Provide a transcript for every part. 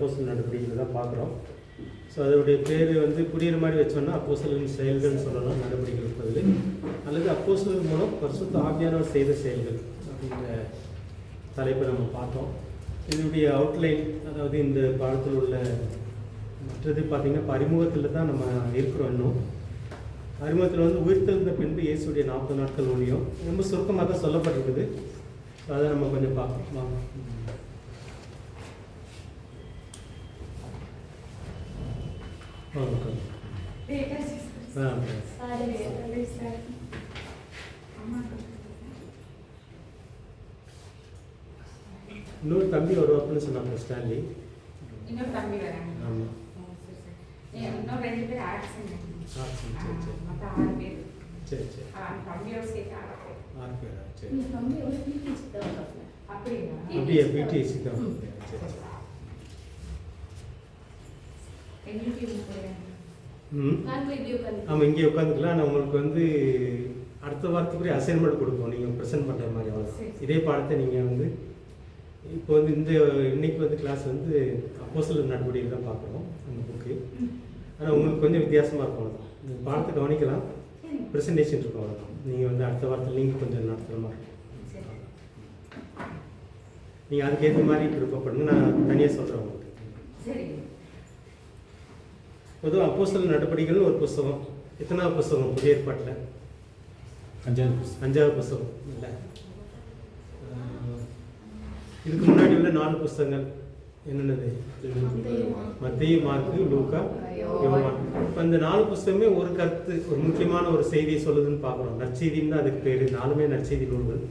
அப்போஸ்தலர் நடவடிக்கைகள் தான் பார்க்குறோம். ஸோ அதோடைய பேர் வந்து புரியுற மாதிரி வச்சோன்னா அப்போஸ்தலரின் செயல்கள்னு சொல்லலாம், நடவடிக்கைகள் பதில், அல்லது அப்போஸ்தலர் மூலம் பரிசுத்த ஆவியானவர் செய்த செயல்கள் அப்படிங்கிற தலைப்பை நம்ம பார்த்தோம். இதனுடைய அவுட்லைன், அதாவது இந்த பாடத்தில் உள்ள மற்றது பார்த்திங்கன்னா இப்போ அறிமுகத்தில் தான் நம்ம இருக்கிறோம். இன்னும் அறிமுகத்தில் வந்து உயிர்த்தெழுந்த பின்பு இயேசுடைய 40 நாட்கள் ஊழியம் ரொம்ப சுருக்கமாக தான் சொல்லப்பட்டிருக்குது. அதை நம்ம கொஞ்சம் பார்க்கலாம். இன்னொரு தம்பி வருவாப்புன்னு சொன்னாங்க ஸ்டான்லி. இன்னொரு தம்பி வராங்க. ஆமாம், இன்னும் 2 பேர் ஆக்சன். சரி சரி மொத்தம் 6 பேர். சரி சரி தம்பியோட சேர்த்து 6 பேரா? சரி, அப்படிங்களா? அப்படியே பிடிஎஸ்சி தான். சரி சரி. ஆமாம், இங்கே உட்காந்துக்கலாம். ஆனால் உங்களுக்கு வந்து அடுத்த வாரத்துக்குரிய அசைன்மெண்ட் கொடுப்போம், நீங்கள் ப்ரெசென்ட் பண்ணுற மாதிரி. அவ்வளோ இதே பாடத்தை நீங்கள் வந்து இப்போ வந்து இன்னைக்கு வந்து கிளாஸ் வந்து அப்போஸ்தலர் நடவடிக்கைகள் தான் பார்க்குறோம், அந்த புக்கு. ஆனால் உங்களுக்கு கொஞ்சம் வித்தியாசமாக இருக்கும். அவ்வளோதான், இந்த பாடத்தை கவனிக்கலாம், ப்ரெசன்டேஷன் இருக்கும், அவ்வளோதான். நீங்கள் வந்து அடுத்த வாரத்தில் நீங்கள் கொஞ்சம் நடத்துகிற மாதிரி இருக்கும். நீங்கள் அதுக்கேற்ற மாதிரி விருப்பப்படுங்க, நான் தனியாக சொல்கிறேன் உங்களுக்கு. பொதுவாக அப்போஸ்தலர் நடவடிக்கைகள்னு ஒரு புஸ்தகம். எத்தனாவது புஸ்தகம் புதிய ஏற்பாட்டில்? 5வது புஸ்தகம் இல்லை. இதுக்கு முன்னாடி உள்ள 4 புஸ்தகங்கள் என்னென்னது? மத்தேயு, மார்க்கு, லூக்கா, யோவான். இப்போ இந்த 4 புஸ்தகமே ஒரு கருத்து, ஒரு முக்கியமான ஒரு செய்தியை சொல்லுதுன்னு பார்க்குறோம். நற்செய்தின்னு தான் அதுக்கு பேர். 4மே நற்செய்தி நூல்கள்.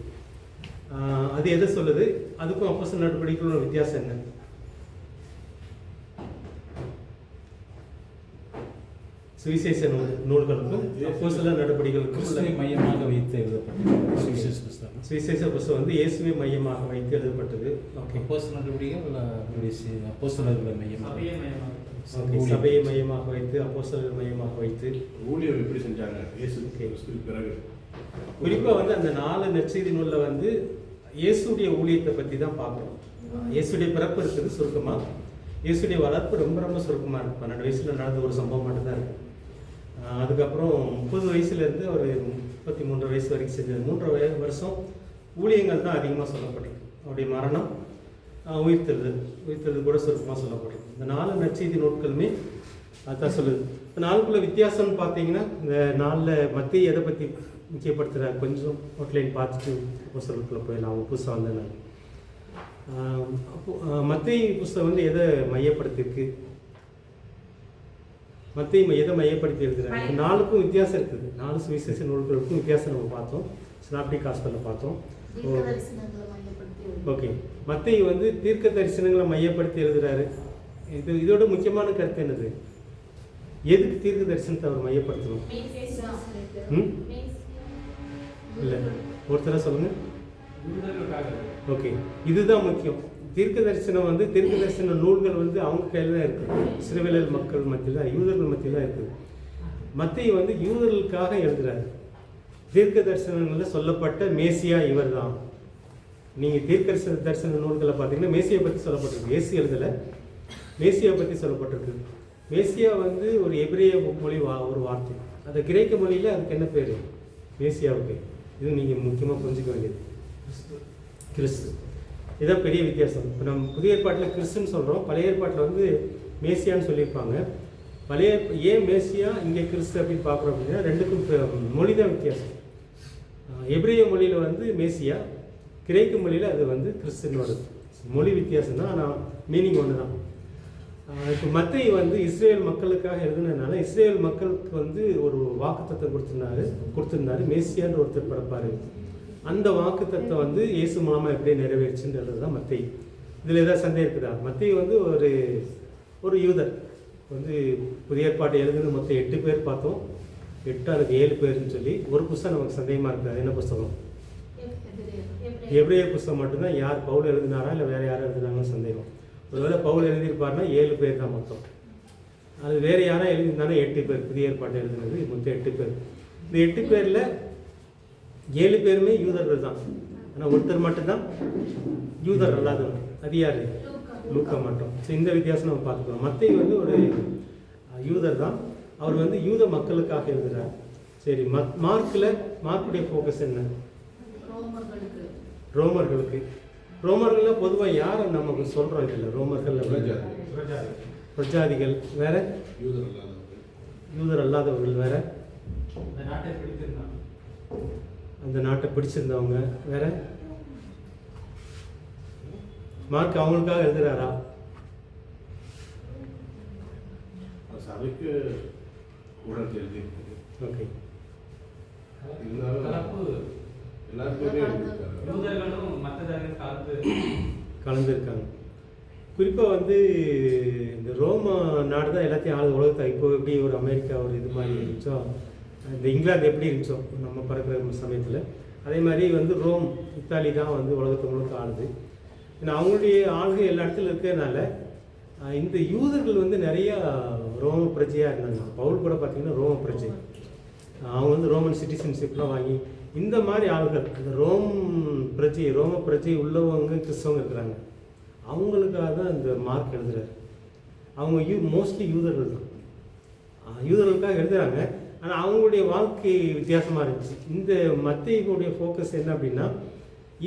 அது எதை சொல்லுது? அதுக்கும் அப்போஸ்தலர் நடவடிக்கைகளும் ஒரு வித்தியாசம் என்ன? சுவிசேஷ நூல்களுக்கும் அப்போஸ்தலர் நடவடிக்கைகளுக்கும் மையமாக வைத்து எழுதப்பட்டது சுவிசேஷ புஸ்தகம். சுவிசேஷ புஸ்தகம் வந்து இயேசுவை மையமாக வைத்து எழுதப்பட்டது. ஓகே, அப்போஸ்தலர் நடவடிக்கைகள் அப்போஸ்தலர்களை மையமாக, சபையை மையமாக வைத்து, அப்போஸ்தலர் மையமாக வைத்து ஊழியம் எப்படி செஞ்சாங்க இயேசு கிறிஸ்துவுக்கு பிறகு. குறிப்பாக வந்து அந்த 4 நற்செய்தி நூலில் வந்து இயேசுடைய ஊழியத்தை பற்றி தான் பார்க்குறோம். இயேசுடைய பிறப்பு இருக்குது சுருக்கமாக, இயேசுடைய வளர்ப்பு ரொம்ப ரொம்ப சுருக்கமாக இருக்குது. 12 வயசில் நடந்த ஒரு சம்பவம் மட்டும்தான் இருக்குது. அதுக்கப்புறம் 30 வயசுலேருந்து ஒரு 33 வயசு வரைக்கும் செஞ்சது 3 வருஷம் ஊழியங்கள் தான் அதிகமாக சொல்லப்பட்டிருக்கு. அவருடைய மரணம், உயிர்த்தெழுதல் கூட சுருக்கமாக சொல்லப்பட்டிருக்கு. இந்த 4 நற்செய்தி நூட்களுமே அதுதான் சொல்லுது. இப்போ 4க்குள்ள வித்தியாசம்னு பார்த்தீங்கன்னா, இந்த 4 மத்திய எதை பற்றி முக்கியப்படுத்துகிற கொஞ்சம் அவுட்லைன் பார்த்துட்டு அப்போஸ்தலருக்குள்ள போயிடலாம். அவங்க புதுசாக வந்தேன். மத்தேயு புஸ்தகம் வந்து எதை மையப்படுத்திருக்கு? மத்தேயு எதை மையப்படுத்தி இருக்கிறாங்க? 4க்கும் வித்தியாசம் இருக்குது. 4 சுவிசேஷ நூல்களுக்கும் வித்தியாசம் நம்ம பார்த்தோம். சினாப்டிக் ஹாஸ்பிட்டலில் பார்த்தோம். ஓகே, மத்தேயு வந்து தீர்க்க தரிசனங்களை மையப்படுத்தி எழுதுறாரு. இதோட முக்கியமான கருத்து என்னது? எதுக்கு தீர்க்க தரிசனத்தை அவர் மையப்படுத்தணும்? இல்லை, ஒருத்தர சொல்லுங்க. ஓகே, இதுதான் முக்கியம். தீர்க்க தரிசனம் வந்து தீர்க்க தரிசன நூல்கள் வந்து அவங்க கையில் தான் இருக்குது. இஸ்ரவேல் மக்கள் மத்தியில் தான், யூதர்கள் மத்தியில் தான் இருக்குது. மத்தேயு வந்து யூதர்களுக்காக எழுதுறாரு. தீர்க்க தரிசனங்களில் சொல்லப்பட்ட மேசியா இவர் தான். நீங்கள் தீர்க்க தரிசன நூல்களை பார்த்தீங்கன்னா மேசியா பற்றி சொல்லப்பட்டிருக்கு. இயேசு எழுதலை, மேசியா பற்றி சொல்லப்பட்டிருக்கு. மேசியா வந்து ஒரு எபிரேய மொழி ஒரு வார்த்தை. அந்த கிரேக்க மொழியில் அதுக்கு என்ன பேர்? மேசியாவுக்கு. இது நீங்கள் முக்கியமாக புரிஞ்சுக்க வேண்டியது. கிறிஸ்து. இதுதான் பெரிய வித்தியாசம். இப்போ நம்ம புதிய ஏற்பாட்டில் கிறிஸ்துன்னு சொல்கிறோம், பழைய ஏற்பாட்டில் வந்து மேசியான்னு சொல்லியிருப்பாங்க. ஏன் மேசியா இங்கே கிறிஸ்து அப்படின்னு பார்க்குறோம் அப்படின்னா, 2க்கும் மொழி தான் வித்தியாசம். எபிரேய மொழியில் வந்து மேசியா, கிரேக்க மொழியில் அது வந்து கிறிஸ்துன்னு வருது. மொழி வித்தியாசம் தான், ஆனால் மீனிங் ஒன்று தான். இப்போ மத்தேயு வந்து இஸ்ரேல் மக்களுக்காக எழுதுனதுனால இஸ்ரேல் மக்களுக்கு வந்து ஒரு வாக்குத்தத்தம் கொடுத்துருந்தாரு. மேசியான்னு ஒருத்தர் பிறப்பாரு. அந்த வாக்குத்தத்தம் வந்து இயேசு மூலமாக எப்படி நிறைவேறுச்சுன்றது தான் மத்தேயு. இதில் ஏதாவது சந்தேகம் இருக்குதா? மத்தேயு வந்து ஒரு யூதர் வந்து புதிய ஏற்பாட்டை எழுதுனது மொத்தம் 8 பேர் பார்த்தோம். 8 அதுக்கு 7 பேர்னு சொல்லி ஒரு புஸ்தகம் நமக்கு சந்தேகமாக இருக்குது. என்ன புஸ்தகம்? எபிரேய புஸ்தகம் மட்டும்தான். யார் பவுல் எழுதினாரா இல்லை வேறு யாரும் எழுதினாங்கன்னு சந்தேகம். ஒருவேளை பவுல் எழுதியிருப்பாருன்னா 7 பேர் தான் மொத்தம். அது வேறு யாரும் எழுதியிருந்தாலும் 8 பேர். புதிய ஏற்பாட்டை எழுதுனது மொத்தம் 8 பேர். இந்த 8 பேரில் 7 பேருமே யூதர்கள் தான். ஆனால் ஒருத்தர் மட்டும்தான் யூதர் அல்லாதவர். அது யார்? லூக்கா மட்டும். ஸோ இந்த வித்தியாசம் நம்ம பார்த்துக்கிறோம். மத்தேயு வந்து ஒரு யூதர் தான். அவர் வந்து யூத மக்களுக்காக எழுதுகிறார். சரி, மார்க்குடைய ஃபோக்கஸ் என்ன? ரோமர்களுக்கு. ரோமர்கள்லாம் பொதுவாக யாரை நமக்கு சொல்கிறோம் இதில்? ரோமர்கள் பிரஜாதிகள் வேற, யூதர் அல்லாதவர்கள் வேற, அந்த நாட்டை பிடிச்சிருந்தவங்க வேற. மார்க் அவங்களுக்காக எழுதுறாரா? சபைக்கு உடல் எழுதி. ஓகே, கலந்துருக்காங்க. குறிப்பாக வந்து இந்த ரோம நாடு தான் எல்லாத்தையும் ஆளு உலகத்தை. இப்போ எப்படி ஒரு அமெரிக்கா ஒரு இது மாதிரி இருந்துச்சோ, இந்த இங்கிலாந்து எப்படி இருந்துச்சோ நம்ம பறக்கிற சமயத்தில், அதே மாதிரி வந்து ரோம், இத்தாலி தான் வந்து உலகத்தை முழுக்க ஆளுது. ஏன்னா அவங்களுடைய ஆளுகை எல்லா இடத்துல இருக்கிறதுனால இந்த யூதர்கள் வந்து நிறையா ரோம பிரஜையாக இருந்தாங்க. பவுல் கூட பார்த்தீங்கன்னா ரோம பிரஜை. அவங்க வந்து ரோமன் சிட்டிசன்ஷிப்லாம் வாங்கி இந்த மாதிரி ஆளுகள், அந்த ரோம பிரஜை உள்ளவங்க கிறிஸ்தவங்க இருக்கிறாங்க. அவங்களுக்காக தான் இந்த மார்க் எழுதுறாரு. அவங்க மோஸ்ட்லி யூதர்கள் தான், யூதர்களுக்காக எழுதுறாங்க. ஆனால் அவங்களுடைய வாழ்க்கை வித்தியாசமாக இருந்துச்சு. இந்த மத்தேயுடைய ஃபோக்கஸ் என்ன அப்படின்னா,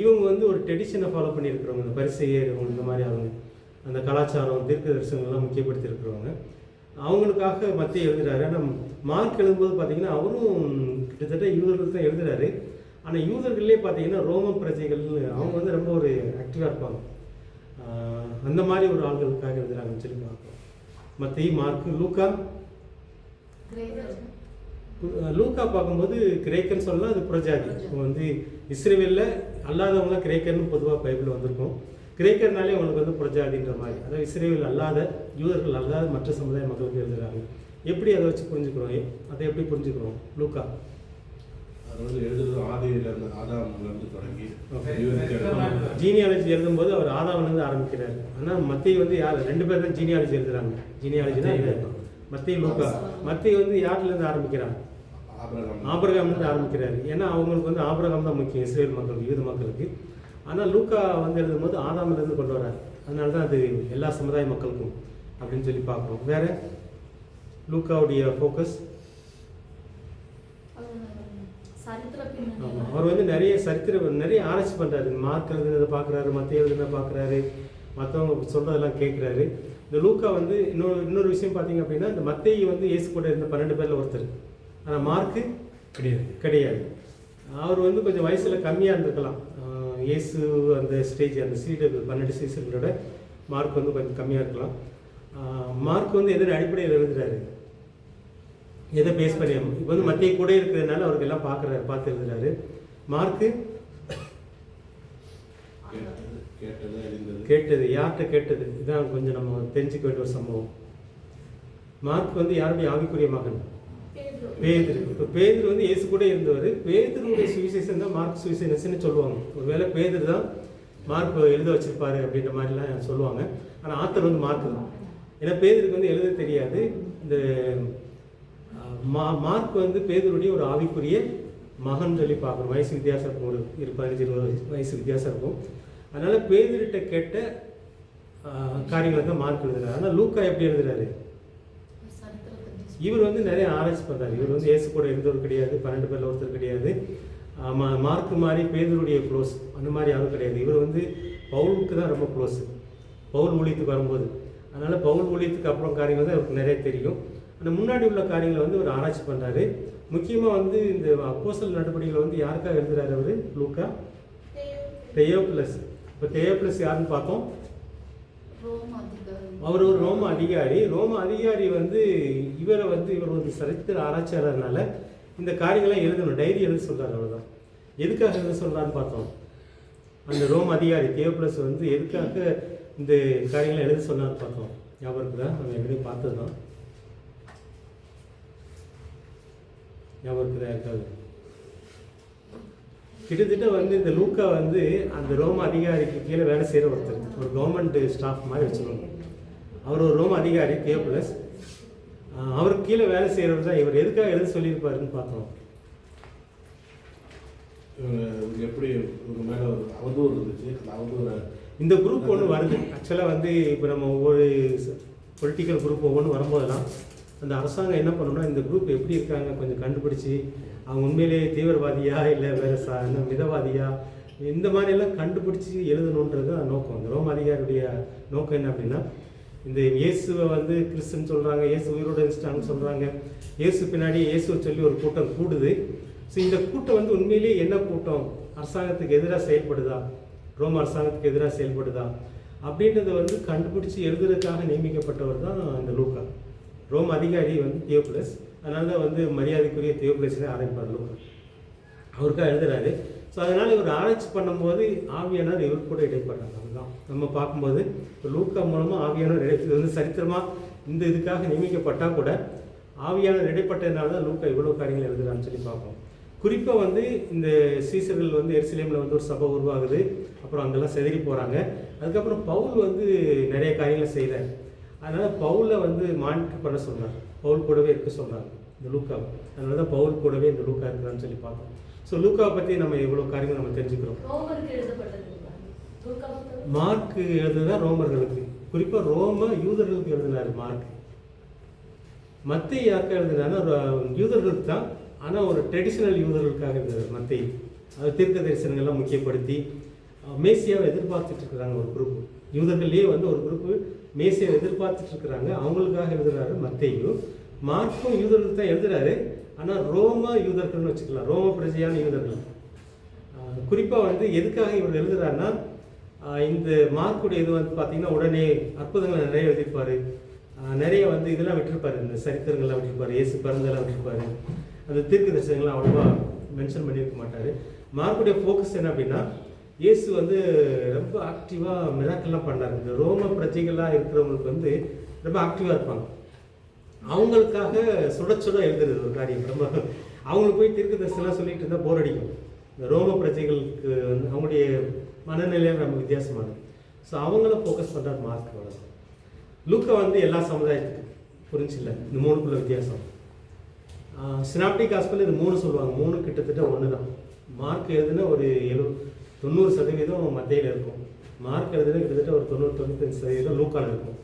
இவங்க வந்து ஒரு ட்ரெடிஷனை ஃபாலோ பண்ணியிருக்கிறவங்க, இந்த பரிசேயர் இந்த மாதிரி அவங்க அந்த கலாச்சாரம் தீர்க்க தரிசனங்கள்லாம் முக்கியப்படுத்தி இருக்கிறவங்க. அவங்களுக்காக மத்தேயு எழுதுறாரு. ஆனால் மார்க் எழுதும்போது பார்த்தீங்கன்னா அவரும் கிட்டத்தட்ட யூதர்கள் தான் எழுதுறாரு. ஆனால் யூதர்கள்லேயே பார்த்தீங்கன்னா ரோம பிரஜைகள் அவங்க வந்து ரொம்ப ஒரு ஆக்டிவாக இருப்பாங்க. அந்த மாதிரி ஒரு ஆள்களுக்காக எழுதுறாங்கன்னு சொல்லி பார்ப்போம். மத்தேயு, மார்க், லூக்கா பார்க்கும்போது கிரேக்கன்னு சொல்லலாம், அது புறஜாதி. இப்போ வந்து இஸ்ரேலில் அல்லாதவங்களாம் கிரேக்கர்னு பொதுவாக பைபிளில் வந்திருக்கும். கிரேக்கர்னாலே அவங்களுக்கு வந்து புறஜாதின்ற மாதிரி, அதாவது இஸ்ரேல் அல்லாத, யூதர்கள் அல்லாத மற்ற சமுதாய மக்களுக்கு எழுதுறாங்க. எப்படி அதை வச்சு புரிஞ்சுக்கிறோம்? அதை எப்படி புரிஞ்சுக்கிறோம்? லூக்கா அது வந்து எழுதுறது ஆதியிலேருந்து, ஆதாம்லேருந்து தொடங்கி ஜீனியாலஜி எழுதும்போது அவர் ஆதாம்லேருந்து ஆரம்பிக்கிறார். ஆனால் மத்தேயு வந்து யார்? 2 பேர் தான் ஜீனியாலஜி எழுதுறாங்க. ஜீனியாலஜினா மத்தேயு, லூக்கா. மத்தேயு வந்து யார்லேருந்து ஆரம்பிக்கிறாங்க? ஆபிரகாம்லேருந்து ஆரம்பிக்கிறாரு. ஏன்னா அவங்களுக்கு வந்து ஆபிரகாம் தான் முக்கியம் இஸ்ரேல் மக்களுக்கு, யூத மக்களுக்கு. ஆனால் லூக்கா வந்து எழுதும்போது ஆதாம்லேருந்து கொண்டு வரார். அதனால தான் அது எல்லா சமுதாய மக்களுக்கும் அப்படின்னு சொல்லி பார்க்குறோம். வேற லூக்காவுடைய ஃபோக்கஸ், ஆமாம், அவர் வந்து நிறைய ஆராய்ச்சி பண்ணுறாரு. மார்க் எழுதுனதை பார்க்குறாரு, மத்தேயு எழுதுனதை பார்க்குறாரு, மற்றவங்க சொல்கிறதெல்லாம் கேட்குறாரு. இந்த லூக்கா வந்து இன்னொரு விஷயம் பார்த்தீங்க அப்படின்னா, இந்த மத்தேயு வந்து இயேசு கூட இருந்த 12 பேரில் ஒருத்தர். ஆனால் மார்க்கு கிடையாது. அவர் வந்து கொஞ்சம் வயசில் கம்மியாக இருந்திருக்கலாம். இயேசு அந்த ஸ்டேஜ், அந்த சீடர்கள் 12 சீசர்களோட மார்க் வந்து கொஞ்சம் கம்மியாக இருக்கலாம். மார்க் வந்து எதன் அடிப்படையில் எழுதுறாரு? எதை பேஸ் பண்ணி? இப்போ வந்து மத்தேயு கூட இருக்கிறதுனால அவருக்கு எல்லாம் பார்த்து எழுதுறாரு. மார்க்கு கேட்டது, யார்கிட்ட கேட்டது? இதுதான் கொஞ்சம் நம்ம தெரிஞ்சுக்க வேண்டிய ஒரு சம்பவம். மார்க் வந்து யாருடைய ஆவிக்குரிய மகன்? பேதுரு. இப்போ பேதுரு வந்து இயேசு கூட இருந்தவர். பேதுருடைய சுவிசேஷம் தான் மார்க் சுவிசேஷன்னு சொல்லுவாங்க. ஒருவேளை பேதுரு தான் மார்க் எழுத வச்சிருப்பாரு அப்படின்ற மாதிரிலாம் சொல்லுவாங்க. ஆனால் ஆத்தர் வந்து மார்க் தான். ஏன்னா பேதுருக்கு வந்து எழுத தெரியாது. இந்த மார்க் வந்து பேதுருடைய ஒரு ஆவிக்குரிய மகன் சொல்லி பார்க்குறோம். வயசு வித்தியாசம் இருக்கும், ஒரு 15-20 வயசு வித்தியாசம் இருக்கும். அதனால் பேதுருகிட்ட கேட்ட காரியங்களை தான் மார்க் எழுதுறாரு. ஆனால் லூக்கா எப்படி எழுதுறாரு? இவர் வந்து நிறைய ஆராய்ச்சி பண்ணுறாரு. இவர் வந்து இயேசு கூட இருந்தவர் கிடையாது, 12 பேரில் ஒருத்தர் கிடையாது. மார்க் மாதிரி பேதுருடைய க்ளோஸ் அந்த மாதிரி யாரும் கிடையாது. இவர் வந்து பவுலுக்கு தான் ரொம்ப க்ளோஸு, பவுல் ஊழியத்துக்கு வரும்போது. அதனால் பவுல் ஊழியத்துக்கு அப்புறம் காரியங்கள் தான் அவருக்கு நிறைய தெரியும். ஆனால் முன்னாடி உள்ள காரியங்களை வந்து அவர் ஆராய்ச்சி பண்ணுறாரு. முக்கியமாக வந்து இந்த அப்போஸ்தலர் நடவடிக்கைகளை வந்து யாருக்காக எழுதுறாரு அவர்? லூக்கா, தெயோப்பிலஸ். இப்போ தெயோப்பிலஸ் யாருன்னு பார்த்தோம்? அவர் ஒரு ரோம அதிகாரி வந்து இவர் வந்து சரித்திர ஆராய்ச்சியாளர்னால இந்த காரியங்கள்லாம் எழுதணும், டைரி எழுத சொல்கிறார். அவ்வளோதான். எதுக்காக எழுத சொல்கிறான்னு பார்த்தோம். அந்த ரோம அதிகாரி தியோப்பிலஸ் வந்து எதுக்காக இந்த காரியங்களை எழுத சொன்னான்னு பார்த்தோம். ஞாபகம் இருக்குதா? நம்ம எப்படி பார்த்தது தான். ஞாபகம் இருக்குதா இருக்காது? கிட்டத்தட்ட வந்து இந்த லூக்கா வந்து அந்த ரோம அதிகாரிக்கு கீழே வேலை செய்கிற ஒருத்தர், ஒரு கவர்மெண்ட் ஸ்டாஃப் மாதிரி வச்சுருவாங்க. அவர் ஒரு ரோம அதிகாரி தியோப்பிலஸ். அவருக்கு கீழே வேலை செய்கிறவர் தான் இவர். எதுக்காக எழுத சொல்லியிருப்பாருன்னு பார்த்தோம். எப்படி ஒரு மேலே ஒரு அவதூறு இருந்துச்சு. அந்த அவதூறை இந்த குரூப் ஒன்று வருது. ஆக்சுவலாக வந்து இப்போ நம்ம ஒவ்வொரு பொலிட்டிக்கல் குரூப் ஒவ்வொன்று வரும்போதெல்லாம் அந்த அரசாங்கம் என்ன பண்ணணும்னா இந்த குரூப் எப்படி இருக்காங்க கொஞ்சம் கண்டுபிடிச்சி அவங்க உண்மையிலேயே தீவிரவாதியா இல்லை வேறு மிதவாதியா இந்த மாதிரியெல்லாம் கண்டுபிடிச்சி எழுதணுன்றது தான் நோக்கம். அந்த ரோம் அதிகாரியுடைய நோக்கம் என்ன அப்படின்னா, இந்த இயேசுவை வந்து கிறிஸ்துன்னு சொல்கிறாங்க, இயேசு உயிரோடு இருந்துட்டாங்கன்னு சொல்கிறாங்க, இயேசு பின்னாடி இயேசுவை சொல்லி ஒரு கூட்டம் கூடுது. ஸோ இந்த கூட்டம் வந்து உண்மையிலேயே என்ன கூட்டம், அரசாங்கத்துக்கு எதிராக செயல்படுதா, ரோம் அரசாங்கத்துக்கு எதிராக செயல்படுதா அப்படின்றத வந்து கண்டுபிடிச்சி எழுதுறதுக்காக நியமிக்கப்பட்டவர் தான் இந்த லூக்கா. ரோம் அதிகாரி வந்து தியோபிலஸ், அதனால தான் வந்து மரியாதைக்குரிய தியோபிலஸ்னே ஆரம்பிப்பார் லூக்கா. அவருக்காக எழுதுறாரு. ஸோ அதனால் இவர் ஆராய்ச்சி பண்ணும்போது ஆவியானவர் இவர் கூட இடைப்படுறாங்க. அதுதான் நம்ம பார்க்கும்போது லூக்கா மூலமாக ஆவியானவர் இது வந்து சரித்திரமாக இந்த இதுக்காக நியமிக்கப்பட்டால் கூட ஆவியானவர் இடைப்பட்டதுனால தான் லூக்கா இவ்வளோ காரியங்கள் எழுதுறான்னு சொல்லி பார்ப்போம். குறிப்பாக வந்து இந்த சீசர்கள் வந்து எருசலேமில் வந்து ஒரு சபை உருவாகுது, அப்புறம் அங்கெல்லாம் செதறி போகிறாங்க. அதுக்கப்புறம் பவுல் வந்து நிறைய காரியங்களை செய்கிறார். அதனால் பவுலை வந்து மானிட்டர் பண்ண சொன்னார், பவுல் கூடவே இருக்க சொன்னார் இந்த லூக்காவை. அதனால தான் பவுல் கூடவே இந்த லூக்கா இருக்கிறான்னு சொல்லி பார்த்தோம். ஸோ லூக்காவை பற்றி நம்ம எவ்வளோ காரியங்கள் நம்ம தெரிஞ்சுக்கிறோம். மார்க் எழுதுதான் ரோமர்களுக்கு, குறிப்பாக ரோம யூதர்களுக்கு எழுதினார் மார்க். மத்தேயு யாருக்காக எழுதுனாருன்னா யூதர்களுக்கு தான், ஆனால் ஒரு ட்ரெடிஷ்னல் யூதர்களுக்காக எழுதுறாரு மத்தேயு. அது தீர்க்க தரிசனங்கள்லாம் முக்கியப்படுத்தி மேசியாவை எதிர்பார்த்துட்டு இருக்கிறாங்க ஒரு குரூப். யூதர்கள்லேயே வந்து ஒரு குரூப்பு மேசியாவை எதிர்பார்த்துட்டு இருக்கிறாங்க, அவங்களுக்காக எழுதுறாரு மத்தேயு. மார்க்கும் யூதர்களுக்கு தான் எழுதுறாரு, ஆனால் ரோம யூதர்கள்னு வச்சுக்கலாம், ரோம பிரஜையான யூதர்கள். குறிப்பாக வந்து எதுக்காக இவர் எழுதுறாருன்னா, இந்த மார்க்குடைய இது வந்து பார்த்தீங்கன்னா உடனே அற்புதங்களை நிறைய எழுதியிருப்பார், நிறைய வந்து இதெல்லாம் விட்டுருப்பார், இந்த சரித்திரங்கள்லாம் விட்டுருப்பார், இயேசு பிறந்தெல்லாம் விட்டுருப்பார், அந்த தீர்க்க தரிசனங்கள்லாம் அவ்வளோவா மென்ஷன் பண்ணியிருக்க மாட்டார். மார்க்குடைய ஃபோக்கஸ் என்ன அப்படின்னா, இயேசு வந்து ரொம்ப ஆக்டிவாக மிராக்கெல்லாம் பண்ணார். இந்த ரோம பிரஜைகளாக இருக்கிறவங்களுக்கு வந்து ரொம்ப ஆக்டிவாக இருப்பாங்க, அவங்களுக்காக சுட சுட எழுதுறது ஒரு காரியம். ரொம்ப அவங்களுக்கு போய் தீர்க்க தரிசனம்லாம் சொல்லிட்டு இருந்தால் போர் அடிக்கும். இந்த ரோம பிரஜைகளுக்கு வந்து அவங்களுடைய மனநிலையாக ரொம்ப வித்தியாசமானது. ஸோ அவங்கள ஃபோக்கஸ் பண்ணுறார் மார்க். அவ்வளோ லூக்கா வந்து எல்லா சமுதாயத்துக்கும் புரிஞ்சில்ல, இந்த மூணுக்குள்ள வித்தியாசம். சினாப்டிக் ஹாஸ்பிட்டல் இது 3 சொல்லுவாங்க, 3 கிட்டத்தட்ட ஒன்று தான். மார்க் எழுதுனா ஒரு 90% மத்தியில் இருக்கும், மார்க் எழுதுனா கிட்டத்தட்ட ஒரு 90-95% லூக்காவில் இருக்கும்.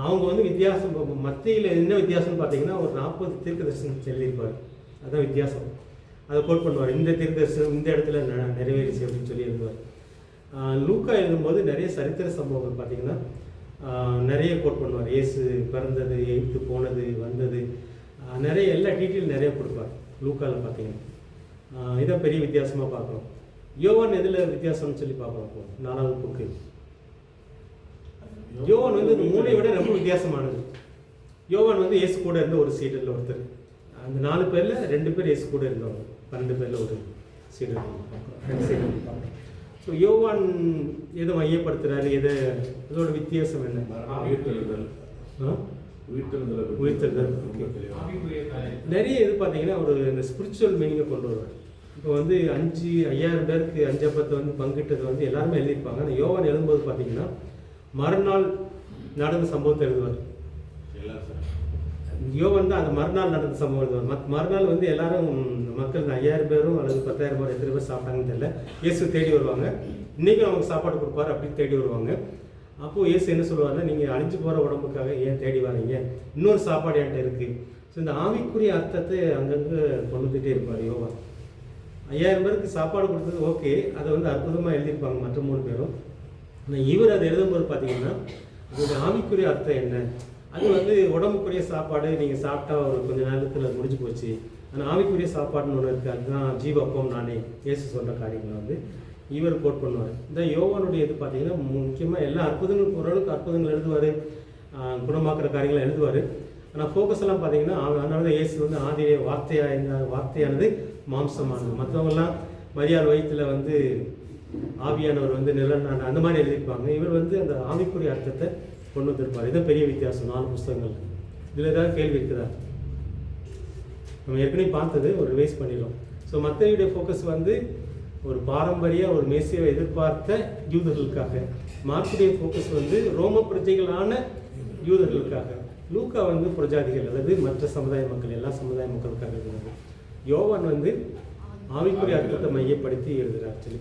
அவங்க வந்து வித்தியாசம், மத்தியில் என்ன வித்தியாசம்னு பார்த்தீங்கன்னா ஒரு 40 தீர்க்க தரிசனம் எழுதியிருப்பார், அதுதான் வித்தியாசம். அதை கோட் பண்ணுவார், இந்த தீர்க்க தரிசனம் இந்த இடத்துல நிறைவேறிச்சு அப்படின்னு சொல்லி எழுதுவார். லூக்கா எழுதும்போது நிறைய சரித்திர சம்பவங்கள் பார்த்தீங்கன்னா நிறைய கோட் பண்ணுவார். இயேசு பிறந்தது, எய்த்து போனது, வந்தது, நிறைய எல்லா டீட்டெயில் நிறைய கொடுப்பார் லூக்காவில் பார்த்தீங்கன்னா. இதான் பெரிய வித்தியாசமாக பார்க்குறோம். யோவான் எதில் வித்தியாசம்னு சொல்லி பார்க்குறோம். 4வது புக்கு யோவான் வந்து இந்த 3 விட ரொம்ப வித்தியாசமானது. யோவான் வந்து இயேசு கூட இருந்த ஒரு சீடரில் ஒருத்தர். அந்த 4 பேரில் 2 பேர் இயேசு கூட இருந்தவங்க, 12 பேரில் ஒரு சீடர், 2 சீடர் பார்க்குறோம். ஸோ யோவான் எதை மையப்படுத்துகிறாரு, இதோட வித்தியாசம் என்ன? உயிர்த்தெழுதல். நிறைய இது பார்த்தீங்கன்னா ஒரு இந்த ஸ்பிரிச்சுவல் மீனிங்கை கொண்டு வருவார். இப்போ வந்து 5000 பேருக்கு 5 அப்பத்தை வந்து பங்கிட்டது வந்து எல்லாருமே எழுதியிருப்பாங்க. ஆனால் யோவான் எழுதும்போது பார்த்தீங்கன்னா மறுநாள் நடந்த சம்பவத்தை எழுதுவார். யோவான் தான் அந்த மறுநாள் நடந்த சம்பவம் எழுதுவார். மறுநாள் வந்து எல்லாரும் மக்கள் 5000 பேரும் அல்லது 10,000 பேர் எத்தனை பேர் சாப்பிட்டாங்கன்னு தெரியல, இயேசு தேடி வருவாங்க. இன்றைக்கும் நமக்கு சாப்பாடு கொடுப்பாரு அப்படின்னு தேடி வருவாங்க. அப்போது இயேசு என்ன சொல்லுவாருன்னா, நீங்கள் அழிஞ்சு போகிற உடம்புக்காக ஏன் தேடி வரீங்க, இன்னொரு சாப்பாடு என்கிட்ட இருக்குது. ஸோ இந்த ஆவிக்குரிய அர்த்தத்தை அங்கங்கே கொண்டு வந்துகிட்டே இருப்பார் யோவான். 5000 பேருக்கு சாப்பாடு கொடுத்தது ஓகே, அதை வந்து அற்புதமாக எழுதியிருப்பாங்க மற்ற 3 பேரும். ஆனால் இவர் அதை எழுதும்போது பார்த்தீங்கன்னா அதோடைய ஆவிக்குரிய அர்த்தம் என்ன, அது வந்து உடம்புக்குரிய சாப்பாடு நீங்கள் சாப்பிட்டா ஒரு கொஞ்சம் நேரத்தில் முடிஞ்சு போச்சு, ஆனால் ஆவிக்குரிய சாப்பாடுன்னு ஒன்று இருக்குது, அதுதான் ஜீவப்பம் நானே, இயேசு சொல்கிற காரியங்களை வந்து இவர் கோட் பண்ணுவார். இந்த யோவானுடைய இது பார்த்தீங்கன்னா முக்கியமாக எல்லா அற்புதங்களும் ஓரளவுக்கு அற்புதங்கள் எழுதுவார், குணமாக்குற காரியங்களை எழுதுவார். ஆனால் ஃபோக்கஸ் எல்லாம் பார்த்தீங்கன்னா அதனால தான் இயேசு வந்து ஆதியே வார்த்தையானது மாம்சமானது. மற்றவங்கெல்லாம் மரியாதை வயிற்றில் வந்து ஆவியானவர் வந்து நிலநாடு அந்த மாதிரி எழுதியிருப்பாங்க. இவர் வந்து அந்த ஆவிக்குரிய அர்த்தத்தை கொண்டு வந்திருப்பார். இதுதான் பெரிய வித்தியாசம் 4 புத்தகங்கள். இதில் ஏதாவது கேள்வி இருக்குதா? நம்ம ஏற்கனவே பார்த்தது ஒரு ரிவைஸ் பண்ணிடலாம். ஸோ மத்தேயுடைய ஃபோக்கஸ் வந்து ஒரு பாரம்பரிய ஒரு மேசியாவை எதிர்பார்த்த யூதர்களுக்காக, மார்க்குடைய ஃபோக்கஸ் வந்து ரோம பிரஜைகளான யூதர்களுக்காக, லூக்கா வந்து பிரஜாதிகள் அல்லது மற்ற சமுதாய மக்கள், எல்லா சமுதாய மக்களுக்காக எழுதுறாரு. யோவான் வந்து ஆவிக்குரிய அர்த்தத்தை மையப்படுத்தி எழுதுகிறார் சொல்லி.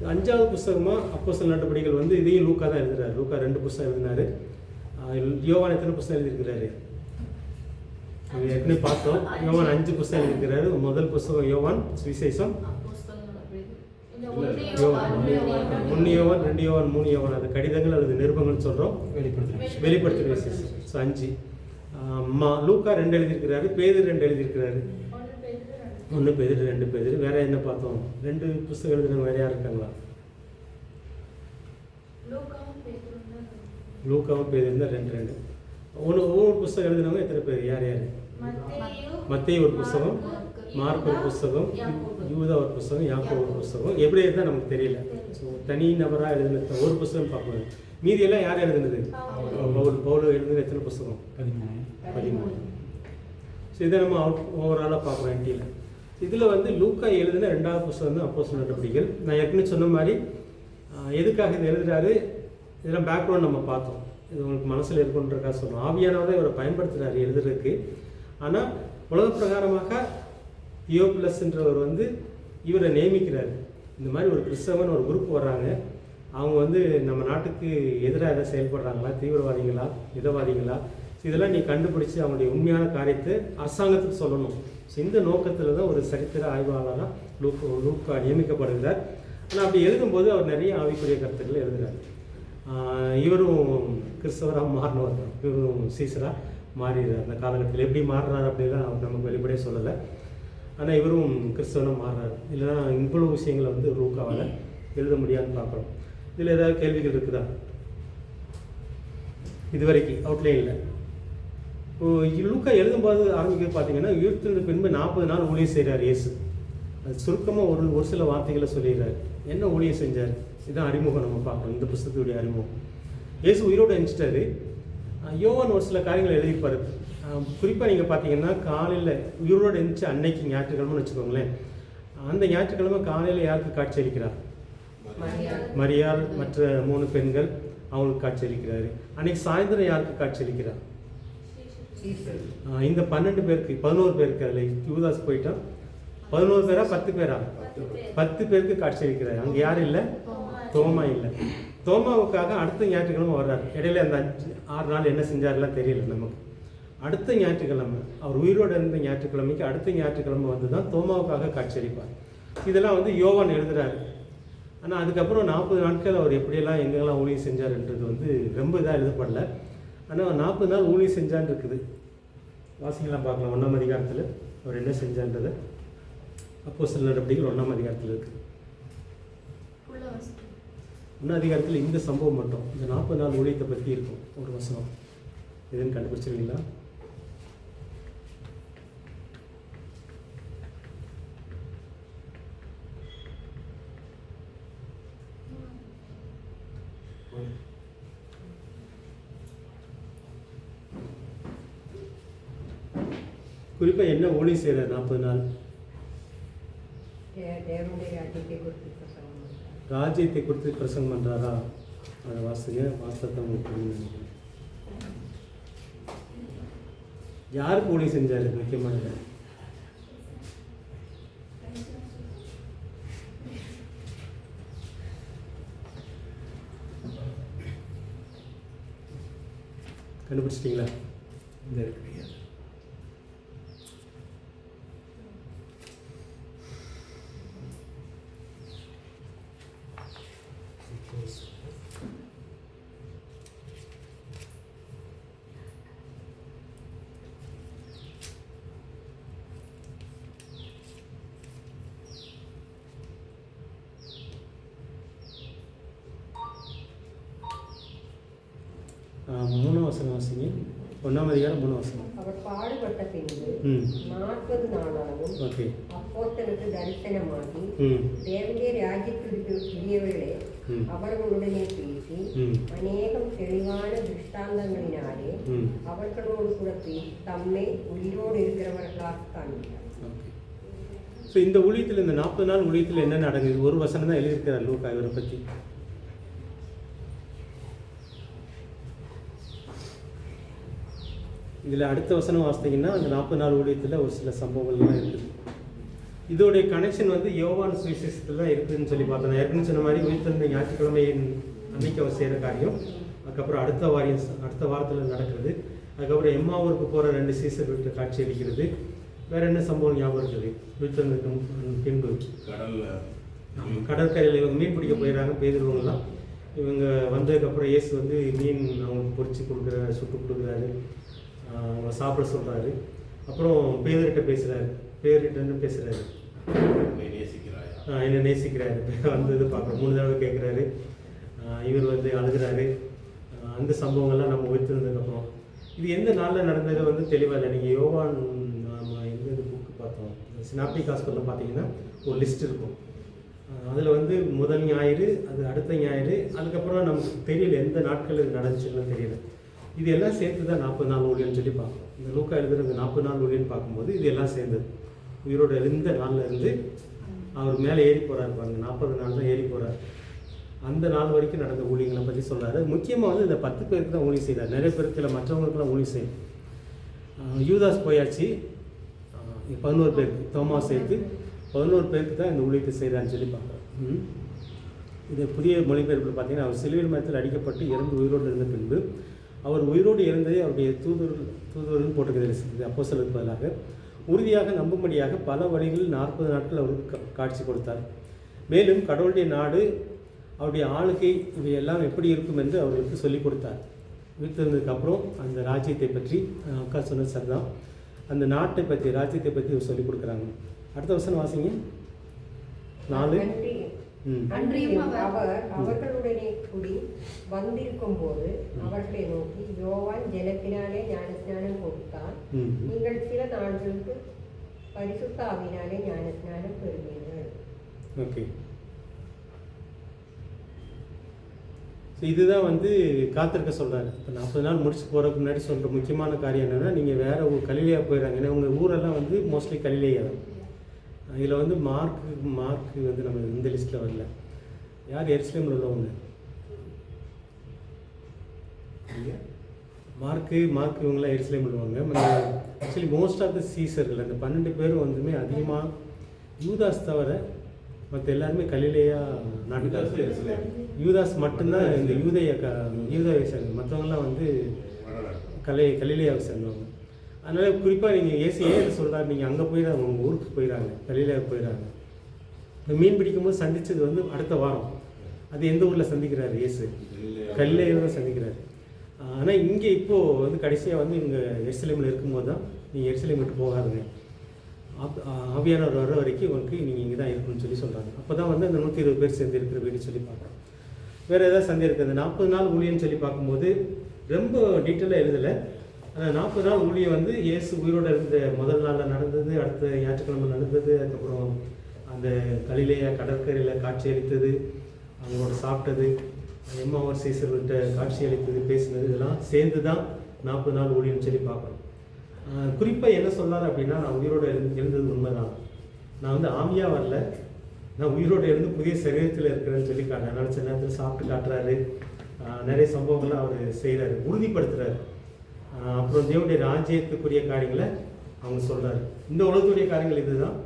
5வது புஸ்தகமாக அப்போஸ்தலர் நடபடிகள் வந்து இதையும் லூக்கா தான் எழுதுறாரு. லூக்கா 2 புஸ்தகம் எழுதினாரு. யோவான் எத்தனை புஸ்தகம் எழுதியிருக்கிறாரு? ஏற்கனவே பார்த்தோம். யோவான் 5 புஸ்தகம் எழுதியிருக்கிறாரு. முதல் புஸ்தகம் யோவான் சுவிசேஷம், யோவான் 1 யோவான் 2 யோவான் 3 யோவான், அது கடிதங்கள் அல்லது நிருபங்கள்னு சொல்கிறோம். வெளிப்படுத்துகிற விசேஷம். ஸோ 5. லூக்கா 2 எழுதியிருக்கிறாரு. பேதுரு 2 எழுதியிருக்கிறாரு. 1 பேதுரு 2 பேதுரு. வேற என்ன பார்த்தோம்? 2 புஸ்தகம் எழுதுறவங்க வேற யார் இருக்காங்களா? லூக்காவும் பேதுரு தான் 2. ஒவ்வொரு புஸ்தகம் எழுதுனவங்க எத்தனை பேர்? யார் யார்? மத்தேயு ஒரு புஸ்தகம், மார்க் ஒரு புஸ்தகம், யூதா ஒரு புஸ்தகம், யாக்கோபு ஒரு புஸ்தகம். எபிரேயர் தான் நமக்கு தெரியல. ஸோ தனி நபராக எழுதுனது ஒரு புஸ்தகம் பார்க்கணும். மீதியெல்லாம் யார் எழுதுனது? பவுல் எழுதுனது எத்தனை புஸ்தகம்? 13. ஸோ இதை நம்ம ஓவராலாக பார்க்குறோம் என்டியில். இதில் வந்து லூக்கா எழுதின 2வது புஸ்தகம் தான் அப்போஸ்தலர் நடபடிகள். நான் ஏற்கனவே சொன்ன மாதிரி எதுக்காக இதை எழுதுறாரு, இதெல்லாம் பேக்ரவுண்ட் நம்ம பார்த்தோம். இது உங்களுக்கு மனசில் இருக்குன்றக்காக சொல்கிறோம். ஆவியானவரை இவரை பயன்படுத்துகிறாரு எழுதுறதுக்கு. ஆனால் உலக பிரகாரமாக தியோபிலஸ்ன்றவர் வந்து இவரை நியமிக்கிறார். இந்த மாதிரி ஒரு கிறிஸ்தவன் ஒரு குரூப் வர்றாங்க, அவங்க வந்து நம்ம நாட்டுக்கு எதிராக எதாவது செயல்படுறாங்களா, தீவிரவாதிகளா, மிதவாதிகளா, இதெல்லாம் நீ கண்டுபிடிச்சி அவங்களுடைய உண்மையான காரியத்தை அரசாங்கத்துக்கு சொல்லணும். ஸோ இந்த நோக்கத்தில் தான் ஒரு சரித்திர ஆய்வாளராக லூக்கா நியமிக்கப்படுகிறார். ஆனால் அப்படி எழுதும்போது அவர் நிறைய ஆவிக்குரிய கருத்துக்களை எழுதுகிறார். இவரும் கிறிஸ்தவராக மாறினவர் தான். இவரும் சீசராக மாறிடுறார். அந்த காலகட்டத்தில் எப்படி மாறுறாரு அப்படிலாம் அவர் நமக்கு வெளிப்படையே சொல்லலை. ஆனால் இவரும் கிறிஸ்தவனாக மாறுறாரு. இல்லைன்னா இவ்வளவு விஷயங்களை வந்து லூக்காவால் எழுத முடியாதுன்னு பார்க்குறோம். இதில் ஏதாவது கேள்விகள் இருக்குதா? இதுவரைக்கும் அவுட்லைனில் லூக்கா எழுதும்போது ஆரம்பிக்க பார்த்தீங்கன்னா, உயிர்த்தெழுந்த பின்பு 40 நாள் ஊழியம் செய்கிறார் இயேசு. அது சுருக்கமாக ஒரு சில வார்த்தைகளை சொல்லிடுறாரு. என்ன ஊழியம் செஞ்சார்? இதுதான் அறிமுகம் நம்ம பார்க்கணும், இந்த புஸ்தகத்துடைய அறிமுகம். இயேசு உயிரோடு எழுந்துட்டாரு. யோவான் ஒரு சில காரியங்கள் எழுதியிருப்பார். குறிப்பாக நீங்கள் பார்த்தீங்கன்னா, காலையில் உயிரோடு எழுந்துச்சு அன்னைக்கு ஞாயிற்றுக்கிழமைன்னு வச்சுக்கோங்களேன். அந்த ஞாயிற்றுக்கிழமை காலையில் யாருக்கு காட்சி அளிக்கிறார்? மரியாள், மற்ற 3 பெண்கள், அவங்களுக்கு காட்சி அளிக்கிறாரு. அன்னைக்கு சாயந்தரம் யாருக்கு காட்சி அளிக்கிறார்? இந்த 12 பேருக்கு, 11 பேருக்கு. அதில் யூதாஸ் போயிட்டான். 11 பேரா 10 பேரா? 10 பேருக்கு காட்சி அளிக்கிறார். அங்கே யாரும் இல்லை, தோமா இல்லை. தோமாவுக்காக அடுத்த ஞாயிற்றுக்கிழமை வர்றார். இடையில அந்த 6 நாள் என்ன செஞ்சாரெல்லாம் தெரியல நமக்கு. அடுத்த ஞாயிற்றுக்கிழமை, அவர் உயிரோடு இருந்த ஞாயிற்றுக்கிழமைக்கு அடுத்த ஞாயிற்றுக்கிழமை வந்து தான் தோமாவுக்காக காட்சி அளிப்பார். இதெல்லாம் வந்து யோவான் எழுதுறாரு. ஆனால் அதுக்கப்புறம் 40 நாட்கள் அவர் எப்படியெல்லாம் எங்கெல்லாம் ஊழியம் செஞ்சார்ன்றது வந்து ரொம்ப இதாக எழுதப்படல. ஆனால் 40 நாள் ஊழியம் செஞ்சான்னு இருக்குது. வாசிங்கெல்லாம் பார்க்கலாம். 1ஆம் அதிகாரத்தில் அவர் என்ன செஞ்சான்றதை அப்போஸ்தலர் நடபடிகள் 1ஆம் அதிகாரத்தில் இருக்குது. 1ஆம் அதிகாரத்தில் இந்த சம்பவம் மட்டும், இந்த 40 நாள் ஊழியத்தை பற்றி இருக்கும் ஒரு வசனம். எதுன்னு கண்டுபிடிச்சிருக்கீங்களா? குறிப்பாக என்ன ஊழியம் செய்கிறார் 40 நாள்? ராஜ்யத்தை குறித்து பிரசங்கம் பண்ணுறாரா? அதை வாசிங்க. வாசத்தை நினைக்கிறேன். யாருக்கு ஊழியம் செஞ்சார்? முக்கியமாக கண்டுபிடிச்சிட்டிங்களா? இந்த இருக்கு. மூணாம் வசனம் வாசிங்க. 1ஆம் அதிகாரம் 3ஆம் வசனம். அவர் பாடுபட்ட பின்பு 40 நாளாகவும் அப்போஸ்தலருக்கு தரிசனமாகி, தேவனுடைய ராஜ்யத்திற்குரியவர்களே அவர்களுடனே பேசி அநேகம் தெளிவான திருஷ்டாந்தங்களினாலே அவர்களோடு கூட தம்மை உயிரோடு இருக்கிறவர்களாக காண்கிறார். ஸோ இந்த ஊழியத்தில், இந்த 40 நாள் ஊழியத்தில் என்ன நடக்குது? ஒரு வசனம் தான் எழுதியிருக்கிறார் லூக்கா இவரை பற்றி. இதில் அடுத்த வசனம் வாசித்தீங்கன்னா, அந்த 40 நாள் ஊழியத்தில் ஒரு சில சம்பவங்கள்லாம் இருக்குது. இதோடைய கனெக்ஷன் வந்து யோவான் சுவிசேஷத்தில் தான் இருக்குதுன்னு சொல்லி பார்த்தோம். நான் ஏற்கனவே சொன்ன மாதிரி உயிர்த்தெழுந்த ஞாயிற்றுக்கிழமையின் அன்னைக்கு அவர் செய்கிற காரியம், அதுக்கப்புறம் அடுத்த வாரத்தில் நடக்கிறது, அதுக்கப்புறம் எம்மாவூருக்கு போகிற 2 சீசர்கள்ட்ட காட்சி அளிக்கிறது. வேறு என்ன சம்பவம் ஞாபகம் இருக்குது? உயிர்த்தெழுந்ததுக்கு பின்பு கடற்கரையில் இவங்க மீன் பிடிக்க போயிடறாங்க, பேதுருவங்கலாம். இவங்க வந்ததுக்கப்புறம் இயேசு வந்து மீன் அவங்களுக்கு பொரிச்சு கொடுக்குறாரு, சுட்டு கொடுக்குறாரு, அவங்க சாப்பிட சொல்கிறாரு. அப்புறம் பேதர்கிட்ட பேசுகிறாரு, பேதர்கிட்ட பேசுகிறாரு, என்ன நேசிக்கிறாரு வந்தது பார்க்குறோம். 3 தடவை கேட்குறாரு. இவர் வந்து அழுகிறாரு. அந்த சம்பவங்கள்லாம் நம்ம உயிர்த்தெழுந்ததுக்கப்புறம் இது எந்த நாளில் நடந்தது வந்து தெளிவாக இல்லை. நீங்கள் யோவான் நம்ம எந்த புக்கு பார்த்தோம், சினாப்டிக் ஹாஸ்பிட்டலில் பார்த்தீங்கன்னா ஒரு லிஸ்ட் இருக்கும். அதில் வந்து முதல் ஞாயிறு, அது அடுத்த ஞாயிறு, அதுக்கப்புறம் நமக்கு தெரியல எந்த நாட்கள் இது நடந்துச்சுன்னு தெரியல. இது எல்லாம் சேர்த்து தான் 40 நாள் ஊழியன்னு சொல்லி பார்க்கணும். இந்த லூக்கா எழுதுறது 40 நாள் ஊழியன்னு பார்க்கும்போது இது எல்லாம் சேர்ந்தது. உயிரோடு இருந்த நாளில் இருந்து அவர் மேலே ஏறி போகிறாரு பாருங்க, 40 நாள் தான் ஏறி போகிறார். அந்த நாள் வரைக்கும் நடந்த ஊழியங்களை பற்றி சொல்கிறாரு. முக்கியமாக வந்து இந்த 10 பேருக்கு தான் ஊழியம் செய்கிறார். நிறைய பேருக்கு இல்லை, மற்றவங்களுக்குலாம் ஊழியம் செய்யும். யூதாஸ் போயாச்சு, 11 பேருக்கு, தோமா சேர்த்து 11 பேருக்கு தான் இந்த ஊழியத்தை செய்கிறான்னு சொல்லி பார்க்குறோம். இது புதிய மொழிபெயர்ப்பில் பார்த்தீங்கன்னா, அவர் சிலுவையில் மரத்தில் அடிக்கப்பட்டு இறந்து உயிரோடு இருந்த பின்பு அவர் உயிரோடு இறந்ததை அவருடைய தூதுவர்கள் போட்டுக்கிறது அப்போஸ்தலருக்கு பதிலாக உறுதியாக நம்பும்படியாக பல வழிகளில் 40 நாட்கள் அவருக்கு காட்சி கொடுத்தார். மேலும் கடவுளுடைய நாடு, அவருடைய ஆளுகை, இவையெல்லாம் எப்படி இருக்கும் என்று அவர்களுக்கு சொல்லிக் கொடுத்தார். உயிர்த்தெழுந்ததுக்கு அப்புறம் அந்த ராஜ்யத்தை பற்றி அக்கா சொன்னது சரிதான், அந்த நாட்டை பற்றி, ராஜ்யத்தை பற்றி அவர் சொல்லிக் கொடுக்குறாங்க. அடுத்த வசனம் வாசிங்க. 4. அவர் அவர்களுடனே கூடி வந்திருக்கும் போது அவர்களை நோக்கி, யோவான் ஜலத்தினாலே ஞானஸ்நானம் கொடுத்தார், நீங்கள் சில நாட்களுக்கு பரிசுத்த ஆவியினாலே ஞானஸ்நானம் பெறுவீர்கள். ஓகே, இதுதான் வந்து காத்திருக்க சொல்கிறாரு. இப்போ 40 நாள் முடிச்சு போகிறதுக்கு முன்னாடி சொல்கிற முக்கியமான காரியம் என்னென்னா, நீங்கள் வேறு ஊர் கலிலேயா போயிடறாங்க. ஏன்னா உங்கள் ஊரெல்லாம் வந்து மோஸ்ட்லி கலிலேயா தான். இதில் வந்து மார்க்கு வந்து நம்ம இந்த லிஸ்ட்டில் வரல. யார் எருசலேமில் உள்ளவங்க? மார்க்கு இவங்களாம் எருசலேமில் உள்ளவங்க. ஆக்சுவலி மோஸ்ட் ஆஃப் த சீசர்கள், அந்த 12 பேரும் வந்துமே அதிகமாக யூதாஸ் தவிர மற்ற எல்லாருமே கலிலேயா நாட்டுக்காரர். யூதாஸ் மட்டும்தான் இந்த யூதாவை சேர்ந்தவங்க, மற்றவங்களாம் வந்து கலிலேயாவை சேர்ந்தவங்க. அதனால் குறிப்பாக நீங்கள் ஏன் சொல்கிறாரு, நீங்கள் அங்கே போயிடாங்க, உங்கள் ஊருக்கு போயிடறாங்க, கலிலேயாவுக்கு போயிடறாங்க. இந்த மீன் பிடிக்கும்போது சந்தித்தது வந்து அடுத்த வாரம். அது எந்த ஊரில் சந்திக்கிறாரு இயேசு? கலிலேயாவில் தான் சந்திக்கிறாரு. ஆனால் இங்கே இப்போது வந்து கடைசியாக வந்து இங்கே எருசலேமில் இருக்கும்போது தான், நீங்கள் எருசலேம் விட்டு போகாதுங்க, ஆவியானவர் வர வரைக்கும் உங்களுக்கு நீங்கள் இங்கே தான் இருக்கணும்னு சொல்லி சொல்கிறாங்க. அப்போ தான் வந்து அந்த 120 பேர் சேர்ந்து இருக்கிற வீடு சொல்லி பார்க்குறோம். வேறு ஏதாவது சந்தேகம் இருக்குது? அந்த 40 நாள் ஊழியன்னு சொல்லி பார்க்கும்போது ரொம்ப டீட்டெயிலாக எழுதலை. அந்த 40 நாள் ஊழியம் வந்து இயேசு உயிரோடு இருந்த முதல் நாளில் நடந்தது, அடுத்த ஞாயிற்றுக்கிழமை நடந்தது, அதுக்கப்புறம் அந்த கலிலேயா கடற்கரையில் காட்சி அளித்தது, அவங்களோட சாப்பிட்டது, எம்மாவூர் சீசர்கள்ட்ட காட்சி அளித்தது, பேசினது, இதெல்லாம் சேர்ந்து தான் 40 நாள் ஊழியம்னு சொல்லி பார்க்குறோம். குறிப்பாக என்ன சொன்னார் அப்படின்னா, நான் உயிரோடு இருந்தது உண்மைதான், நான் வந்து ஆமியாக வரல, நான் உயிரோடு இருந்து புதிய சரீரத்தில் இருக்கிறேன்னு சொல்லி காட்டுறேன். நினச்ச நேரத்தில் சாப்பிட்டு காட்டுறாரு. நிறைய சம்பவங்கள்லாம் அவர் செய்கிறாரு, உறுதிப்படுத்துகிறாரு. அப்புறம் தேவனுடைய ராஜ்யத்துக்குரிய காரியங்களை அவங்க சொல்கிறாரு. இந்த உலகத்துடைய காரியங்கள் இதுதான்,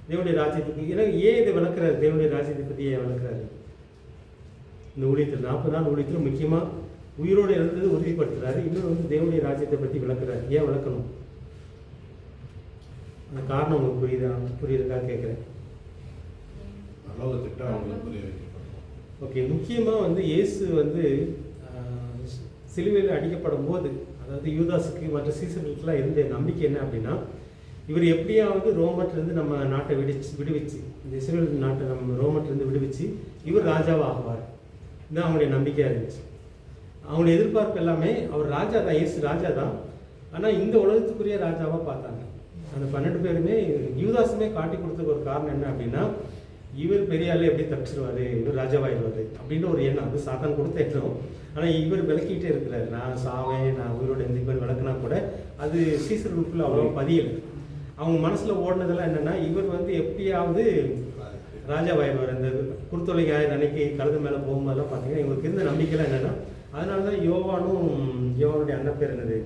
தேவனுடைய ராஜ்யத்துக்கு. ஏன்னா ஏன் இதை விளக்குறாரு? தேவனுடைய ராஜ்யத்தை பற்றி ஏன் விளக்குறாரு? இந்த ஊழியத்தில் 40 நாள் ஊழியத்தில் முக்கியமாக உயிரோடு இருந்தது உறுதிப்படுத்துறாரு. இன்னொரு வந்து தேவனுடைய ராஜ்யத்தை பற்றி விளக்குறாரு. ஏன் விளக்கணும்? அந்த காரணம் உங்களுக்கு புரியுதுக்காக கேட்குறேன். ஓகே, முக்கியமாக வந்து இயேசு வந்து சிலுவையில் அடிக்கப்படும் போது, அதாவது யூதாஸுக்கு மற்ற சீசர்களுக்கெல்லாம் இருந்த நம்பிக்கை என்ன அப்படின்னா, இவர் எப்படியாவது ரோமட்டிலிருந்து நம்ம நாட்டை விடுவிச்சு, இந்த இஸ்ரேல் நாட்டை நம்ம ரோமட்டிலிருந்து விடுவிச்சு இவர் ராஜாவாக ஆகுவார். இதுதான் அவங்களுடைய நம்பிக்கையாக இருந்துச்சு. அவங்களுடைய எதிர்பார்ப்பு எல்லாமே அவர் ராஜா தான், இயேசு ராஜா தான், ஆனால் இந்த உலகத்துக்குரிய ராஜாவாக பார்த்தாங்க. அந்த 12 பேருமே யூதாஸுமே காட்டி கொடுத்ததுக்கு ஒரு காரணம் என்ன அப்படின்னா, இவர் பெரிய ஆளே எப்படி தப்பிச்சிருவாரு, இவர் ராஜாவாயிடுவார் அப்படின்ற ஒரு எண்ணம். அது சாத்தான் கொடுத்த எண்ணம். ஆனால் இவர் விளக்கிட்டே இருக்கிறாரு, நான் சாவேன், நான் உயிரோட எந்திரிப்பேன் விளக்குனா கூட அது சீசர்களுக்குள்ள அவ்வளோ பதியலை. அவங்க மனசில் ஓடினதெல்லாம் என்னென்னா, இவர் வந்து எப்படியாவது ராஜாவாயிடுவார். அந்த குருத்தொலை ஞாயிறு அன்னைக்கு கழுது மேலே போகும்போதெல்லாம் பார்த்தீங்கன்னா இவங்களுக்கு இருந்த நம்பிக்கைலாம் என்னென்னா, அதனால தான் யோவானுடைய அண்ணன் பேர் என்னது,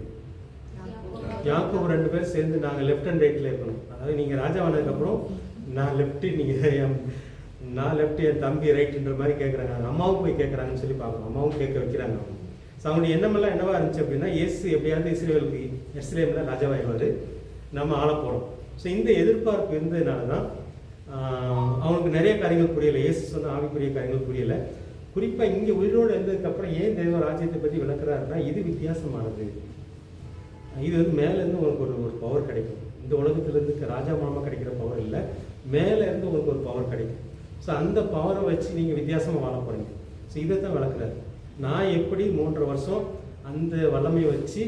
யாக்கோபு 2 பேர் சேர்ந்து நாங்கள் லெஃப்ட் அண்ட் ரைட்டில் இருக்கணும். அதாவது நீங்கள் ராஜாவானதுக்கப்புறம் நான் லெஃப்ட்டு நீங்கள் நான் லெஃப்ட் என் தம்பி ரைட்டுன்ற மாதிரி கேட்குறாங்க. அம்மாவும் போய் கேட்குறாங்கன்னு சொல்லி பார்க்கணும். அம்மாவும் கேட்க வைக்கிறாங்க. அவங்க ஸோ அவங்களுடைய எண்ணமெல்லாம் என்னவா இருந்துச்சு அப்படின்னா, இயேசு எப்படியாவது இஸ்ரேலுக்கு எருசலேமில் ராஜாவாயிடுவார், நம்ம ஆள போகிறோம். ஸோ இந்த எதிர்பார்ப்பு இருந்ததுனால தான் அவனுக்கு நிறைய காரியங்கள் புரியலை. இயேசு சொன்ன ஆவிக்குரிய காரியங்கள் புரியலை. குறிப்பாக இங்கே உயிரோடு இருந்ததுக்கப்புறம் ஏன் தேவ ராஜ்யத்தை பற்றி விளக்குறாருன்னா, இது வித்தியாசமானது. இது வந்து மேலேருந்து உங்களுக்கு ஒரு பவர் கிடைக்கும். இந்த உலகத்துலேருந்து ராஜா மூலமாக கிடைக்கிற பவர் இல்லை, மேலேருந்து உங்களுக்கு ஒரு பவர் கிடைக்கும். ஸோ அந்த பவரை வச்சு நீங்கள் வித்தியாசமாக வாழ போகிறீங்க. ஸோ இதை தான் விளக்குறாரு. நான் எப்படி 3 வருஷம் அந்த வல்லமையை வச்சு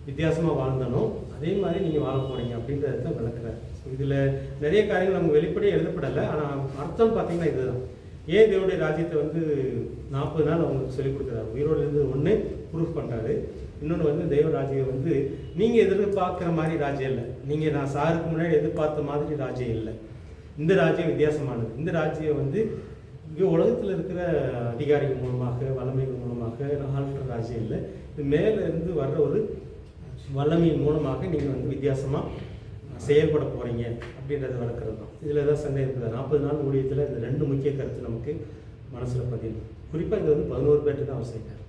வித்தியாசமாக வாழ்ந்தனோ அதே மாதிரி நீங்கள் வாழ போகிறீங்க அப்படின்றத தான் விளக்குறாரு. ஸோ இதில் நிறைய காரியங்கள் நமக்கு வெளிப்படையாக எழுதப்படலை. ஆனால் அர்த்தம் பார்த்தீங்கன்னா இதுதான். ஏன் தேவனுடைய ராஜ்யத்தை வந்து 40 நாள் அவங்களுக்கு சொல்லிக் கொடுக்குறாரு. உயிரோடு இருந்து ஒன்று ப்ரூஃப் பண்ணுறாரு. இன்னொன்று வந்து தேவ ராஜ்யம் வந்து நீங்கள் எதிர்பார்க்குற மாதிரி ராஜ்யம் இல்லை. நீங்கள் நான் சாருக்கு முன்னாடி எதிர்பார்த்த மாதிரி ராஜ்யம் இல்லை. இந்த ராஜ்யம் வித்தியாசமானது. இந்த ராஜ்யம் வந்து இங்கே உலகத்தில் இருக்கிற அதிகாரிகள் மூலமாக வல்லமைகள் மூலமாக ஆள்ற ராஜ்யம் இல்லை. இது மேலே இருந்து வர்ற ஒரு வல்லமையின் மூலமாக நீங்கள் வந்து வித்தியாசமாக செயல்பட போகிறீங்க அப்படின்றத வளர்க்குறது தான். இதில் தான் சண்டை இருக்குது. 40 நாள் ஊழியத்தில் இந்த 2 முக்கிய கருத்து நமக்கு மனசில் பதியும். குறிப்பாக இது வந்து 11 பேர்ட்டு தான் அவர் செய்கிறார்.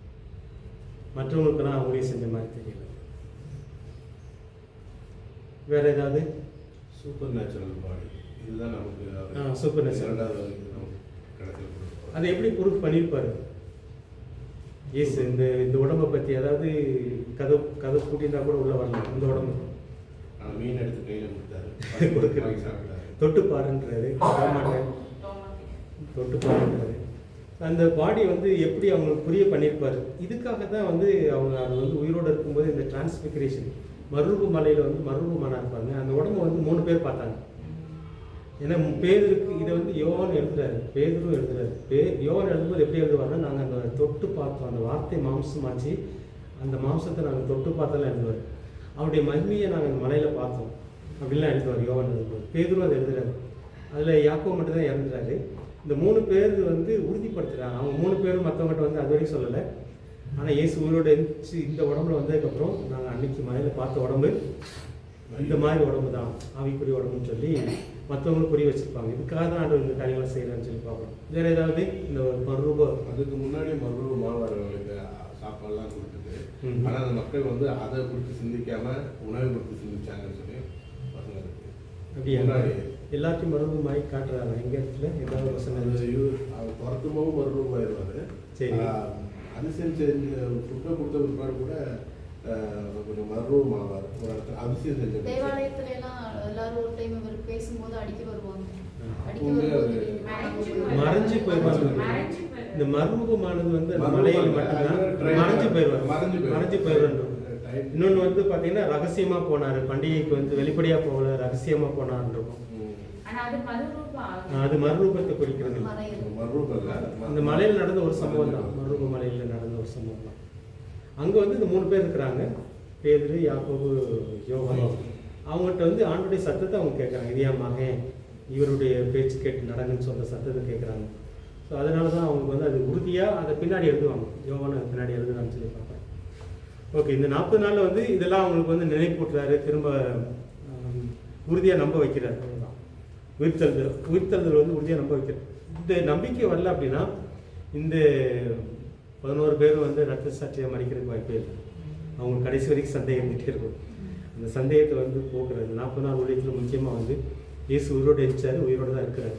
மற்றவங்களுக்கெல்லாம் ஊழியம் செஞ்ச மாதிரி தெரியல. வேற ஏதாவது? சூப்பர் நேச்சுரல் பாடி இதுதான் நமக்கு சூப்பர் நேச்சுரல். அதை எப்படி ப்ரூஃப் பண்ணியிருப்பாரு இயேசு? இந்த உடம்பை பற்றி, அதாவது கதை கூட்டினா கூட உள்ள வரலாம். இந்த உடம்பு மீன் எடுத்து கையில் கொடுத்தாரு, தொட்டு பாருன்றாரு, தொட்டு பாருன்றாரு. அந்த பாடி வந்து எப்படி அவங்களுக்கு புரிய பண்ணியிருப்பாரு. இதுக்காக தான் வந்து அவங்க அது வந்து உயிரோடு இருக்கும்போது இந்த டிரான்ஸ்பிகரேஷன் மருவு மலையில் வந்து மருவமானா இருப்பாங்க. அந்த உடம்பு வந்து 3 பேர் பார்த்தாங்க. ஏன்னா பேதருக்கு இதை வந்து யோவான் எழுதுறாரு, பேதரும் எழுதுறாரு. யோவான் எழுதும்போது எப்படி எழுதுவாருன்னா, நாங்கள் அந்த தொட்டு பார்த்தோம், அந்த வார்த்தை மாம்சமாச்சு, அந்த மாம்சத்தை நாங்கள் தொட்டு பார்த்தெல்லாம் எழுதுவார். அவருடைய மகிமையை நாங்கள் அந்த மலையில் பார்த்தோம் அப்படின்லாம் எழுதுவார் யோவான் எழுதுவார். பேதரும் அதை எழுதுறாரு. அதில் யாக்கோ மட்டும் தான் இறந்துறாரு. இந்த 3 பேர் வந்து உறுதிப்படுத்துகிறாங்க. அவங்க 3 பேரும் மற்றவங்ககிட்ட வந்து அது வரைக்கும் சொல்லலை. ஆனால் இயேசு உயிரோடு இருந்துச்சு இந்த உடம்புல வந்ததுக்கப்புறம் நாங்கள் அன்னைக்கு மலையில் பார்த்த உடம்பு இந்த மாதிரி உடம்பு தான், ஆவிக்குரிய உடம்புன்னு சொல்லி மற்றவங்களும் புரிய வச்சுருப்பாங்க. இதுக்காக தான் ஆண்டவர் இந்த காரியங்களை செய்கிறான்னு சொல்லி பார்க்குறோம். வேறு ஏதாவது இந்த மறுரூப அதுக்கு முன்னாடி மறுரூப மாணவர்களுக்கு சாப்பாடுலாம் கொடுத்துட்டு, ஆனால் அந்த மக்கள் வந்து அதை கொடுத்து சிந்திக்காம உணவு கொடுத்து சிந்திச்சாங்கன்னு சொல்லி பசங்க இருக்கு. அப்படியா? எல்லாத்தையும் மறுரூபமாகி காட்டுறாங்க. எங்கள் இடத்துல ஏதாவது வசனம் அவர் துரத்தும்போது மறுரூபமாயிருவாரு. சரி. அதிசயம் செஞ்சு ஃபுட்டை கொடுத்த பிற்பாடு கூட கொஞ்சம் மறுரூபம் ஆவார். ஒரு இடத்துல அதிசயம் செஞ்சு தேவாலயத்துல எல்லாம் எல்லாரும் ஒரு டைம் இவர் பேசும்போது அடிக்க வருவாங்க. மறைஞ்சு போயிடுவாங்க. இந்த மறுரூபமானது வந்து மலையில் மட்டும்தான் மறைஞ்சு போயிடுவாங்க. இன்னொன்று வந்து பார்த்தீங்கன்னா ரகசியமாக போனார். பண்டிகைக்கு வந்து வெளிப்படையாக போகல, ரகசியமாக போனார்ன்னு இருக்கும். அது மறுரூபத்தை குறிக்கிறது. இந்த மலையில் நடந்த ஒரு சம்பவம் தான், மறுரூப மலையில் நடந்த ஒரு சம்பவம் தான். அங்கே வந்து இந்த 3 பேர் இருக்கிறாங்க, பேதுரு, யாக்கோபு, யோவான். அவங்ககிட்ட வந்து ஆண்டுடைய சத்தத்தை அவங்க கேட்குறாங்க. இது என் மகன், இவருடைய பேச்சு கேட்டு நடங்குன்னு சொல்கிற சத்தத்தை கேட்குறாங்க. ஸோ அதனால தான் அவங்களுக்கு வந்து அது உறுதியாக அதை பின்னாடி எழுதுவாங்க. யோவான் அது பின்னாடி எழுதுறான்னு சொல்லி பார்க்குறேன். ஓகே, இந்த 40 நாளில் வந்து இதெல்லாம் அவங்களுக்கு வந்து நினைப்பூட்டுறாரு, திரும்ப உறுதியாக நம்ப வைக்கிறார். அவ்வளோதான். உயிர்த்தெழுதல் வந்து உறுதியாக நம்ப வைக்கிறார். இந்த நம்பிக்கை வரல அப்படின்னா இந்த 11 பேரும் வந்து ரத்த சாட்சியாக மறிக்கிறதுக்கு வாய்ப்பே இல்லை. அவங்க கடைசி வரைக்கும் சந்தேகம் இருந்துகிட்டே இருக்கும். அந்த சந்தேகத்தை வந்து போக்குறது 40 நாள் ஊழியத்தில் முக்கியமாக வந்து இயேசு உயிரோடு இருந்துச்சாரு, உயிரோடு தான் இருக்கிறாரு.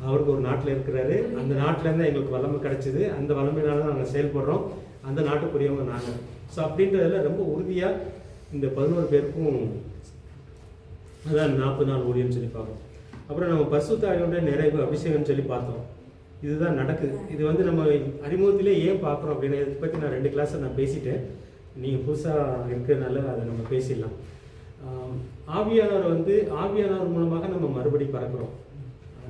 அவருக்கு ஒரு நாட்டில் இருக்கிறாரு. அந்த நாட்டிலேருந்து எங்களுக்கு வல்லமை கிடச்சிது, அந்த வல்லமையினால தான் நாங்கள் செயல்படுறோம், அந்த நாட்டுக்குரியவங்க நாங்கள். ஸோ அப்படின்றதுல ரொம்ப உறுதியாக இந்த 11 பேருக்கும் அதான் 40 நாள் ஊழியன்னு சொல்லி பார்க்கணும். அப்புறம் நம்ம பரிசுத்த ஆவியோட நிறைவு அபிஷேகம்னு சொல்லி பார்த்தோம். இதுதான் நடக்குது. இது வந்து நம்ம அறிமுகத்திலே ஏன் பார்க்குறோம் அப்படின்னா, இதை பற்றி நான் 2 கிளாஸை நான் பேசிட்டேன். நீங்கள் புதுசாக இருக்கிறதுனால அதை நம்ம பேசிடலாம். ஆவியானவர் மூலமாக நம்ம மறுபடி பறக்கிறோம்.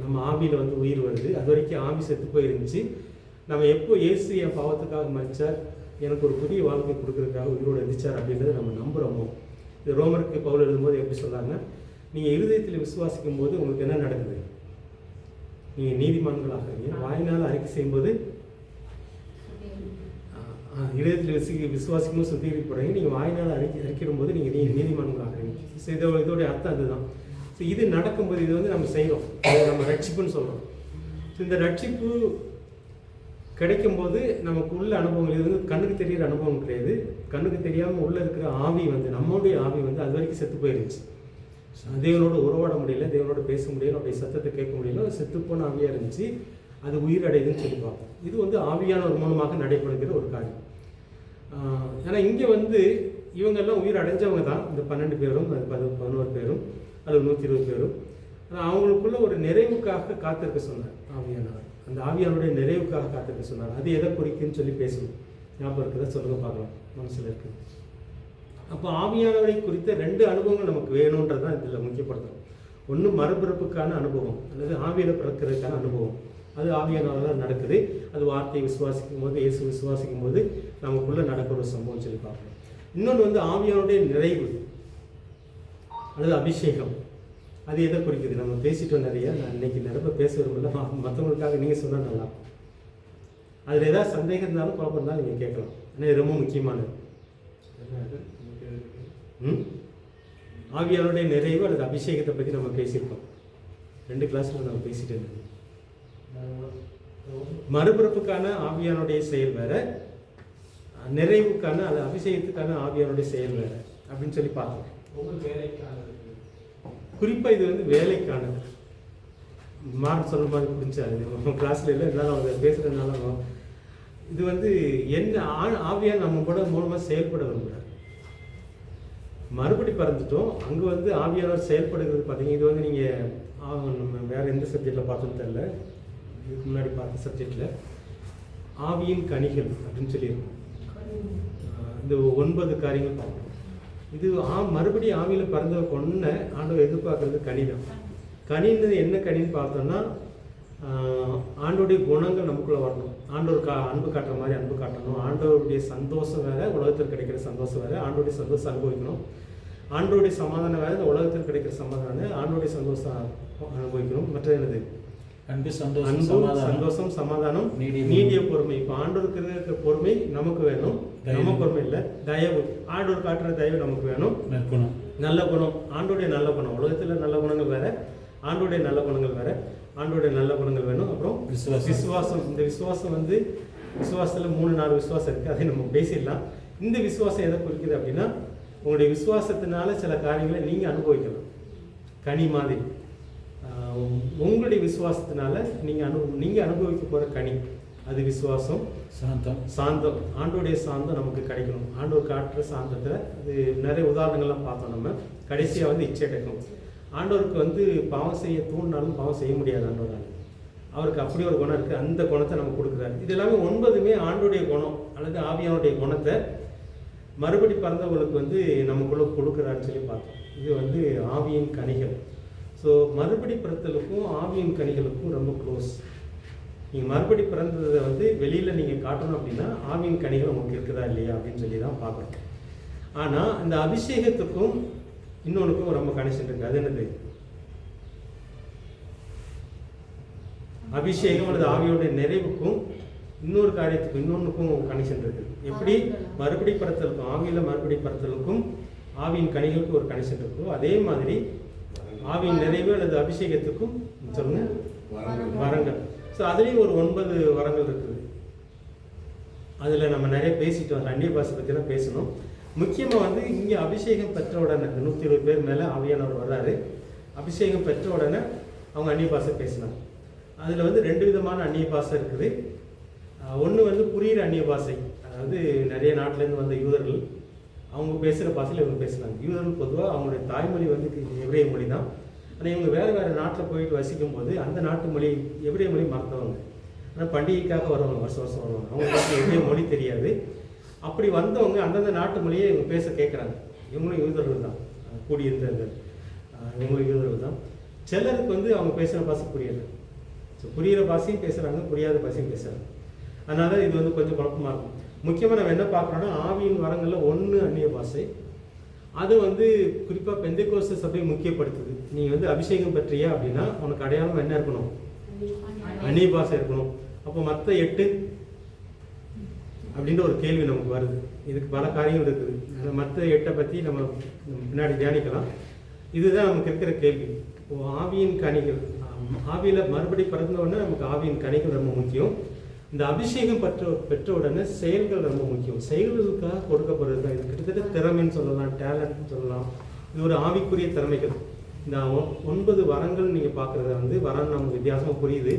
நம்ம ஆவியில் வந்து உயிர் வருது. அது வரைக்கும் ஆவி செத்து போயிருந்துச்சு. நம்ம எப்போ இயேசு என் பாவத்துக்காக மறிச்சார், எனக்கு ஒரு புதிய வாழ்க்கை கொடுக்கறதுக்காக உயிரோடு எழுதிச்சார் அப்படின்றத நம்ம நம்புகிறோமோ. இது ரோமருக்கு பவுல் எழுதும்போது எப்படி சொல்லாங்க, நீங்கள் இருதயத்தில் விசுவாசிக்கும் போது உங்களுக்கு என்ன நடக்குது, நீங்கள் நீதிமான்களாக வாயினால் அறிக்கை செய்யும்போது இதயத்தில் விசுவாசிக்கும் சுத்திகரிக்கப்படுறீங்க. நீங்கள் வாயினால் அறிக்கிடும் போது நீங்கள் நீதிமான்களாகிறீங்க. இதோடைய அர்த்தம் அதுதான். இது நடக்கும்போது இது வந்து நம்ம செய்கிறோம், நம்ம ரட்சிப்புன்னு சொல்கிறோம். இந்த ரட்சிப்பு கிடைக்கும்போது நமக்கு உள்ள அனுபவங்கள் இது வந்து கண்ணுக்கு தெரிகிற அனுபவம் கிடையாது. கண்ணுக்கு தெரியாமல் உள்ளே இருக்கிற ஆவி வந்து நம்மளுடைய ஆவி வந்து அது வரைக்கும் செத்து போயிருந்துச்சு. தேவனோட உறவாட முடியல, தேவனோட பேச முடியல, அவருடைய சத்தத்தை கேட்க முடியல, செத்துப்போன ஆவியாக இருந்துச்சு. அது உயிரடையுதுன்னு சொல்லி பார்ப்போம். இது வந்து ஆவியானவர் மூலமாக நடைபெறுகிற ஒரு காரியம். ஏன்னா இங்கே வந்து இவங்கெல்லாம் உயிர் அடைஞ்சவங்க தான், இந்த 12 பேரும், அது 11 பேரும், அது 120 பேரும். ஆனால் அவங்களுக்குள்ள ஒரு நிறைவுக்காக காத்திருக்க சொன்னார் ஆவியானவர். அந்த ஆவியானுடைய நிறைவுக்காக காத்திருக்க சொன்னார். அது எதை குறிக்குன்னு சொல்லி பேசணும். ஞாபகம் இருக்கிறத சொல்லுங்க பார்க்கலாம், மனசில் இருக்குது. அப்போ ஆவியானவரை குறித்த 2 அனுபவங்கள் நமக்கு வேணுன்றது தான் இதில் முக்கியப்படுத்தும். ஒன்று மறுபிறப்புக்கான அனுபவம், அல்லது ஆவியில் பிறக்கிறதுக்கான அனுபவம். அது ஆவியானவரால் நடக்குது. அது வார்த்தையை விசுவாசிக்கும் போது, இயேசு விசுவாசிக்கும் போது நமக்குள்ளே நடக்கிற ஒரு சம்பவம் சொல்லி பார்க்கணும். இன்னொன்று வந்து ஆவியானுடைய நிறைவு அல்லது அபிஷேகம். அது எதை குறிக்குது? நம்ம பேசிட்டோம் நிறைய. நான் இன்னைக்கு நிறைய பேச விரும்பல, மற்றவங்களுக்காக நீங்கள் சொன்னால் நல்லா. அதில் ஏதாவது சந்தேகம் இருந்தாலும் குழப்பம் இருந்தாலும் நீங்கள் கேட்கலாம். ஆனால் இது ரொம்ப முக்கியமானது. ஆவியானுடைய நிறைவு அல்லது அபிஷேகத்தை பற்றி நம்ம பேசியிருக்கோம். 2 கிளாஸில் நம்ம பேசிட்டு இருந்தோம். மறுபிறப்புக்கான ஆவியானுடைய செயல் வேற, நிறைவுக்கான அல்லது அபிஷேகத்துக்கான ஆவியானுடைய செயல் வேற அப்படின்னு சொல்லி பார்த்தோம். குறிப்பாக இது வந்து வேலைக்கானது. மார்க் சொல்ற மாதிரி புரிஞ்சாது கிளாஸில் இல்லை, இருந்தாலும் அவங்க பேசுகிறதுனால இது வந்து என்ன ஆவியான் நம்ம கூட மூலமாக செயல்பட விரும்புகிறார். மறுபடி பறந்துட்டோம், அங்கே வந்து ஆவியானவர் செயல்படுகிறது பார்த்தீங்க. இது வந்து நீங்கள் நம்ம வேறு எந்த சப்ஜெக்டில் பார்த்தோன்னு தெரியல, இதுக்கு முன்னாடி பார்த்த சப்ஜெக்டில் ஆவியின் கனிகள் அப்படின்னு சொல்லியிருக்கோம். இந்த 9 காரியங்கள் பார்க்கணும். இது மறுபடியும் ஆவியில் பறந்த கொன்ன ஆண்டவர் எதிர்பார்க்கறது கனிதான். கனின்னு என்ன கனின்னு பார்த்தோம்னா, ஆண்டோடைய குணங்கள் நமக்குள்ளே வரணும். ஆண்டவர் அன்பு காட்டுற மாதிரி அன்பு காட்டணும். ஆண்டவருடைய சந்தோஷம் வேறு, உலகத்தில் கிடைக்கிற சந்தோஷம் வேறு. ஆண்டோடைய சந்தோஷம் அனுபவிக்கணும். ஆண்டோடைய சமாதானம் வேறு, இந்த உலகத்தில் கிடைக்கிற சமாதானம். ஆண்டோடைய சந்தோஷம் அனுபவிக்கணும். மற்ற என்னது? அன்பு, சந்தோஷம், சமாதானம், நீடிய பொறுமை. இப்போ ஆண்டோருக்கு இருக்கிற பொறுமை நமக்கு வேணும். நம்ம பொறுமை இல்லை, தயவு. ஆண்டோர் காட்டுற தயவு நமக்கு வேணும். நல்ல குணம், ஆண்டோடைய நல்ல குணம். உலகத்தில் நல்ல குணங்கள் வேற, ஆண்டோடைய நல்ல குணங்கள் வேற. ஆண்டோடைய நல்ல குணங்கள் வேணும். அப்புறம் விசுவாசம். இந்த விசுவாசம் வந்து விசுவாசத்தில் 3-4 விசுவாசம் இருக்குது, அதை நம்ம பேசிடலாம். இந்த விசுவாசம் எதை குறிக்குது அப்படின்னா, உங்களுடைய விசுவாசத்தினால சில காரியங்களை நீங்கள் அனுபவிக்கலாம். கனி மாதிரி உங்களுடைய விசுவாசத்தினால நீங்கள் அனுபவிக்க போகிற கனி அது விசுவாசம், சாந்தம். ஆண்டோடைய சாந்தம் நமக்கு கிடைக்கணும். ஆண்டோர் காட்டுற சாந்தத்தில் அது நிறைய உதாரணங்கள்லாம் பார்த்தோம். நம்ம கடைசியாக வந்து இச்சை அடக்கம். ஆண்டவருக்கு வந்து பாவம் செய்ய தூண்டினாலும் பாவம் செய்ய முடியாது ஆண்டவரால். அவருக்கு அப்படி ஒரு குணம் இருக்குது. அந்த குணத்தை நம்ம கொடுக்குறாரு. இது எல்லாமே 9மே ஆண்டோடைய குணம் அல்லது ஆவியானுடைய குணத்தை மறுபடி பிறந்தவங்களுக்கு வந்து நமக்குள்ளே கொடுக்குறாருன்னு சொல்லி பார்த்தோம். இது வந்து ஆவியின் கனிகள். ஸோ மறுபடி பிறத்தலுக்கும் ஆவியின் கனிகளுக்கும் ரொம்ப க்ளோஸ். நீங்கள் மறுபடி பிறந்ததை வந்து வெளியில் நீங்கள் காட்டணும் அப்படின்னா ஆவியின் கனிகள் உங்களுக்கு இருக்குதா இல்லையா அப்படின்னு சொல்லி தான் பார்க்கணும். ஆனால் இந்த அபிஷேகத்துக்கும் இன்னொன்றுக்கும் ரொம்ப கனெக்ஷன் இருக்குது. அது என்னது? அபிஷேகம் அல்லது ஆவியோடைய நிறைவுக்கும் இன்னொரு காரியத்துக்கும் இன்னொன்றுக்கும் கனெக்ஷன் இருக்குது. எப்படி மறுபடி பிறத்தலுக்கும் ஆவியில் மறுபடி பிறத்தலுக்கும் ஆவியின் கனிகளுக்கும் ஒரு கனெக்ஷன் இருக்கோ, அதே மாதிரி ஆவியின் நிறைவு அல்லது அபிஷேகத்துக்கும் சொல்லுங்க வரங்கள். ஸோ அதுலேயும் ஒரு 9 வரங்கள் இருக்குது. அதில் நம்ம நிறைய பேசிட்டோம். அந்நிய பாஷை பற்றி தான் பேசணும். முக்கியமாக வந்து இங்கே அபிஷேகம் பெற்ற உடனே 120 பேர் மேலே ஆவியானவர் வர்றாரு. அபிஷேகம் பெற்ற உடனே அவங்க அந்நிய பாஷை பேசினாங்க. அதில் வந்து 2 விதமான அந்நிய பாஷை இருக்குது. ஒன்று வந்து புரிகிற அந்நிய பாஷை, அதாவது நிறைய நாட்டிலேருந்து வந்த யூதர்கள் அவங்க பேசுகிற பாஷையில் இவங்க பேசுகிறாங்க. யூதர்கள் பொதுவாக அவங்களுடைய தாய்மொழி வந்து எபிரேய மொழி தான். ஆனால் இவங்க வேறு நாட்டில் போயிட்டு வசிக்கும் போது அந்த நாட்டு மொழி எபிரேய மொழி மறந்தவங்க. ஆனால் பண்டிகைக்காக வருவாங்க, வருஷம் வருவாங்க. அவங்களுக்கு எபிரேய மொழி தெரியாது. அப்படி வந்தவங்க அந்தந்த நாட்டு மொழியை இவங்க பேச கேட்குறாங்க. இவங்களும் யூதர்கள் தான், கூடியிருந்த இவங்களும் யூதர்கள் தான். சிலருக்கு வந்து அவங்க பேசுகிற பாஷை புரியலை. ஸோ புரிகிற பாஷையும் பேசுகிறாங்க, புரியாத பாஷையும் பேசுகிறாங்க. அதனால இது வந்து கொஞ்சம் குழப்பமாக இருக்கும். முக்கியமாக நம்ம என்ன பார்க்குறோன்னா, ஆவியின் வரங்களில் 1 அந்நிய பாஷை. அது வந்து குறிப்பாக பெந்தேகோஸ்து சபையை முக்கியப்படுத்துது. நீங்கள் வந்து அபிஷேகம் பெற்றியா அப்படின்னா உனக்கு அடையாளம் என்ன இருக்கணும்? அந்நிய பாஷை இருக்கணும். அப்போ மற்ற 8 அப்படின்ற ஒரு கேள்வி நமக்கு வருது. இதுக்கு பல காரியங்கள் இருக்குது. மற்ற 8 பற்றி நம்ம பின்னாடி தியானிக்கலாம். இதுதான் நமக்கு இருக்கிற கேள்வி. ஆவியின் கனிகள், ஆவியில் மறுபடி பிறந்த உடனே நமக்கு ஆவியின் கனிகள் ரொம்ப முக்கியம். இந்த அபிஷேகம் பெற்ற உடனே செயல்கள் ரொம்ப முக்கியம். செயல்களுக்காக கொடுக்கப்படுறது தான். இது கிட்டத்தட்ட திறமைன்னு சொல்லலாம், டேலண்ட்னு சொல்லலாம். இது ஒரு ஆவிக்குரிய திறமைகள். இந்த 9 வரங்கள் நீங்கள் பார்க்குறத வந்து வரம் நமக்கு வித்தியாசமாக புரியுது.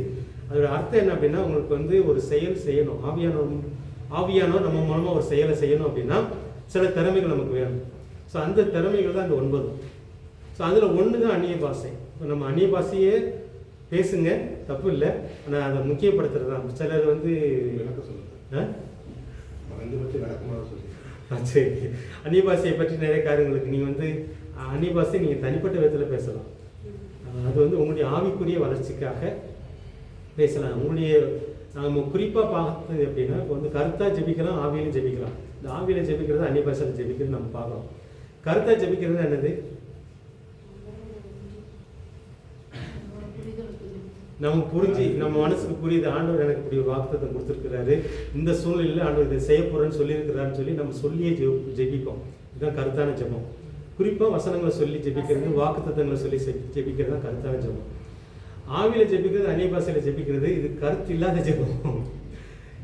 அதோட அர்த்தம் என்ன அப்படின்னா, உங்களுக்கு வந்து ஒரு செயல் செய்யணும், ஆவியானவர் நம்ம மூலமாக ஒரு செயலை செய்யணும் அப்படின்னா சில திறமைகள் நமக்கு வேணும். ஸோ அந்த திறமைகள் தான் அந்த 9. ஸோ அதில் ஒன்று தான் அந்நிய பாஷை. இப்போ நம்ம அந்நிய பாஷையே பேசுங்க, தப்பு இல்லை, ஆனால் அதை முக்கியப்படுத்துறது தான். சிலர் வந்து விளக்க சொல்லுங்க, மறந்து பற்றி விளக்கமாக சொல்லி. சரி, அந்நிய பாஷையை பற்றி நிறைய காரியங்களுக்கு நீங்கள் வந்து அந்நிய பாஷை நீங்கள் தனிப்பட்ட விதத்தில் பேசலாம். அது வந்து உங்களுடைய ஆவிக்குரிய வளர்ச்சிக்காக பேசலாம். உங்களுடைய நம்ம குறிப்பாக பார்த்தது எப்படின்னா, இப்போ வந்து கருத்தாக ஜெபிக்கலாம், ஆவியிலும் ஜெபிக்கலாம். இந்த ஆவியில் ஜெபிக்கிறது அந்நிய பாஷையில் ஜெபிக்கிறது நம்ம பார்க்கலாம். கருத்தாக ஜெபிக்கிறது என்னது? நமக்கு புரிஞ்சு நம்ம மனசுக்கு புரியுது, ஆண்டவர் எனக்கு இப்படி ஒரு வாக்குத்தத்தை கொடுத்துருக்கிறாரு, இந்த சூழ்நிலையில் ஆண்டவர் இதை செய்ய போகிறேன்னு சொல்லியிருக்கிறாருன்னு சொல்லி நம்ம சொல்லியே ஜெபிப்போம். இதுதான் கருத்தான ஜெபம். குறிப்பாக வசனங்களை சொல்லி ஜெபிக்கிறது, வாக்குத்தத்தங்களை சொல்லி ஜெபிக்கிறது தான் கருத்தான ஜெபம். ஆவியில் ஜெபிக்கிறது, அந்நிய பாஷையில் ஜெபிக்கிறது, இது கருத்து இல்லாத ஜெபம்.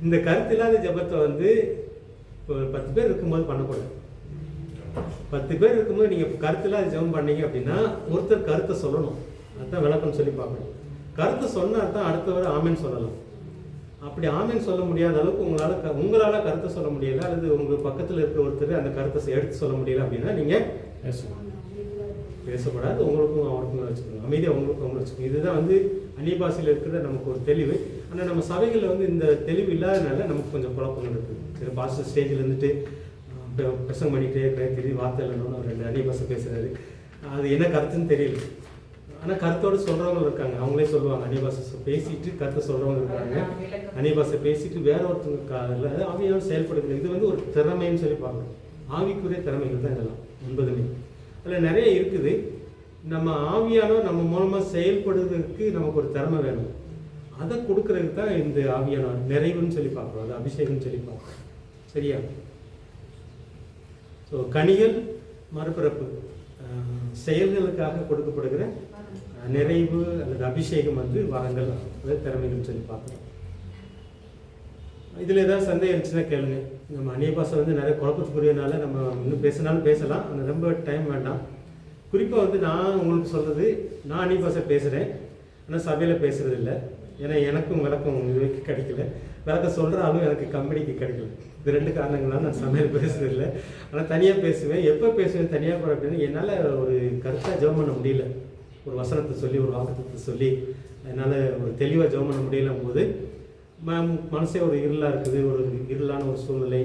இந்த கருத்து இல்லாத ஜெபத்தை வந்து இப்போ 10 பேர் இருக்கும்போது பண்ணக்கூடாது. 10 பேர் இருக்கும்போது நீங்கள் கருத்து இல்லாத ஜெபம் பண்ணீங்க அப்படின்னா ஒருத்தர் கருத்தை சொல்லணும். அதுதான் விளக்கம் சொல்லி பார்க்கணும். கருத்தை சொன்னால் தான் அடுத்தவர் ஆமேன்னு சொல்லலாம். அப்படி ஆமேன்னு சொல்ல முடியாத அளவுக்கு உங்களால் கருத்தை சொல்ல முடியலை, அல்லது உங்கள் பக்கத்தில் இருக்கிற ஒருத்தர் அந்த கருத்தை எடுத்து சொல்ல முடியல அப்படின்னா நீங்கள் பேசக்கூடாது. உங்களுக்கும் அவருக்கும் வச்சுக்கணும், அமைதியாக அவங்களுக்கும் வச்சுக்கணும். இதுதான் வந்து அந்நிய பாஷையில் இருக்கிற நமக்கு ஒரு தெளிவு. ஆனால் நம்ம சபைகளில் வந்து இந்த தெளிவு இல்லாதனால நமக்கு கொஞ்சம் குழப்பங்கள் இருக்குது. சில பாஸ்டர் ஸ்டேஜில் இருந்துட்டு பிரசங்கம் பண்ணிகிட்டே இருக்கிற தெரியுது, வார்த்தை இல்லைன்னு 2 அந்நிய பாஷை பேசுகிறாரு, அது என்ன கருத்துன்னு தெரியல. ஆனால் கருத்தோடு சொல்கிறவங்க இருக்காங்க, அவங்களே சொல்லுவாங்க. அந்நிய பாஷை பேசிட்டு கருத்தை சொல்கிறவங்க இருக்காங்க, அந்நிய பாஷை பேசிட்டு வேற ஒருத்தவங்க ஆவியான செயல்படுகிறது. இது வந்து ஒரு திறமைன்னு சொல்லி பார்க்கணும். ஆவிக்குரிய திறமைகள் தான் இதெல்லாம் 9மே. அதில் நிறைய இருக்குது. நம்ம ஆவியானவர் நம்ம மூலமாக செயல்படுவதற்கு நமக்கு ஒரு திறமை வேணும். அதை கொடுக்கறதுக்கு தான் இந்த ஆவியானவர் நிறைவுன்னு சொல்லி பார்க்குறோம், அது அபிஷேகம்னு சொல்லி பார்க்குறோம். சரியா? ஸோ கனிகள், மறுபிறப்பு, செயல்களுக்காக கொடுக்கப்படுகிற நிறைவு அல்லது அபிஷேகம் வந்து வரங்கள், அதாவது திறமைகள்னு சொல்லி பார்க்குறோம். இதில் ஏதாவது சந்தேகம் இருந்துச்சுன்னா கேளுங்க. நம்ம அந்நிய பாஷை வந்து நிறைய குழப்பத்துக்குரியனால நம்ம இன்னும் பேசினாலும் பேசலாம், ஆனால் ரொம்ப டைம் வேண்டாம். குறிப்பாக வந்து நான் உங்களுக்கு சொல்கிறது, நான் அந்நிய பாஷை பேசுகிறேன், ஆனால் சபையில் பேசுகிறது இல்லை. ஏன்னா எனக்கும் விளக்கம் இதுவரைக்கும் கிடைக்கல, விளக்கம் சொல்கிற ஆளும் எனக்கு கம்பெனிக்கு கிடைக்கல. இது 2 காரணங்களால் நான் சமையல் பேசுறது இல்லை. ஆனால் தனியாக பேசுவேன். எப்போ பேசுவேன் தனியாக போகிற அப்படின்னா, என்னால் ஒரு கருத்தாக ஜெபம் பண்ண முடியல. ஒரு வசனத்தை சொல்லி, ஒரு வாக்குத்தத்தை சொல்லி என்னால் ஒரு தெளிவாக ஜெபம் பண்ண முடியலும் போது மனசே ஒரு இருளாக இருக்குது, ஒரு இருளான ஒரு சூழ்நிலை.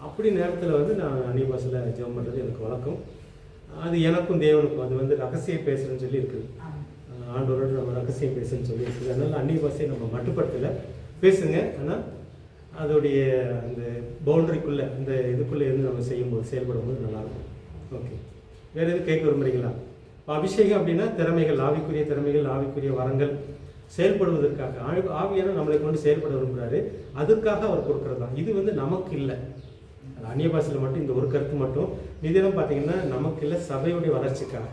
அப்படி நேரத்தில் வந்து நான் அந்நிய பாஷையில் ஜெபம் பண்ணுறது எனக்கு வழக்கம். அது எனக்கும் தேவனுக்கும் அது வந்து ரகசியம் பேசுகிறேன்னு சொல்லி இருக்குது. ஆண்டவரோடு நம்ம ரகசியம் பேசுன்னு சொல்லி இருக்குது. அதனால் அந்நிய பாஷையை நம்ம மட்டுப்படுத்தலை, பேசுங்க. ஆனால் அதோடைய அந்த பவுண்டரிக்குள்ளே, அந்த இதுக்குள்ளே இருந்து நம்ம செய்யும்போது செயல்படும்போது நல்லாயிருக்கும். ஓகே, வேறு எதுவும் கேட்க விரும்புகிறீங்களா? இப்போ அபிஷேகம் அப்படின்னா திறமைகள், ஆவிக்குரிய திறமைகள், ஆவிக்குரிய வரங்கள் செயல்படுவதற்காக. ஆவியான நம்மளை கொண்டு செயல்பட விரும்புகிறாரு, அதுக்காக அவர் கொடுக்குறது தான். இது வந்து நமக்கு இல்லை, அந்நிய பாஷையில் மட்டும் இந்த ஒரு கருத்து மட்டும். இதெல்லாம் பார்த்தீங்கன்னா நமக்கு இல்லை, சபையுடைய வளர்ச்சிக்காக.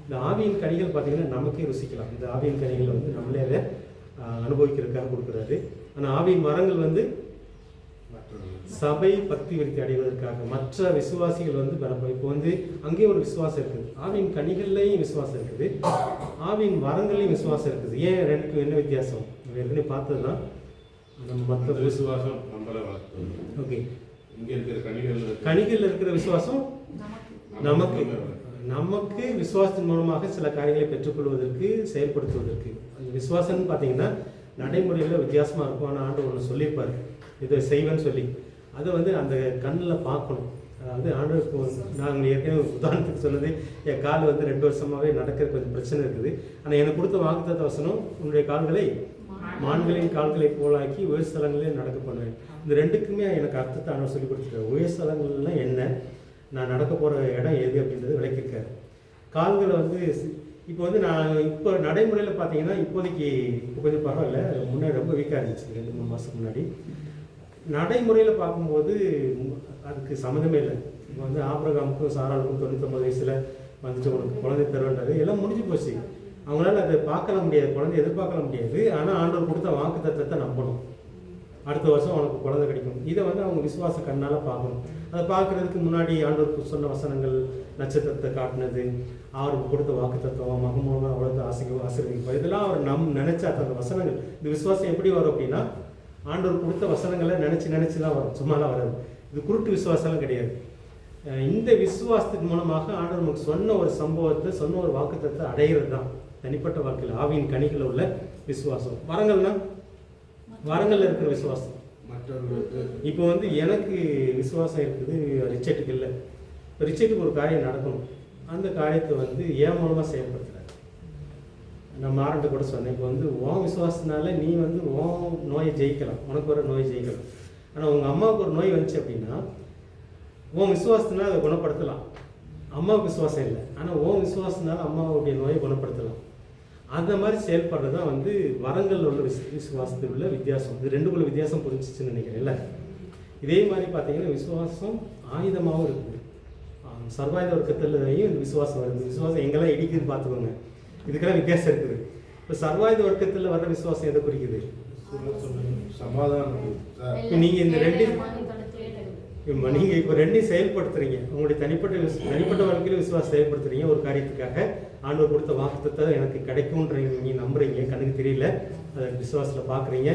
இந்த ஆவியின் கனிகள் பார்த்தீங்கன்னா நமக்கே ருசிக்கலாம். இந்த ஆவியின் கனிகள் வந்து நம்மளே அதை அனுபவிக்கிறதுக்காக கொடுக்குறாரு. ஆனால் ஆவியின் மரங்கள் வந்து சபை பக்தி விருத்தி அடைவதற்காக, மற்ற விசுவாசிகள் வந்து பலப்படும். இப்போ வந்து அங்கேயும் ஒரு விசுவாசம் இருக்குது, ஆவியின் கனிகள்லையும் விசுவாசம் இருக்குது, ஆவியின் வரங்கள்லையும் விசுவாசம் இருக்குது. ஏன் 2க்கும் என்ன வித்தியாசம்? ஏற்கனவே பார்த்தது தான். நம்ம மற்ற விசுவாசம் நம்மளை வளர்த்து. ஓகே, இங்கே இருக்கிற கனிகள் இருக்கிற விசுவாசம் நமக்கு விசுவாசத்தின் மூலமாக சில காரியங்களை பெற்றுக்கொள்வதற்கு, செயல்படுத்துவதற்கு. அந்த விசுவாசம்னு பார்த்தீங்கன்னா நடைமுறையில் வித்தியாசமாக இருக்கும். ஆனால் ஆண்டு ஒன்று சொல்லியிருப்பார், இதை செய்வேன்னு சொல்லி. அதை வந்து அந்த கண்ணில் பார்க்கணும். அதாவது ஆண்டவருக்கு நாங்கள் ஏற்கனவே உதாரணத்துக்கு சொன்னது, என் கால் வந்து 2 வருஷமாகவே நடக்கிற கொஞ்சம் பிரச்சனை இருக்குது. ஆனால் எனக்கு கொடுத்த வாக்குத்தத்த வசனம், உன்னுடைய கால்களை மான்களின் கால்களை போலாக்கி உயர் ஸ்தலங்களே நடக்க பண்ணுவேன். இந்த 2க்குமே எனக்கு அர்த்தத்தை ஆண்டவர் சொல்லி கொடுத்துருக்காரு. உயர் ஸ்தலங்கள்லாம் என்ன, நான் நடக்க போகிற இடம் எது அப்படின்றது விளக்கியிருக்காரு. கால்களை வந்து இப்போ வந்து நான் இப்போ நடைமுறையில் பார்த்தீங்கன்னா இப்போதைக்கு இப்போ கொஞ்சம் பரவாயில்ல, முன்னாடி ரொம்ப வீக்காக இருந்துச்சு 2-3 மாதத்துக்கு முன்னாடி. நடைமுறையில் பார்க்கும்போது அதுக்கு சம்மந்தமே இல்லை. இப்போ வந்து ஆபிரகாமுக்கும் சாராளுக்கும் 99 வயசில் வந்துட்டு உனக்கு குழந்தை தருவேன்றாரு. எல்லாம் முடிஞ்சு போச்சு. அவங்களால அதை பார்க்கலாம் முடியாது, குழந்தை எதிர்பார்க்கலாம் முடியாது. ஆனால் ஆண்டவர் கொடுத்த வாக்கு தத்தத்தை நம்பணும். அடுத்த வருஷம் அவனுக்கு குழந்தை கிடைக்கும். இதை வந்து அவங்க விசுவாச கண்ணால் பார்க்கணும். அதை பார்க்குறதுக்கு முன்னாடி ஆண்டவருக்கு சொன்ன வசனங்கள், நட்சத்திரத்தை காட்டினது, அவருக்கு கொடுத்த வாக்கு தத்துவம், மகன் மூலமாக அவ்வளோத்து ஆசீர்வதிப்பார், இதெல்லாம் அவர் நினச்சா அந்த வசனங்கள். இந்த விசுவாசம் எப்படி வரும் அப்படின்னா, ஆண்டவர் கொடுத்த வசனங்களை நினச்சி தான் வரும், சும்மாலாம் வராது. இது குருட்டு விசுவாசம்லாம் கிடையாது. இந்த விசுவாசத்தின் மூலமாக ஆண்டவர் நமக்கு சொன்ன ஒரு சம்பவத்தை, சொன்ன ஒரு வாக்குத்தத்தை அடைகிறது தான் தனிப்பட்ட வாழ்க்கையில் ஆவியின் கனிகளில் உள்ள விசுவாசம். வரங்கள்னா வரங்கள்ல இருக்கிற விசுவாசம். மற்றவர்களுக்கு இப்போ வந்து எனக்கு விசுவாசம் இருக்குது, ரிச்சர்ட்டுக்கு இல்லை. இப்போ ரிச்சர்ட்டுக்கு ஒரு காரியம் நடக்கணும், அந்த காரியத்தை வந்து என் மூலமாக செயல்படுத்துகிறார். நான் ஆரண்ட கூட சொன்னேன், இப்போ வந்து உன் விசுவாசத்தினால நீ வந்து உன் நோயை ஜெயிக்கலாம், உனக்கு ஒரு நோயை ஜெயிக்கலாம். ஆனால் உங்கள் அம்மாவுக்கு ஒரு நோய் வந்துச்சு அப்படின்னா உன் விசுவாசத்தினால அதை குணப்படுத்தலாம். அம்மாவுக்கு விசுவாசம் இல்லை, ஆனால் உன் விசுவாசத்தினால அம்மாவுடைய நோயை குணப்படுத்தலாம். அந்த மாதிரி செயல்படுறது தான் வந்து வரங்கள் உள்ள விசுவாசத்தில் உள்ள வித்தியாசம். இது ரெண்டுக்குள்ள வித்தியாசம் புரிஞ்சிச்சுன்னு நினைக்கிறேன்ல. இதே மாதிரி பார்த்தீங்கன்னா விசுவாசம் ஆயுதமாகவும் இருக்குது. சர்வாயுத வர்க்கத்துலையும் இந்த விசுவாசம் வருது. விசுவாசம் எங்கெல்லாம் இடிக்குதுன்னு பார்த்துக்கோங்க, இதுக்கெல்லாம் வித்தியாசம் இருக்குது. இப்போ சர்வாயுத வர்க்கத்தில் வர்ற விசுவாசம் எதை குறிக்குது? சமாதானம். இப்போ நீங்கள் இந்த நீங்கள் இப்போ ரெண்டையும் செயல்படுத்துறீங்க. உங்களுடைய தனிப்பட்ட வாழ்க்கையில் விசுவாசம் செயல்படுத்துறீங்க. ஒரு காரியத்துக்காக ஆண்டவர் கொடுத்த வாக்குத்தத்தை எனக்கு கிடைக்கும்ன்றீங்க, நீங்கள் நம்புறீங்க, கண்ணுக்கு தெரியல, அதை விசுவாசத்தில் பார்க்குறீங்க.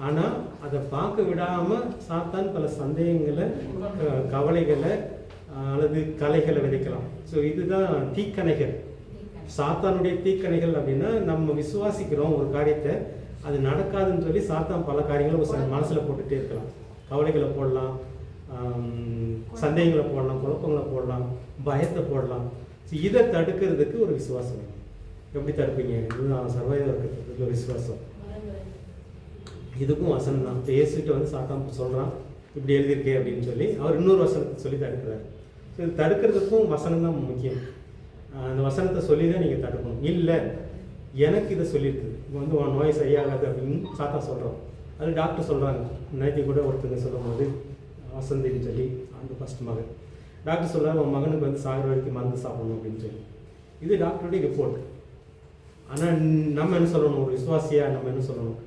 ஆனால் அதை பார்க்க விடாமல் சாத்தான் பல சந்தேகங்களை, கவலைகளை அல்லது கலைகளை விதைக்கலாம். ஸோ இதுதான் தீக்கணைகள். சாத்தானுடைய தீக்கணைகள் அப்படின்னா, நம்ம விசுவாசிக்கிறோம் ஒரு காரியத்தை, அது நடக்காதுன்னு சொல்லி சாத்தான் பல காரியங்களை மனசில் போட்டுகிட்டே இருக்கலாம். கவலைகளை போடலாம், சந்தேகங்களை போடலாம், குழப்பங்களை போடலாம், பயத்தை போடலாம். ஸோ இதை தடுக்கிறதுக்கு ஒரு விசுவாசம் வேணும். எப்படி தடுப்பீங்க? இதுதான் சர்வாயுத வர்க்கத்துக்கு ஒரு விசுவாசம். இதுக்கும் வசனம் தான். இப்போ இயேசுகிட்ட வந்து சாத்தான் சொல்கிறான், இப்படி எழுதியிருக்கே அப்படின்னு சொல்லி அவர் இன்னொரு வசனத்தை சொல்லி தடுக்கிறார். ஸோ இது தடுக்கிறதுக்கும் வசனம் தான் முக்கியம். அந்த வசனத்தை சொல்லி தான் நீங்கள் தடுக்கணும். இல்லை எனக்கு இதை சொல்லியிருக்குது, இப்போ வந்து உன் நோய் சரியாகாது அப்படின்னு சாத்தான் சொல்கிறோம். அது டாக்டர் சொல்கிறாங்க. நேற்று கூட ஒருத்தங்க சொல்லும் போது, வசந்தின்னு சொல்லி அந்த ஃபஸ்ட் மகன் டாக்டர் சொல்கிறார், உன் மகனுக்கு வந்து சாகிற வரைக்கும் மருந்து சாப்பிடணும் அப்படின்னு சொல்லி. இது டாக்டருடைய ரிப்போர்ட். ஆனால் நம்ம என்ன சொல்லணும்? ஒரு விசுவாசியாக நம்ம என்ன சொல்லணும்?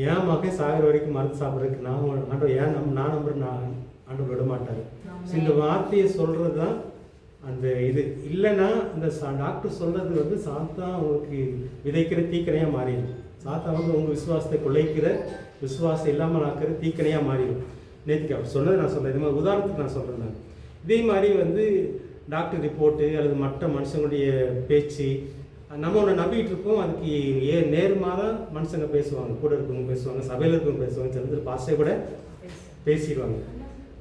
என் மகன் சாகிற வரைக்கும் மருந்து சாப்பிட்றதுக்கு நான் ஆண்டவர் நான் நம்புறேன், ஆண்டவர் விட மாட்டார். இந்த வார்த்தையை சொல்கிறது தான் அந்த இது. இல்லைன்னா இந்த டாக்டர் சொல்கிறது வந்து சாத்தான் அவங்களுக்கு விதைக்கிற தீக்கணையாக மாறிடும். சாத்தான் வந்து உங்கள் விசுவாசத்தை குலைக்கிற, விசுவாசம் இல்லாமல் ஆக்கிற தீக்கணையாக மாறிடும். நேற்றுக்கு அவர் சொன்னது நான் சொல்கிறேன். இது மாதிரி உதாரணத்துக்கு நான் சொல்கிறேன். நான் இதே மாதிரி வந்து டாக்டர் ரிப்போர்ட்டு அல்லது மற்ற மனுஷங்களுடைய பேச்சு நம்ம ஒன்று நம்பிக்கிட்டு இருக்கோம். அதுக்கு நேர்மாத மனுஷங்க பேசுவாங்க, கூட இருக்கவங்க பேசுவாங்க, சபையில் இருக்கவங்க பேசுவாங்க, சில பாஸ்டே கூட பேசிடுவாங்க.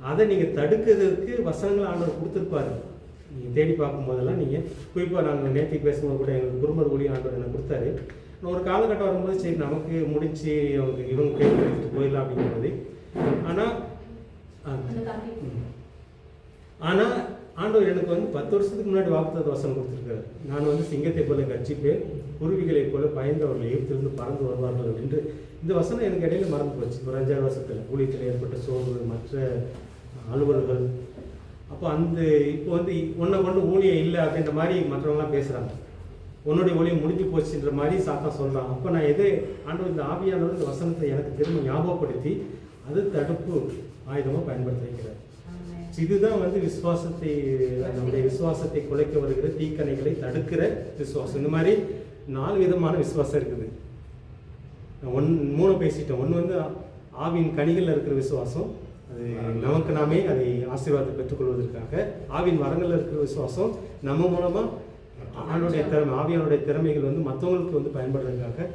அதை நீங்கள் தடுக்கிறதுக்கு வசனங்கள் ஆண்டவர் கொடுத்துருப்பாரு. நீங்கள் தேடி பார்க்கும்போதெல்லாம் நீங்கள் குறிப்பாக நாங்கள் நேற்றுக்கு பேசும்போது கூட எங்களுக்கு குடும்ப ஒளி ஆண்டவர் எனக்கு கொடுத்தாரு. ஒரு காலகட்டம் வரும்போது சரி நமக்கு முடிஞ்சு அவங்க இவங்க கேட்டு எடுத்துகிட்டு போயிடலாம் அப்படிங்கும்போது, ஆனால் ஆண்டவர் எனக்கு வந்து 10 வருஷத்துக்கு முன்னாடி வாக்குத்தத்த வசனம் கொடுத்துருக்காரு. நான் வந்து சிங்கத்தை போல கர்ஜிப்பேன், குருவிகளை போல பயந்தவர்கள் எகிப்திலிருந்து பறந்து வருவார்கள் அப்படின்ட்டு. இந்த வசனம் எனக்கு இடையில மறந்து போச்சு. ஒரு 5-6 வருஷத்தில் ஊழியத்தில் ஏற்பட்ட சோர்வு, மற்ற அலுவலர்கள். அப்போ இப்போ வந்து உன்னை கொண்டு ஊழியம் இல்லை அப்படின்ற மாதிரி மற்றவங்களாம் பேசுகிறாங்க. உன்னுடைய ஊழியம் முடிஞ்சு போச்சுன்ற மாதிரி சாத்தான் சொல்கிறான். அப்போ நான் ஆண்டவர் இந்த ஆவியானவர் இந்த வசனத்தை எனக்கு திரும்ப ஞாபகப்படுத்தி அது தடுப்பு ஆயுதமாக பயன்படுத்தி வைக்கிறார். இதுதான் வந்து விசுவாசத்தை, நம்முடைய விசுவாசத்தை குலைக்க வருகிற தீக்கணைகளை தடுக்கிற விசுவாசம். இந்த மாதிரி 4 விதமான விசுவாசம் இருக்குது. 3 பேசிட்டோம். ஒன்று வந்து ஆவியின் கனிகளில் இருக்கிற விசுவாசம், அது நமக்கு நாமே அதை ஆசீர்வாதத்தை பெற்றுக்கொள்வதற்காக. ஆவியின் வரங்களில் இருக்கிற விசுவாசம் நம்ம மூலமாக ஆவியானுடைய திறமைகள் வந்து மற்றவங்களுக்கு வந்து பயன்படுறதுக்காக.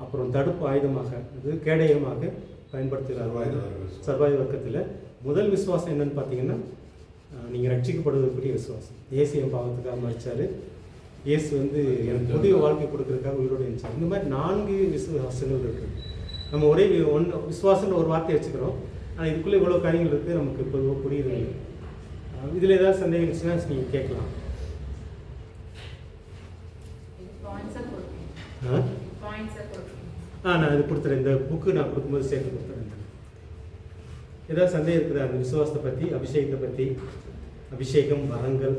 அப்புறம் தடுப்பு ஆயுதமாக, அது கேடயமாக பயன்படுத்துகிறார் சர்வாயுத வர்க்கத்தில். முதல் விசுவாசம் என்னன்னு பார்த்தீங்கன்னா, நீங்கள் ரட்சிக்கப்படுவதற்குரிய விசுவாசம். இயேசு என் பாவத்துக்காக மரிச்சார், இயேசு வந்து எனக்கு புதிய வாழ்க்கை கொடுக்கறதுக்காக உயிரோடு இருந்துச்சார். இந்த மாதிரி 4 விசுவாசங்கள் இருக்குது. நம்ம ஒரே விசுவாசம்னு ஒரு வார்த்தையை வச்சுக்கிறோம், ஆனால் இதுக்குள்ளே இவ்வளோ காரியங்கள் இருக்குது, நமக்கு இப்போ புரியுது. இதில் ஏதாவது சந்தேகம் இருந்துச்சுன்னா நீங்கள் கேட்கலாம். நான் இது கொடுத்துறேன், இந்த புக்கு நான் கொடுக்கும்போது சேர்த்து கொடுத்துறேன். ஏதாவது சந்தேகம் இருக்குதா அந்த விசுவாசத்தை பற்றி, அபிஷேகத்தை பற்றி? அபிஷேகம், வரங்கள்,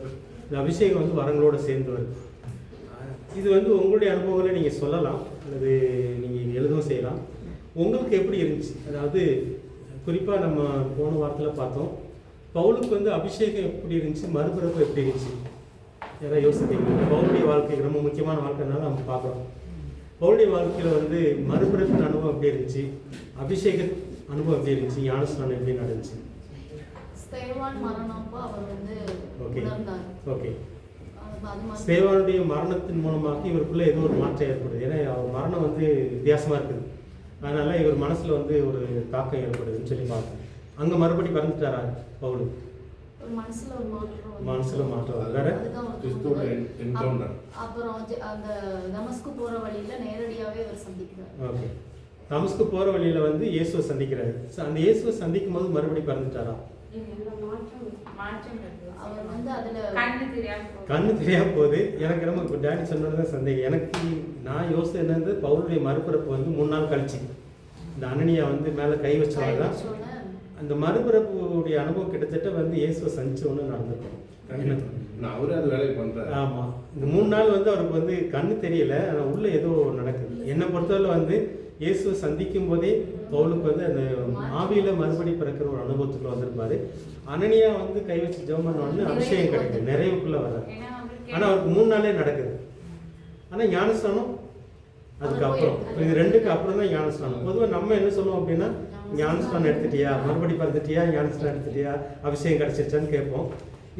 இந்த அபிஷேகம் வந்து வரங்களோட சேர்ந்து வருது. இது வந்து உங்களுடைய அனுபவங்களை நீங்கள் சொல்லலாம் அல்லது நீங்கள் எழுதவும் செய்யலாம். உங்களுக்கு எப்படி இருந்துச்சு? அதாவது குறிப்பாக நம்ம போன வாரத்தில் பார்த்தோம், பவுலுக்கு வந்து அபிஷேகம் எப்படி இருந்துச்சு, மறுபிறப்பு எப்படி இருந்துச்சு? யாராவது யோசிக்கிறீங்க? பவுலுடைய வாழ்க்கை ரொம்ப முக்கியமான வாழ்க்கைனால நம்ம பார்க்குறோம். பவுலுடைய வாழ்க்கையில் வந்து மறுபிறப்பின் அனுபவம் எப்படி இருந்துச்சு, அபிஷேக அனுபவம் எப்படி இருந்துச்சு, ஞானஸ்நானம் எப்படி நடந்துச்சு? ஸ்தேவான் மரணப்போ அவர் வந்து ஓகே உணர்ந்தார். ஓகே. அது மாதிரி ஸ்தேவானுடைய மரணத்தின் மூலமாக இவருக்குள்ள ஏதோ ஒரு மாற்றம் ஏற்படுது. ஏன்னா அவர் மரணம் வந்து வித்தியாசமாக இருக்குது. அதனால இவர் மனசில் வந்து ஒரு தாக்கம் ஏற்படுதுன்னு சொல்லி பார்த்தேன். அங்கே மறுபடி பிறந்துட்டாரா பவுல்? ஒரு மனசுல ஒரு மாற்றம், மனசுல மாற்றம் வேற. அதுதான் ஒரு கிறிஸ்துவோட என்கவுண்டர். அப்புறம் அந்த தமஸ்கு போற வழியில நேரடியாவே அவர் சந்திக்கிறார். ஓகே. தமஸ்கு போகிற வழியில் வந்து இயேசுவை சந்திக்கிறாரு. அந்த இயேசுவை சந்திக்கும் போது மறுபடி பிறந்துட்டாரா? மாற்றம் இருக்கு. அவர் வந்து அதுல கண்ணு தெரியாம போகுது. எனக்கு ரொம்ப இப்போ டேடி சொன்னது சந்தேகம். எனக்கு நான் யோசனை என்னது, பவுலுடைய மறுபிறப்பு வந்து 3 நாள் கழிச்சு இந்த அனனியா வந்து மேலே கை வச்சவங்க அந்த மறுபிறப்புடைய அனுபவம் கிட்டத்தட்ட வந்து இயேசுவை சந்திச்ச ஒன்று நடந்திருக்கும். நான் அவரே அது வேலையை பண்ணுறேன். ஆமாம். இந்த 3 நாள் வந்து அவருக்கு வந்து கண்ணு தெரியல, ஆனால் உள்ள ஏதோ நடக்குது. என்னை பொறுத்தவரை வந்து இயேசுவை சந்திக்கும் போதே பவுலுக்கு வந்து அந்த ஆவியில் மறுபடி பிறக்கிற ஒரு அனுபவத்துக்குள்ள வந்திருப்பாரு. அனனியா வந்து கை வச்சு ஜெபம் பண்ண உடனே அபிஷேகம் கிடைக்குது, நிறைவுக்குள்ள வர்றாரு. ஆனால் அவருக்கு 3 நாளே நடக்குது. ஆனால் ஞானஸ்நானம் அதுக்கப்புறம், இது 2க்கு அப்புறம் தான் ஞானஸ்நானம். பொதுவாக நம்ம என்ன சொல்லுவோம் அப்படின்னா, ஞானஸ்நானம் எடுத்துட்டியா, மறுபடி பிறந்துட்டியா, ஞானஸ்நானம் எடுத்துட்டியா, அபிஷேகம் கிடைச்சிருச்சான்னு கேட்போம்.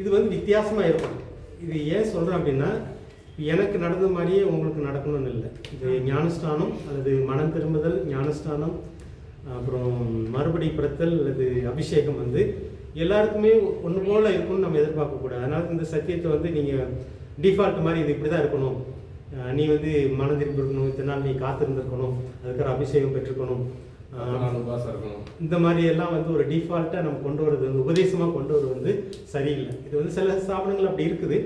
இது வந்து வித்தியாசமாக இருக்கும். இது ஏன் சொல்கிறேன் அப்படின்னா, எனக்கு நடந்த மாதிரியே உங்களுக்கு நடக்கணும்னு இல்லை. இது ஞானஸ்நானம் அல்லது மனம் திரும்புதல், ஞானஸ்நானம், அப்புறம் மறுபடி பிறத்தல் அல்லது அபிஷேகம் வந்து எல்லாருக்குமே ஒன்று போல் இருக்கும்னு நம்ம எதிர்பார்க்கக்கூடாது. அதனால் இந்த சத்தியத்தை வந்து நீங்கள் டிஃபால்ட் மாதிரி இது இப்படி தான் இருக்கணும், நீ வந்து மனம் திரும்பி இருக்கணும், இத்தனை நாள் நீ காத்திருந்துருக்கணும், அதுக்காக அபிஷேகம் பெற்றுக்கணும், இந்த மாதிரி எல்லாம் வந்து ஒரு டிஃபால்ட்டாக நம்ம கொண்டு வரது வந்து உபதேசமாக கொண்டு வரது வந்து சரியில்லை. இது வந்து சில ஸ்தாபனங்கள் அப்படி இருக்குது.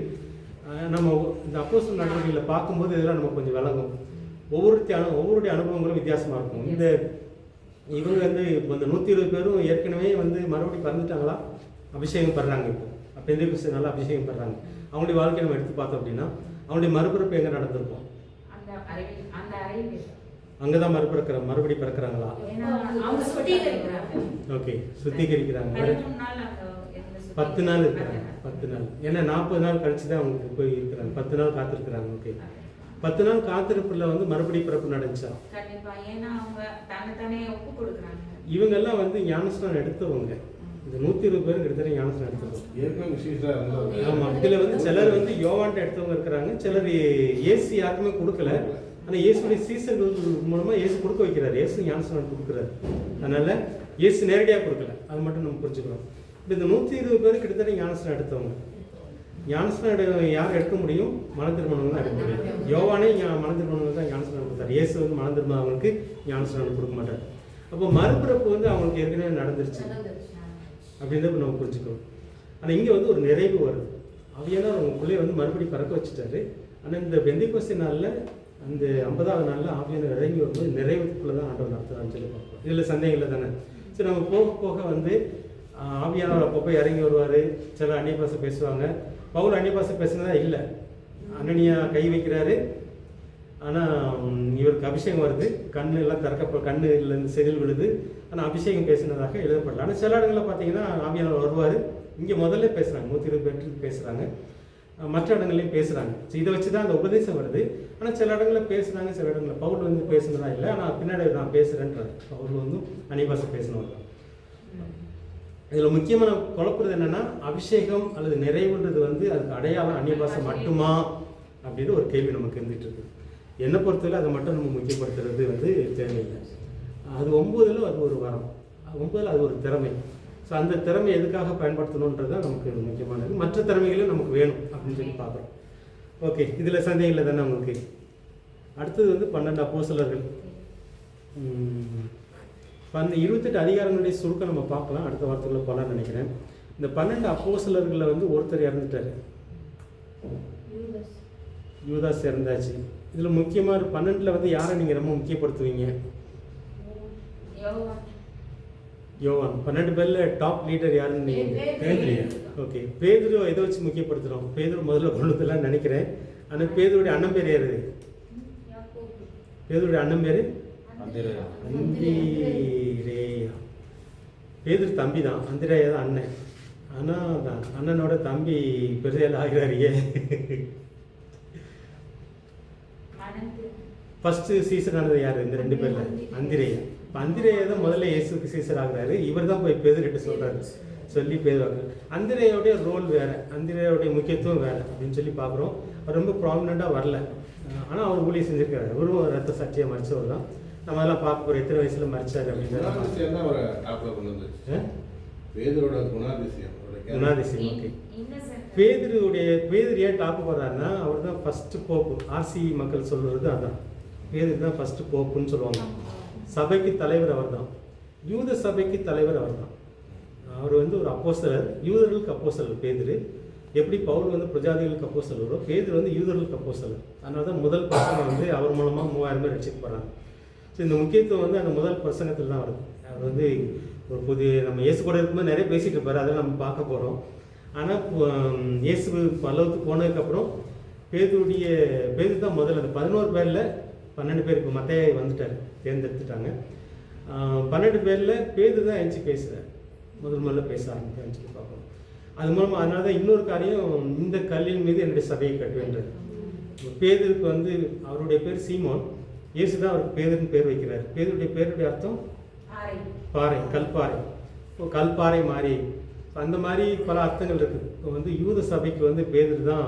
நம்ம இந்த அப்போஸ்தலர் நடவடிக்கைகளை பார்க்கும்போது இதெல்லாம் நம்ம கொஞ்சம் விளங்கும். ஒவ்வொருடைய அனுபவங்களும் வித்தியாசமாக இருக்கும். இந்த இவங்க வந்து இப்போ இந்த 120 பேரும் ஏற்கனவே வந்து மறுபடியும் பிறந்துட்டாங்களா, அபிஷேகம் பெறாங்க. இப்போ பெந்தேகோஸ்தே நல்லா அபிஷேகம் பெறாங்க. அவங்களுடைய வாழ்க்கையை நம்ம எடுத்து பார்த்தோம் அப்படின்னா, அவங்களுடைய மறுபிறப்பு எங்கே நடந்திருக்கும்? அங்கே தான் மறுபடி பிறக்கிறாங்களா? ஓகே, சுத்திகரிக்கிறாங்க. 10 நாள் இருக்கிறாங்க. 10 நாள், ஏன்னா 40 நாள் கழிச்சு தான் அவங்களுக்கு போய் இருக்கிறாங்க. 10 நாள் காத்திருக்கிறாங்க. ஓகே, 10 நாள் காத்திருப்புல வந்து மறுபடி பிறப்பு நடந்துச்சா? இவங்கெல்லாம் வந்து ஞானஸ்நானம் எடுத்தவங்க. இந்த 120 பேரும் கிட்டத்தட்ட ஞானஸ்நானம் எடுத்தவங்க. ஆமாம். இதில் வந்து சிலர் வந்து யோவான்ட்ட எடுத்தவங்க இருக்கிறாங்க, சிலர் இயேசு யாருக்குமே கொடுக்கல. ஆனால் இயேசுடைய சீசர்கள் மூலமாக இயேசு கொடுக்க வைக்கிறார். இயேசு ஞானஸ்நானம் கொடுக்குறாரு. அதனால் இயேசு நேரடியாக கொடுக்கல, அது மட்டும் நம்ம புரிஞ்சுக்கிறோம். இப்போ இந்த 120 பேர் கிட்டத்தட்ட ஞானஸ்நானம் எடுத்தவங்க. ஞானஸ்நானம் யார் எடுக்க முடியும்? மன திருமணம் தான் எடுக்க முடியும். யோவானே மன திருமணம் தான் ஞானஸ்நானம் கொடுத்தார். இயேசு வந்து மன திருமணம் அவங்களுக்கு ஞானஸ்நானம் கொடுக்க மாட்டார். அப்போ மறுபிறப்பு வந்து அவங்களுக்கு ஏற்கனவே நடந்துருச்சு அப்படின்னு நம்ம புரிஞ்சுக்கணும். ஆனால் இங்கே வந்து ஒரு நிறைவு வருது. அவையெல்லாம் அவங்களுக்குள்ளே வந்து மறுபடி பறக்க வச்சுட்டாரு. ஆனால் இந்த பெந்தேகோஸ்தே நாளில் அந்த 50வது நாளில் ஆவியானவர் இறங்கி வரும்போது நிறைவுக்குள்ளே தான் ஆண்டவர் நடத்துறான்னு சொல்லி பார்ப்போம். இதில் சந்தேகம் இல்லை தானே? சரி, நம்ம போக போக வந்து ஆவியானவர் அப்பப்போ இறங்கி வருவார். சில அந்நிய பாஷை பேசுவாங்க. பவுல் அந்நிய பாஷை பேசுனதா இல்லை. அனனியா கை வைக்கிறாரு, ஆனால் இவருக்கு அபிஷேகம் வருது. கண்ணு எல்லாம் கண்ணுலேருந்து செதில் விழுது. ஆனால் அபிஷேகம் பேசினதாக எழுதப்படல. ஆனால் சில இடங்களில் பார்த்தீங்கன்னா ஆவியானவர் வருவார். இங்கே முதல்ல பேசுகிறாங்க, 120 பேருக்கு பேசுகிறாங்க, மற்ற இடங்கள்லையும் பேசுகிறாங்க. இதை வச்சு தான் அந்த உபதேசம் வருது. ஆனால் சில இடங்களில் பேசுகிறாங்க, சில இடங்களில் பவுல் வந்து பேசுனதா இல்லை. ஆனால் பின்னாடி நான் பேசுகிறேன்றார். பவுல் வந்து அந்நிய பாஷை பேசினவர் தான். இதில் முக்கியமான குழப்பறது என்னென்னா, அபிஷேகம் அல்லது நிறைவுன்றது வந்து அதுக்கு அடையாளம் அந்நிய பாஷை மட்டுமா அப்படின்னு ஒரு கேள்வி நமக்கு இருந்துகிட்டு இருக்கு. என்னை பொறுத்தவரை அதை மட்டும் நம்ம முக்கியப்படுத்துறது வந்து தேவையில்லை. அது 9ல் அது ஒரு வரம், 9ல் அது ஒரு திறமை. ஸோ அந்த திறமை எதுக்காக பயன்படுத்தணுன்றது தான் நமக்கு முக்கியமானது. மற்ற திறமைகளும் நமக்கு வேணும் அப்படின்னு சொல்லி பார்க்குறோம். ஓகே, இதில் சந்தேகம் இல்லை தானே உங்களுக்கு? அடுத்தது வந்து 12 அப்போஸ்தலர்கள். 28 அதிகாரங்களுடைய சுருக்கம் நம்ம பார்க்கலாம். அடுத்த வாரத்துக்குள்ள போகலான்னு நினைக்கிறேன். இந்த 12 அப்போஸ்தலர்களில் வந்து ஒருத்தர் இறந்துட்டார், யூதாஸ் இறந்தாச்சு. இதில் முக்கியமாக 12ல் வந்து யாரை நீங்கள் ரொம்ப முக்கியப்படுத்துவீங்க? யோவான் 12 பேரில் டாப் லீடர் யாருன்னு நீங்கள் பேதுரு. ஓகே. பேதுரு எதை வச்சு முக்கியப்படுத்துகிறோம்? பேதுரு முதல்ல கொண்டுலாம் நினைக்கிறேன். ஆனால் பேதுருடைய அண்ணன் பேர் யாரு? பேதுருடைய அண்ணன் பேர் அந்திரேயா. அந்திரேயா. பேதுரு தம்பி தான், அந்திரேயா தான் அண்ணன். ஆனால் அண்ணனோட தம்பி பெரியால் ஆகிறாரியே. ஃபர்ஸ்ட் சீசன் ஆனது யார் இந்த 2 பேர்ல? அந்திரேயா. இப்போ அந்திரேயா தான் முதல்ல இயேசுக்கு சீசர் ஆகுறாரு. இவர் தான் போய் பேதுருகிட்ட சொல்றாரு, சொல்லி பேதுவாங்க. அந்திரேயோடைய ரோல் வேற, அந்திரேயோடைய முக்கியத்துவம் வேற அப்படின்னு சொல்லி பார்க்குறோம். அவர் ரொம்ப ப்ராமினெண்ட்டாக வரல, ஆனால் அவர் ஊழியம் செஞ்சிருக்காரு. அவரும் ரத்த சாட்சியாக மறிச்சவர் தான். நம்ம அதெல்லாம் பார்க்க போகிறோம், எத்தனை வயசுல மறிச்சாரு அப்படின்றத. குணாதிசயம் தான் அவரை டாப்ல கொண்டு வந்துச்சு. பேதுரோட குணாதிசயம், குணாதிசயம். ஓகே. பேதுரு ஏன் டாப்பு போடுறாருன்னா, அவர் தான் ஃபர்ஸ்ட் போப்பு. ஆர்சி மக்கள் சொல்றது அதான், பேதுரு தான் ஃபர்ஸ்ட் போப்புன்னு சொல்லுவாங்க. சபைக்கு தலைவர் அவர் தான், யூத சபைக்கு தலைவர் அவர் தான். அவர் வந்து ஒரு அப்போஸ்தலர், யூதர்களுக்கு அப்போஸ்தலர் பேதுரு. எப்படி பவுல் வந்து பிரஜாதிகளுக்கு அப்போஸ்தலரோ, பேதுரு வந்து யூதர்களுக்கு அப்போஸ்தலர். அதனால தான் முதல் பிரசங்கம் வந்து அவர் மூலமாக 3000 பேர் ரட்சிக்கப்படுறாங்க. ஸோ இந்த முக்கியத்துவம் வந்து அந்த முதல் பிரசங்கத்தில் தான் வருது. அவர் வந்து ஒரு நம்ம இயேசு கூட இருக்கும்போது நிறைய பேசிகிட்டு இருப்பார், அதெல்லாம் நம்ம பார்க்க போகிறோம். ஆனால் இயேசு பல்லவத்துக்கு போனதுக்கப்புறம் பேதுரு தான் முதல்ல. அந்த 11 பேரில் 12 பேர் இப்போ மத்தேயு வந்துட்டார், தேர்ந்தெடுத்துட்டாங்க. 12 பேரில் பேதுரு தான் எழுச்சி பேசுகிறார், முதல்ல பேச ஆரம்பிச்சு சொல்லி பார்க்கணும். அது மூலமாக அதனால தான் இன்னொரு காரியம், இந்த கல்லின் மீது என்னுடைய சபையை கட்டுவேன்றது. பேதுருக்கு வந்து அவருடைய பேர் சீமோன், இயேசு தான் அவருக்கு பேதுருன்னு பேர் வைக்கிறார். பேதுருடைய பேருடைய அர்த்தம் பாறை, கல்பாறை. இப்போ கல்பாறை மாதிரி அந்த மாதிரி பல அர்த்தங்கள் இருக்குது. இப்போ வந்து யூத சபைக்கு வந்து பேதுரு தான்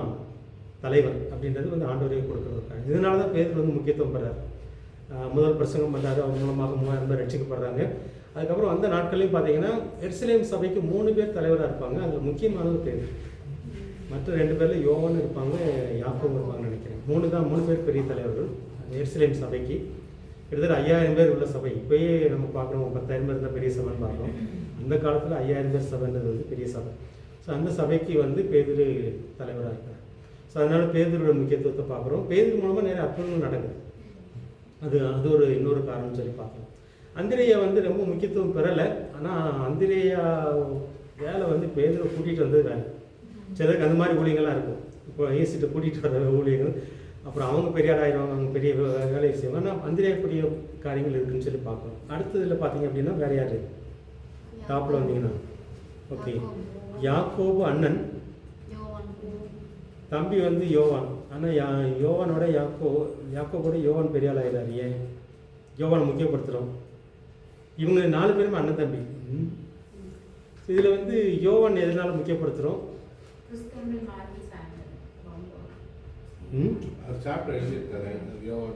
தலைவர் அப்படின்றது வந்து ஆண்டவரே கொடுக்குறதுக்காக. இதனால தான் பேதுரு வந்து முக்கியத்துவம் பெறார். முதல் பிரசங்கம் பண்ணாரு, அவங்க மூலமாக 3000 பேர் ரட்சிக்கப்படுறாங்க. அதுக்கப்புறம் அந்த நாட்கள்லையும் பார்த்தீங்கன்னா எருசலேம் சபைக்கு 3 பேர் தலைவராக இருப்பாங்க. அதில் முக்கியமானது பேர். மற்ற 2 பேரில் யோவான் இருப்பாங்க, யாக்கோபு இருப்பாங்கன்னு நினைக்கிறேன். 3 பேர் பெரிய தலைவர்கள் எருசலேம் சபைக்கு. கிட்டத்தட்ட 5000 பேர் உள்ள சபை. இப்போயே நம்ம பார்க்குறோம் 10,000 பேர் இருந்தால் பெரிய சபைன்னு பார்க்குறோம். அந்த காலத்தில் 5000 பேர் சபைன்றது வந்து பெரிய சபை. ஸோ அந்த சபைக்கு வந்து பேதுரு தலைவராக இருக்கார். ஸோ அதனால பேதுருவோட முக்கியத்துவத்தை பார்க்குறோம். பேதுரு மூலமாக நிறைய அற்புதங்கள் நடக்குது. அது ஒரு இன்னொரு காரணம்னு சொல்லி பார்க்கலாம். அந்திரேயா வந்து ரொம்ப முக்கியத்துவம் பெறலை. ஆனால் அந்திரேயா வேலை வந்து பேதுரை கூட்டிகிட்டு வந்தது வேலை. சிலருக்கு அந்த மாதிரி ஊழியங்கள்லாம் இருக்கும். இப்போ ஏசிட்ட கூட்டிகிட்டு வர ஊழியர்கள், அப்புறம் அவங்க பெரிய ஆளாயிரம், அவங்க பெரிய வேலையை செய்வாங்க. ஆனால் அந்திரேயக்கூடிய காரியங்கள் இருக்குதுன்னு சொல்லி பார்க்கணும். அடுத்ததில் பார்த்தீங்க அப்படின்னா வேறு யார் டாப்பில் வந்தீங்கன்னா? ஓகே. யாக்கோபு அண்ணன், தம்பி வந்து யோவான். ஆனால் யோவானோட யாக்கோபோட யோவான் பெரிய ஆளாயிரார். ஏன் யோவான் முக்கியப்படுத்துகிறோம்? இவங்க 4 பேருமே அண்ணன் தம்பி. இதில் வந்து யோவான் எதனால முக்கியப்படுத்துகிறோம்? சாப்டர் எழுதியிருக்காரு யோவான்.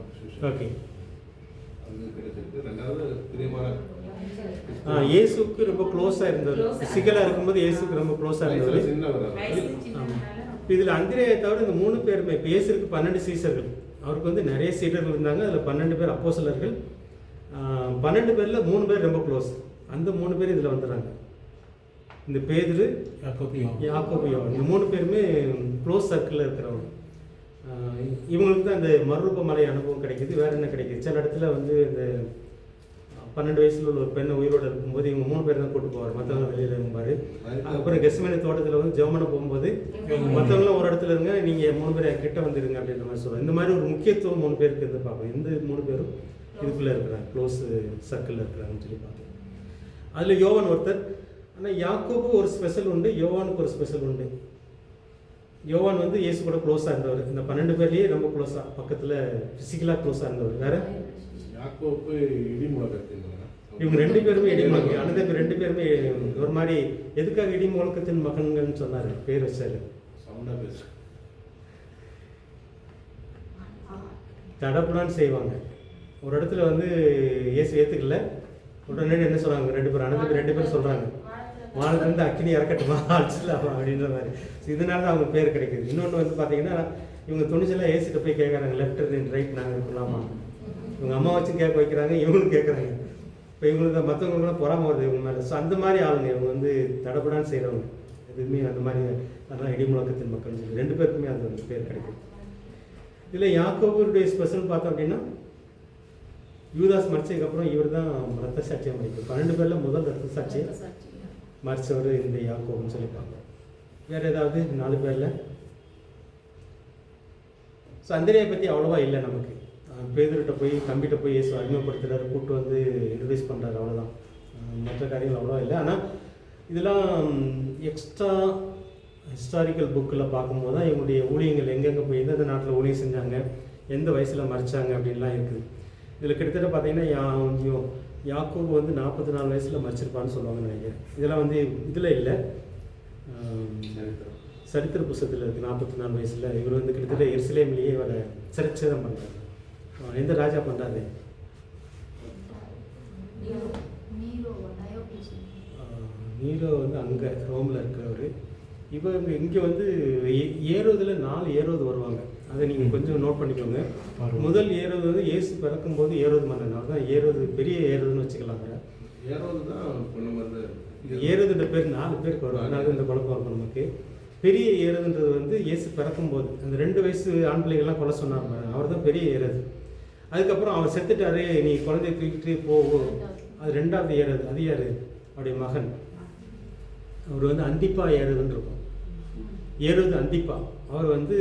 ஓகே. அது கிடைச்சிருக்கு. ரெண்டாவது பிரியமான இயேசுக்கு ரொம்ப க்ளோஸாக இருந்தவர். பிசிக்கலாக இருக்கும்போது இயேசுக்கு ரொம்ப க்ளோஸாக இருந்தவர். சின்னவர். இதில் அந்திரேயை தவிர இந்த 3 பேருமே, இப்போ இயேசுக்கு 12 சீசர்கள், அவருக்கு வந்து நிறைய சீடர்கள் இருந்தாங்க. அதில் 12 பேர் அப்போஸ்தலர்கள். 12 பேரில் 3 பேர் ரொம்ப க்ளோஸ். அந்த 3 பேர் இதில் வந்துடுறாங்க. இந்த பேதுரு, யாக்கோபு, யோவான், இந்த 3 பேருமே க்ளோஸ் சர்க்கிளில் இருக்கிறவங்க. இவங்களுக்கு தான் இந்த மறுரூப மலை அனுபவம் கிடைக்கிது. வேறு என்ன கிடைக்கிது? சில இடத்துல வந்து இந்த 12 வயசுல உள்ள ஒரு பெண்ணை உயிரோடு இருக்கும்போது இவங்க 3 பேர் தான் கூட்டு போவார், மற்றவங்க வெளியில் இருக்கும்பாரு. அதுக்கப்புறம் கெஸ்மேனி தோட்டத்தில் வந்து ஜெபம் போகும்போது மற்றவங்களாம் ஒரு இடத்துல இருங்க, நீங்கள் 3 பேர் கிட்ட வந்துடுங்க அப்படின்ற மாதிரி சொல்லுவாங்க. இந்த மாதிரி ஒரு முக்கியத்துவம் 3 பேருக்கு இருந்து பார்ப்போம். இந்த 3 பேரும் இதுக்குள்ளே இருக்கிறாங்க, க்ளோஸ் சர்க்கிளில் இருக்கிறாங்கன்னு சொல்லி பார்ப்போம். அதில் யோவான் ஒருத்தர். ஆனால் யாக்கோபு ஒரு ஸ்பெஷல் உண்டு, யோவானுக்கு ஒரு ஸ்பெஷல் உண்டு. யோவான் வந்து இயேசு கூட க்ளோஸாக இருந்தவர். இந்த 12 பேர்லேயே ரொம்ப க்ளோஸாக, பக்கத்தில் ஃபிசிக்கலாக க்ளோஸாக இருந்தவர். வேற யாக்கோபு இடி முழக்கத்தின் இவங்க 2 பேருமே இடி முழக்கம். ஆனால் 2 பேருமே ஒரு மாதிரி, எதுக்காக இடி முழக்கத்தின் மகன்கள்னு சொன்னார், பேர் வச்சாரு. சவுண்டாக பேசு, தடப்படான்னு செய்வாங்க. ஒரு இடத்துல வந்து இயேசு ஏற்றுக்கல, உடனே என்ன சொல்கிறாங்க, 2 பேர் அனந்த 2 பேரும் சொல்கிறாங்க, வானத்துலேருந்து அக்கினி இறக்கட்டுமா அடிச்சிடலாம் அப்படின்ற மாதிரி. இதனால தான் அவங்க பேர் கிடைக்குது. இன்னொன்று வந்து பார்த்தீங்கன்னா, இவங்க துணிச்சலாக ஏசிட்ட போய் கேட்குறாங்க, லெஃப்ட் அண்ட் ரைட் நாங்கள் இருக்கலாமா. இவங்க அம்மா வச்சு கேட்க வைக்கிறாங்க, இவங்களும் கேட்குறாங்க. இப்போ இவங்களுக்கு மற்றவங்களுக்குலாம் பொறாம வருது இவங்க மேலே. ஸோ அந்த மாதிரி ஆளுங்க இவங்க வந்து தடப்படான்னு செய்கிறவங்க. எதுவுமே அந்த மாதிரி, அதான் இடி முழக்கத்தின் மக்கள்னு சொல்லி 2 பேருக்குமே அந்த பேர் கிடைக்குது. இதில் யாக்கோபுடைய ஸ்பெஷல் பார்த்தோம் அப்படின்னா, யூதாஸ் மறிச்சதுக்கப்புறம் இவர் தான் ரத்த சாட்சியம் மறிக்கும். 12 பேரில் முதல் ரத்த சாட்சியம் மறிச்சவர் இந்த யாக்கோபுன்னு சொல்லி பார்ப்போம். வேறு ஏதாவது 4 பேரில்? ஸோ அந்திரேயை பற்றி அவ்வளோவா இல்லை நமக்கு. பேதுருட்ட போய் தம்பிகிட்ட போய் இயேசு அறிமுகப்படுத்துகிறாரு, கூப்பிட்டு வந்து இன்ட்ரடியூஸ் பண்ணுறாரு, அவ்வளோதான். மற்ற காரியங்கள் அவ்வளோவா இல்லை. ஆனால் இதெல்லாம் எக்ஸ்ட்ரா ஹிஸ்டாரிக்கல் புக்கில் பார்க்கும்போது தான் இவங்களுடைய ஊழியங்கள் எங்கெங்கே போய் எந்தெந்த நாட்டில் ஊழியம் செஞ்சாங்க, எந்த வயசில் மறிச்சாங்க அப்படின்லாம் இருக்குது. இதில் கிட்டத்தட்ட பார்த்தீங்கன்னா யாக்கோபு வந்து 44 வயசில் மறிச்சிருப்பான்னு சொல்லுவாங்கன்னு நினைக்கிறேன். இதெல்லாம் வந்து இதில் இல்லை, சரித்திர புஸ்தகத்தில் இருக்குது. 44 வயசில் இவர் வந்து கிட்டத்தட்ட எருசலேமிலேயே இவரை சிறைச்சேதம் பண்ணுறாரு. எந்த ராஜா பண்ணுறாரு? நீரோ வந்து அங்கே ரோமில் இருக்கிறவர். இவங்க இங்கே வந்து ஏரோதில் 4 ஏரோது வருவாங்க. அதை நீங்கள் கொஞ்சம் நோட் பண்ணிக்கோங்க. முதல் ஏரோது வந்து இயேசு பிறக்கும்போது ஏரோது மன்னன், அவர் தான் ஏரோது, பெரிய ஏரோதுன்னு வச்சுக்கலாங்க. ஏரோது தான் ஏரோதுன்ற பேர் 4 பேருக்கு வரும், அதனால இந்த குழப்பம் இருக்கும் நமக்கு. பெரிய ஏரோதுன்றது வந்து இயேசு பிறக்கும்போது அந்த 2 வயசு ஆண் பிள்ளைகள்லாம் கொலை சொன்னார், அவர் தான் பெரிய ஏரோது. அதுக்கப்புறம் அவர் செத்துட்டாரு, நீ குழந்தைய தூக்கிட்டு போவோம், அது 2வது ஏரோது. அது யார்? அவருடைய மகன். அவர் வந்து அந்திப்பா ஏரோதுன்னு இருக்கும். ஏரோது அந்திப்பா. அவர் வந்து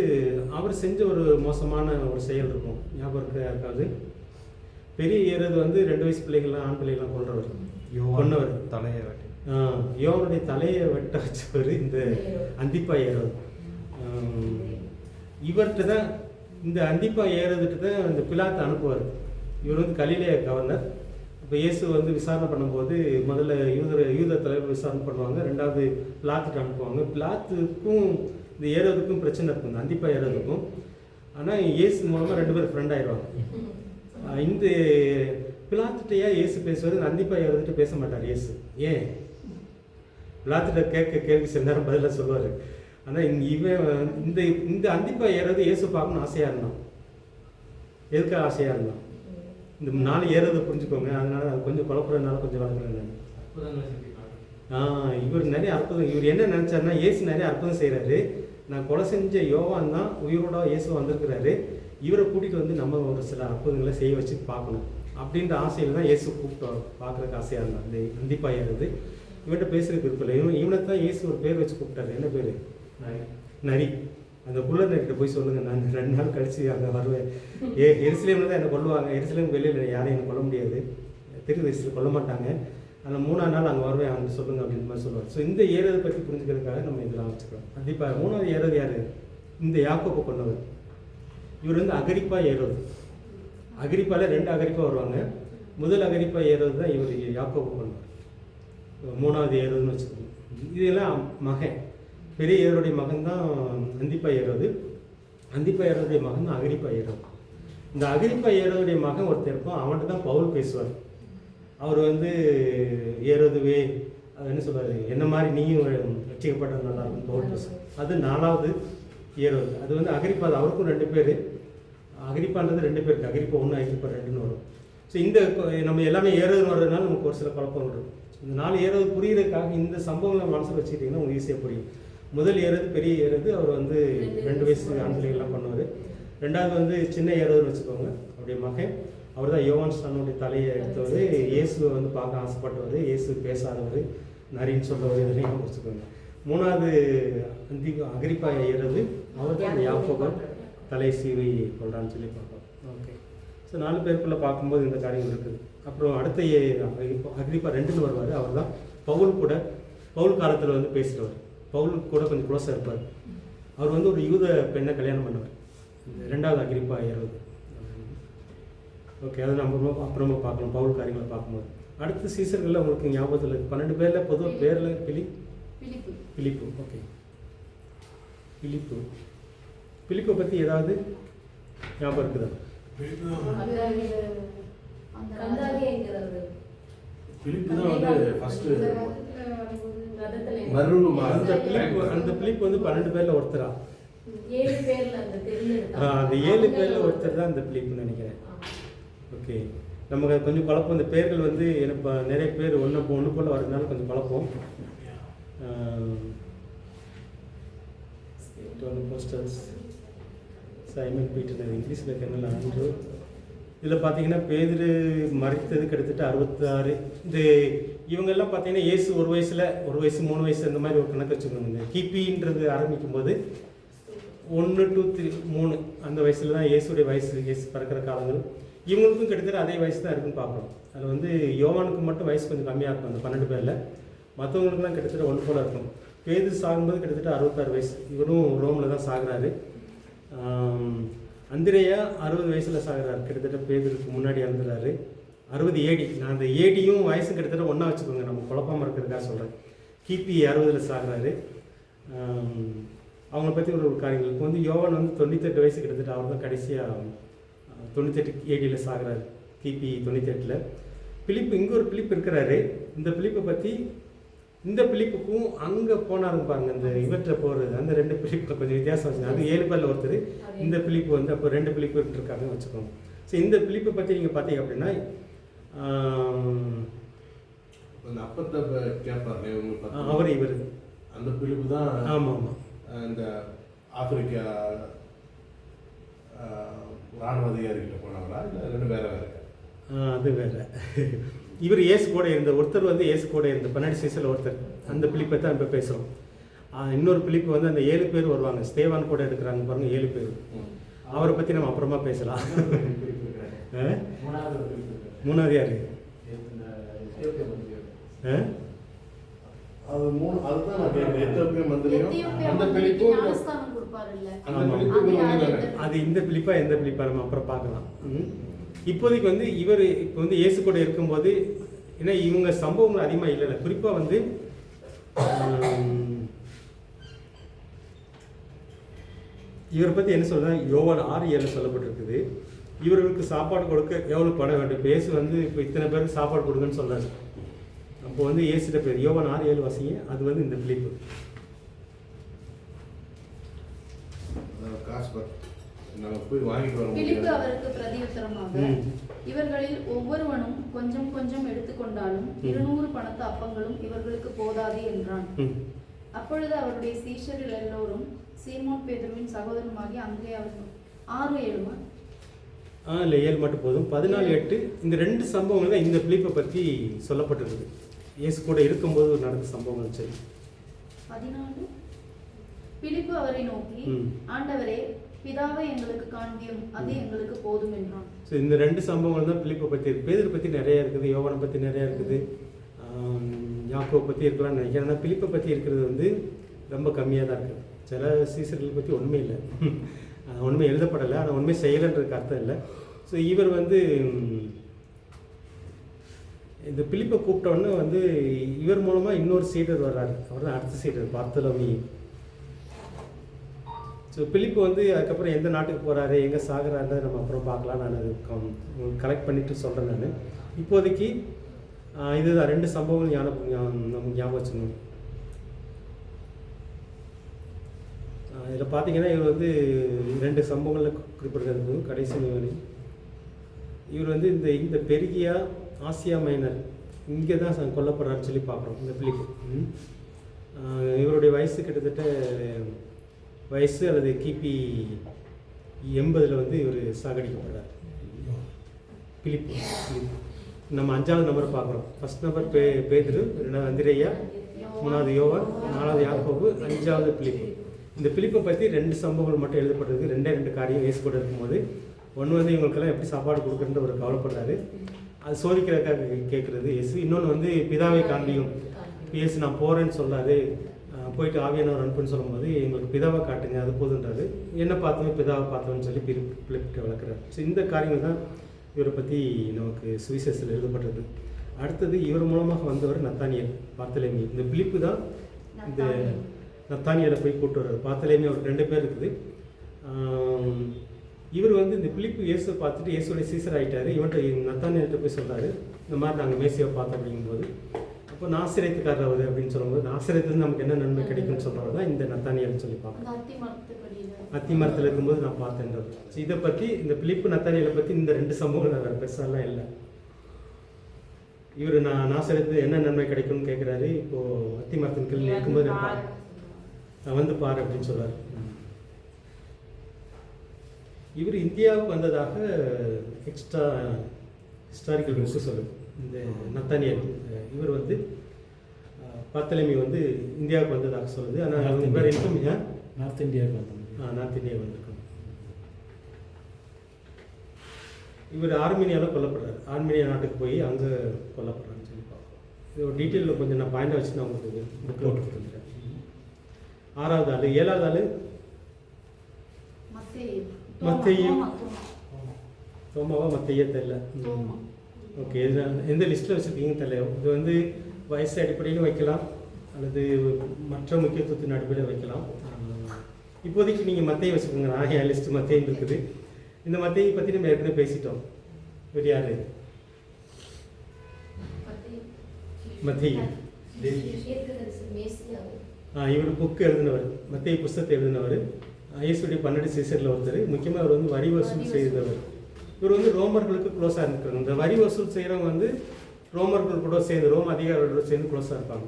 அவர் செஞ்ச ஒரு மோசமான ஒரு செயல் இருக்கும், ஞாபகம் இருக்க யாருக்காவது? பெரிய ஏரோது வந்து 2 வயசு பிள்ளைகள்லாம் ஆண் பிள்ளைகள்லாம் கொன்றவர், கொன்னவர். தலையை வெட்டி யோவனுடைய தலையை வெட்ட வச்சவர் இந்த அந்திப்பா ஏரோது. இவர்கிட்ட தான், இந்த அந்திப்பா ஏரோதுகிட்ட தான் இந்த பிலாத்து அனுப்புவார். இவர் வந்து கலிலேய கவர்னர். இப்போ இயேசு வந்து விசாரணை பண்ணும்போது முதல்ல யூத தலைவர் விசாரணை பண்ணுவாங்க, 2வது பிலாத்துட்டு அனுப்புவாங்க. பிலாத்துக்கும் இந்த ஏரோதுக்கும் பிரச்சனை இருக்கும், இந்த அந்திப்பா ஏரோதுக்கும். ஆனால் இயேசு மூலமாக 2 பேர் ஃப்ரெண்ட் ஆயிடுவாங்க. இந்த பிலாத்துட்டையா இயேசு பேசுவார், இந்த அந்திப்பா ஏரோதுகிட்ட பேச மாட்டார் இயேசு. ஏன்? பிலாத்துட்ட கேள்வி சில நேரம் பதிலாக சொல்லுவார். ஆனால் இவன் இந்த அந்திப்பா ஏரோது இயேசு பார்க்கணும்னு ஆசையாக இருந்தான். எதுக்காக ஆசையாக இருந்தான்? இந்த 4 ஏரோதை புரிஞ்சுக்கோங்க, அதனால அது கொஞ்சம் குழப்பறதுனால கொஞ்சம் வளர்க்குறேன். இவர் நிறைய அற்புதம், இவர் என்ன நினச்சாருன்னா, இயேசு நிறைய அற்புதம் செய்கிறாரு, நான் கொலை செஞ்ச யோவான் தான் உயிரோட இயேசு வந்திருக்கிறாரு, இவரை கூட்டிகிட்டு வந்து நம்ம ஒரு சில அற்புதங்களை செய்ய வச்சு பார்க்கணும் அப்படின்ற ஆசையில் தான் இயேசு கூப்பிட்டு பார்க்குறதுக்கு ஆசையாக இருந்தான். இந்த அந்திப்பா ஏரோது இவன்கிட்ட பேசுறதுக்கு விருப்பம் இல்லை. இவனை தான் இயேசு ஒரு பேர் வச்சு கூப்பிட்டாரு. என்ன பேர்? நரி. அந்த குள்ளநரிகிட்ட போய் சொல்லுங்கள், நான் 2 நாள் கழிச்சு அங்கே வருவேன். எருசலேமில் தான் என்னை கொல்லுவாங்க, எருசலேம் வெளியில் யாரையும் என்னை கொல்ல முடியாது, திருவயசில் கொல்ல மாட்டாங்க, அதில் 3ஆம் நாள் அங்கே வருவேன், அவங்க சொல்லுங்கள் அப்படின்ற மாதிரி சொல்லுவார். ஸோ இந்த ஏரோதை பற்றி புரிஞ்சுக்கிறதுக்காக நம்ம இதெல்லாம் வச்சுக்கிறோம். கண்டிப்பாக 3வது ஏரோது யார்? இந்த யாக்கோபு கொண்டவர். இவர் வந்து அகிரிப்பா ஏரோது. அகிரிப்பாவில் 2 அகிரிப்பா வருவாங்க. முதல் அகிரிப்பா ஏரோது தான் இவர் யாக்கோபு கொண்டவர். 3வது ஏரோதுன்னு வச்சுக்கோங்க. இதெல்லாம் மகன். பெரிய ஏரோடைய மகன் தான் அந்திப்பா ஏரோது. அந்திப்பா ஏரோடைய மகன் தான் அகிரிப்பா ஏரோது. இந்த அகிரிப்பா ஏரோதுடைய மகன் ஒருத்தர் இருக்கும், அவன்கிட்ட தான் பவுல் பேசுவார். அவர் வந்து ஏரோதுவே, அது என்ன சொல்கிறார், என்ன மாதிரி நீயும் ரட்சிக்கப்பட்டது நல்லா இருக்கும் பவுல் பேசுவார். அது 4வது ஏரோது. அது வந்து அகிரிப்பா, அவருக்கும் 2 பேர். அகிரிப்பான்றது 2 பேருக்கு, அகிரிப்பா 1, அகிரிப்பா 2ன்னு வரும். ஸோ இந்த நம்ம எல்லாமே ஏரோது வர்றதுனால நமக்கு ஒரு சில குழப்பம் வரும். இந்த 4 ஏரோது புரியுறதுக்காக இந்த சம்பவங்களை மனசில் வச்சுக்கிட்டிங்கன்னா உங்களுக்கு ஈஸியாக புரியும். முதல் ஏரோது பெரிய ஏரோது, அவர் வந்து 2 வயசு ஆண்களையெல்லாம் பண்ணுவார். 2வது வந்து சின்ன ஏரோதுன்னு வச்சுக்கோங்க, அவருடைய மகன். அவர் தான் யோவான் ஸ்நானனுடைய தலையை எடுத்தவர், இயேசுவை வந்து பார்க்க ஆசைப்பட்டவர், இயேசு பேசாதவர், நரின்னு சொல்கிறவர், இதெல்லாம் வச்சுக்கோங்க. 3வது அகிரிப்பா ஏரோது, அவர் தான் யாக்கோபு தலை சீவி கொள்றான்னு சொல்லி பார்ப்போம். ஓகே. ஸோ 4 பேருக்குள்ளே பார்க்கும்போது இந்த காரியம் இருக்குது. அப்புறம் அடுத்த அகிரிப்பா 2ன்னு வருவார். அவர் தான் பவுல் காலத்தில் வந்து பேசுகிறவர். பவுலுக்கு கூட கொஞ்சம் க்ளோஸாக இருப்பார். அவர் வந்து ஒரு யூத பெண்ணை கல்யாணம் பண்ணுவார், இந்த 2வது அகிரிப்பா ஏரோது. ஓகே, அதை நம்ம அப்புறமா பார்க்கலாம் பவுல் காரியங்களை பார்க்கும்போது. அடுத்த சீசர்களில் உங்களுக்கு ஞாபகத்தில் இருக்குது 12 பேரில் பொதுவாக பேரில் பிலிப்பு. ஓகே, பிலிப்பை பற்றி ஏதாவது ஞாபகம் இருக்குதா? அந்த பிலிப் வந்து 12 பேரில் ஒருத்தரா? அந்த 7 பேரில் ஒருத்தர் தான் அந்த பிலிப்னு நினைக்கிறேன். ஓகே, நமக்கு கொஞ்சம் குழப்பம். இந்த பேர்கள் வந்து எனக்கு நிறைய பேர் ஒன்று போல் வரதுனால கொஞ்சம் குழப்பம். சைமன் பீட்டர், இங்கிலீஷில் இருக்கனால ஆண்ட்ரூ, இதில் பார்த்தீங்கன்னா பேதுரு மறித்தது கிட்டத்தட்ட 66. இந்த இவங்கெல்லாம் பார்த்தீங்கன்னா இயேசு ஒரு வயசு 3 வயசு இந்த மாதிரி ஒரு கணக்கு வச்சுக்கோங்க. இந்த கிபின்றது ஆரம்பிக்கும் போது 1 2 3 3 அந்த வயசில் தான் இயேசுடைய வயசு, இயேசு பிறக்கிற காலங்கள். இவங்களுக்கும் கிட்டத்தட்ட அதே வயசு தான் இருக்குன்னு பார்க்குறோம். அதில் வந்து யோவானுக்கு மட்டும் வயசு கொஞ்சம் கம்மியாக இருக்கும் அந்த 12 பேரில். மற்றவங்களுக்குலாம் கிட்டத்தட்ட ஒன்று போல் இருக்கும். பேதுரு சாகும்போது கிட்டத்தட்ட 66 வயசு. இவரும் ரோமில் தான் சாகுறாரு. அந்திரேயா 60 வயசில் சாகுறாரு. கிட்டத்தட்ட பேதுருக்கு முன்னாடி இறந்துறாரு. 60 AD. நான் அந்த ஏடியும் வயசும் கிட்டத்தட்ட ஒன்றா வச்சுக்கோங்க, நம்ம குழப்பமாக இருக்கிறதுக்காக சொல்கிறேன். கிபி 60 சாகுறாரு. அவங்கள பற்றி ஒரு காரியங்கள் இப்போ வந்து யோவான் வந்து 98 வயசு கிட்டத்தட்ட, அவர் தான் கடைசியாக 98 AD சாகுறாரு, கிபி 98. பிலிப்பு, இங்கே ஒரு பிலிப்பு இருக்கிறாரு. இந்த பிலிப்பை பற்றி, இந்த பிலிப்புக்கும் அங்கே போனாருங்க பாருங்க, இந்த இவற்றை போகிறது, அந்த 2 பிலிப்பில் கொஞ்சம் வித்தியாசம் வச்சுங்க. அது 7 பேரில் ஒருத்தர், இந்த பிலிப்பு வந்து அப்போ 2 பிலிப்பு இருக்காங்கன்னு வச்சுக்கோங்க. ஸோ இந்த பிலிப்பை பற்றி நீங்கள் பார்த்தீங்க அப்படின்னா அப்பத்தை கேட்பாரு அவர் இவர் அந்த பிலிப்பு தான். ஆமாம் ஆமாம். இந்த ஆப்பிரிக்கா ராணுவ அதிகாரிகிட்ட போனவரா இல்லை 2 வேற வேற? அது வேற. இவர் இயேசு கூட இருந்த ஒருத்தர் வந்து இயேசு கூட இருந்த 12 சீசனில் ஒருத்தர், அந்த பிலிப்பை தான் இப்போ பேசுகிறோம். இன்னொரு பிலிப்பு வந்து அந்த 7 பேர் வருவாங்க, ஸ்தேவான் கூட எடுக்கிறாங்க பாருங்க, 7 பேர். அவரை பற்றி நம்ம அப்புறமா பேசலாம். 3வது யாரு? அது 3, அதுதான் நான் கேட்குறேன். எத்தியோப்பியா மந்திரியும் அந்த அந்த பிலிப்பும் ஞானஸ்தானம் கொடுப்பாருல்ல. அந்த பிலிப்பும் அது இந்த பிலிப்பா எந்த பிலிப்பா நம்ம அப்புறம் பார்க்கலாம். இப்போதைக்கு வந்து இவர் இப்போ வந்து இயேசு கூட இருக்கும்போது, ஏன்னா இவங்க சம்பவங்கள் அதிகமாக இல்லைல்ல, குறிப்பாக வந்து இவரை பற்றி என்ன சொல்கிறேன், யோவான் 6:7 சொல்லப்பட்டிருக்குது. இவர்களுக்கு சாப்பாடு கொடுக்க எவ்வளோ பணம் வேண்டும்? இப்போ இயேசு வந்து இப்போ இத்தனை பேருக்கு சாப்பாடு கொடுங்கன்னு சொல்கிறாரு. அப்போ வந்து இயேசுகிட்ட பேர் யோவான் 6:7 வாசிங்க. அது வந்து இந்த பிலிப்பு. காசு நம்ம போய் வாங்கிட்டு வர பிலிப்பு முடியாது. அவருக்கு பிரதியுத்தரமாக, இவர்களில் ஒவ்வொருவனும் கொஞ்சம் கொஞ்சம் எடுத்துக்கொண்டாலும் 200 பணத்து அப்பங்களும் இவர்களுக்கு போதாது என்றான். அப்பொழுது அவருடைய சீஷர்கள் எல்லோரும் சீமோன் பேதுருவின் சகோதரனுமாகிய அந்திரேயாவுக்கும் 6:7 இல்லை 7 மட்டும் போதும். 14:8 இந்த 2 சம்பவங்கள் தான் இந்த பிலிப்பை பற்றி சொல்லப்பட்டிருக்குது. இயேசு கூட இருக்கும்போது நடந்த சம்பவங்கள். சரி, 14 பிலிப்பு அவரை நோக்கி, ஆண்டவரே, பிதாவை எங்களுக்கு காண்பியும், அது எங்களுக்கு போதும் என்றான். ஸோ இந்த 2 சம்பவங்கள் தான் பிலிப்பை பற்றி இருக்குது. பேதுரு பற்றி நிறையா இருக்குது, யோவானை பற்றி நிறையா இருக்குது, யாக்கோவை பற்றி இருக்கலாம்னு நினைக்கிறேன். ஆனால் பிலிப்பை பற்றி இருக்கிறது வந்து ரொம்ப கம்மியாக தான் இருக்குது. சில சீசர்களை பற்றி ஒன்றுமே இல்லை, ஒன்றுமே எழுதப்படலை, ஆனால் ஒன்றுமே செய்யலைன்றதுக்கு அர்த்தம் இல்லை. ஸோ இவர் வந்து இந்த பிலிப்பை கூப்பிட்டோன்னு வந்து இவர் மூலமாக இன்னொரு சீடர் வர்றாரு. அவர் தான் அடுத்த சீடர், பார்த்தலோமி. ஸோ பிலிப்பு வந்து அதுக்கப்புறம் எந்த நாட்டுக்கு போகிறாரு, எங்கே சாகுறாருன்றதை நம்ம அப்புறம் பார்க்கலாம். நான் அது கலெக்ட் பண்ணிவிட்டு சொல்கிறேன். நான் இப்போதைக்கு இதுதான் 2 சம்பவங்கள் நமக்கு ஞாபகம் வச்சுக்கணும். இதில் பார்த்தீங்கன்னா இவர் வந்து 2 சம்பவங்களில் குறிப்பிடுறது கடைசி நிலை. இவர் வந்து இந்த பெருகியா ஆசியா மைனர் இங்கே தான் கொல்லப்படுறாருன்னு சொல்லி பார்க்குறோம். இந்த பிலிப்பு இவருடைய வயசு கிட்டத்தட்ட அல்லது கிபி 80 வந்து இவர் சாகடிக்கப்படுறார். பிலிப்பு நம்ம 5வது நம்பரை பார்க்குறோம். ஃபர்ஸ்ட் நம்பர் பேதுரு, 2வது அந்திரேயா, 3வது யோவான், 4வது யாக்கோபு, 5வது பிலிப்பு. இந்த பிலிப்பை பற்றி 2 சம்பவங்கள் மட்டும் எழுதப்பட்டிருக்கு. 2 காரியம் இயேசு கூட இருக்கும்போது. ஒன்று வந்து இவங்களுக்கெல்லாம் எப்படி சாப்பாடு கொடுக்குறன்ற ஒரு கவலைப்படுறாரு, அது சோதிக்கிறதுக்காக கேட்குறது இயேசு. இன்னொன்று வந்து பிதாவை காண்பியும். இயேசு நான் போகிறேன்னு சொல்கிறாரு, போயிட்டு ஆவியானவர் அனுப்புன்னு சொல்லும்போது எங்களுக்கு பிதாவை காட்டுங்க, அது போதுன்றாரு. என்ன பார்த்தோம், பிதாவை பார்த்தோன்னு சொல்லி பிலிப்பிட்ட வளர்க்குறாரு. ஸோ இந்த காரியங்கள் தான் இவரை பற்றி நமக்கு சுவிசேஷத்தில் எழுதப்பட்டது. அடுத்தது இவர் மூலமாக வந்தவர் நத்தானியல், பார்த்தலேமி. இந்த பிலிப்பு தான் இந்த நத்தானியலை போய் கூப்பிட்டு வர்றாரு. பார்த்தலேமி அவர் 2 பேர் இருக்குது. இவர் வந்து இந்த பிலிப்பு இயேசுவை பார்த்துட்டு இயேசுடைய சீசர் ஆகிட்டாரு. இவன்கிட்ட நத்தானியல்கிட்ட போய் சொல்கிறாரு, இந்த மாதிரி நாங்கள் மேசியை பார்த்தோம் அப்படிங்கும்போது. அப்போ நாசிரியத்துக்காரர் அவர் அப்படின்னு சொல்லும்போது, நாசிரியத்துலேருந்து நமக்கு என்ன நன்மை கிடைக்கும்னு சொல்கிறவர் தான் இந்த நத்தானியல்னு சொல்லி பார்ப்போம். அத்தி மரத்தில் இருக்கும்போது நான் பார்த்தேன்றது. ஸோ இதை பற்றி இந்த பிலிப்பு நத்தானியலை பற்றி இந்த 2 சம்பவங்கள் வேறு பெருசாலாம் இல்லை. இவர் நாசிரியத்து என்ன நன்மை கிடைக்கும்னு கேட்குறாரு. இப்போது அத்தி மரத்தின் கீழ் இருக்கும்போது நான் வந்து பாரு அப்படின்னு சொல்கிறார். இவர் இந்தியாவுக்கு வந்ததாக எக்ஸ்ட்ரா ஹிஸ்டாரிக்கல் நியூஸ் சொல்லுது. இந்த நத்தானியல் இவர் வந்து பர்த்தலமி வந்து இந்தியாவுக்கு வந்ததாக சொல்லுது. ஆனால் வேறு இருக்கும் நார்த் இந்தியாவுக்கு வந்தோம். நார்த் இந்தியா வந்திருக்கணும். இவர் ஆர்மீனியாவில் கொல்லப்படுறாரு. ஆர்மீனியா நாட்டுக்கு போய் அங்கே கொல்லப்படுறாருன்னு சொல்லி பார்ப்போம். இது ஒரு டீட்டெயிலில் கொஞ்சம் நான் பாயிண்டாக வச்சு நான் உங்களுக்கு புக்கில் விட்டு கொடுத்துருக்கேன். 6வது ஆள். 7வது ஆள் மத்தேயு. தோமாவா மத்தேயா தெரியல. ஓகே, இது எந்த லிஸ்ட்டில் வச்சுருக்கீங்கன்னு தெரியல. இது வந்து வயசு அடிப்படையில் வைக்கலாம் அல்லது மற்ற முக்கியத்துவத்தின் அடிப்படையில் வைக்கலாம். இப்போதைக்கு நீங்கள் மத்தையை வச்சுக்கோங்க. நான் என் லிஸ்ட்டு மத்தையும் இருக்குது. இந்த மத்தையை பற்றி நம்ம ஏற்கனவே பேசிட்டோம். இவர் யார்? மத்தேயு. இவர் புக்கு எழுதினவர், மத்தேயு புஸ்தகத்தை எழுதினவர். இயேசுடைய 12 சீசரில் ஒருத்தர். முக்கியமாக அவர் வந்து வரி வசூல் செய்தவர். இவர் வந்து ரோமர்களுக்கு க்ளோஸாக இருக்கிறாங்க. இந்த வரி வசூல் செய்கிறவங்க வந்து ரோமர்கள் கூட சேர்ந்து, ரோம அதிகாரிகளோட சேர்ந்து க்ளோஸாக இருப்பாங்க.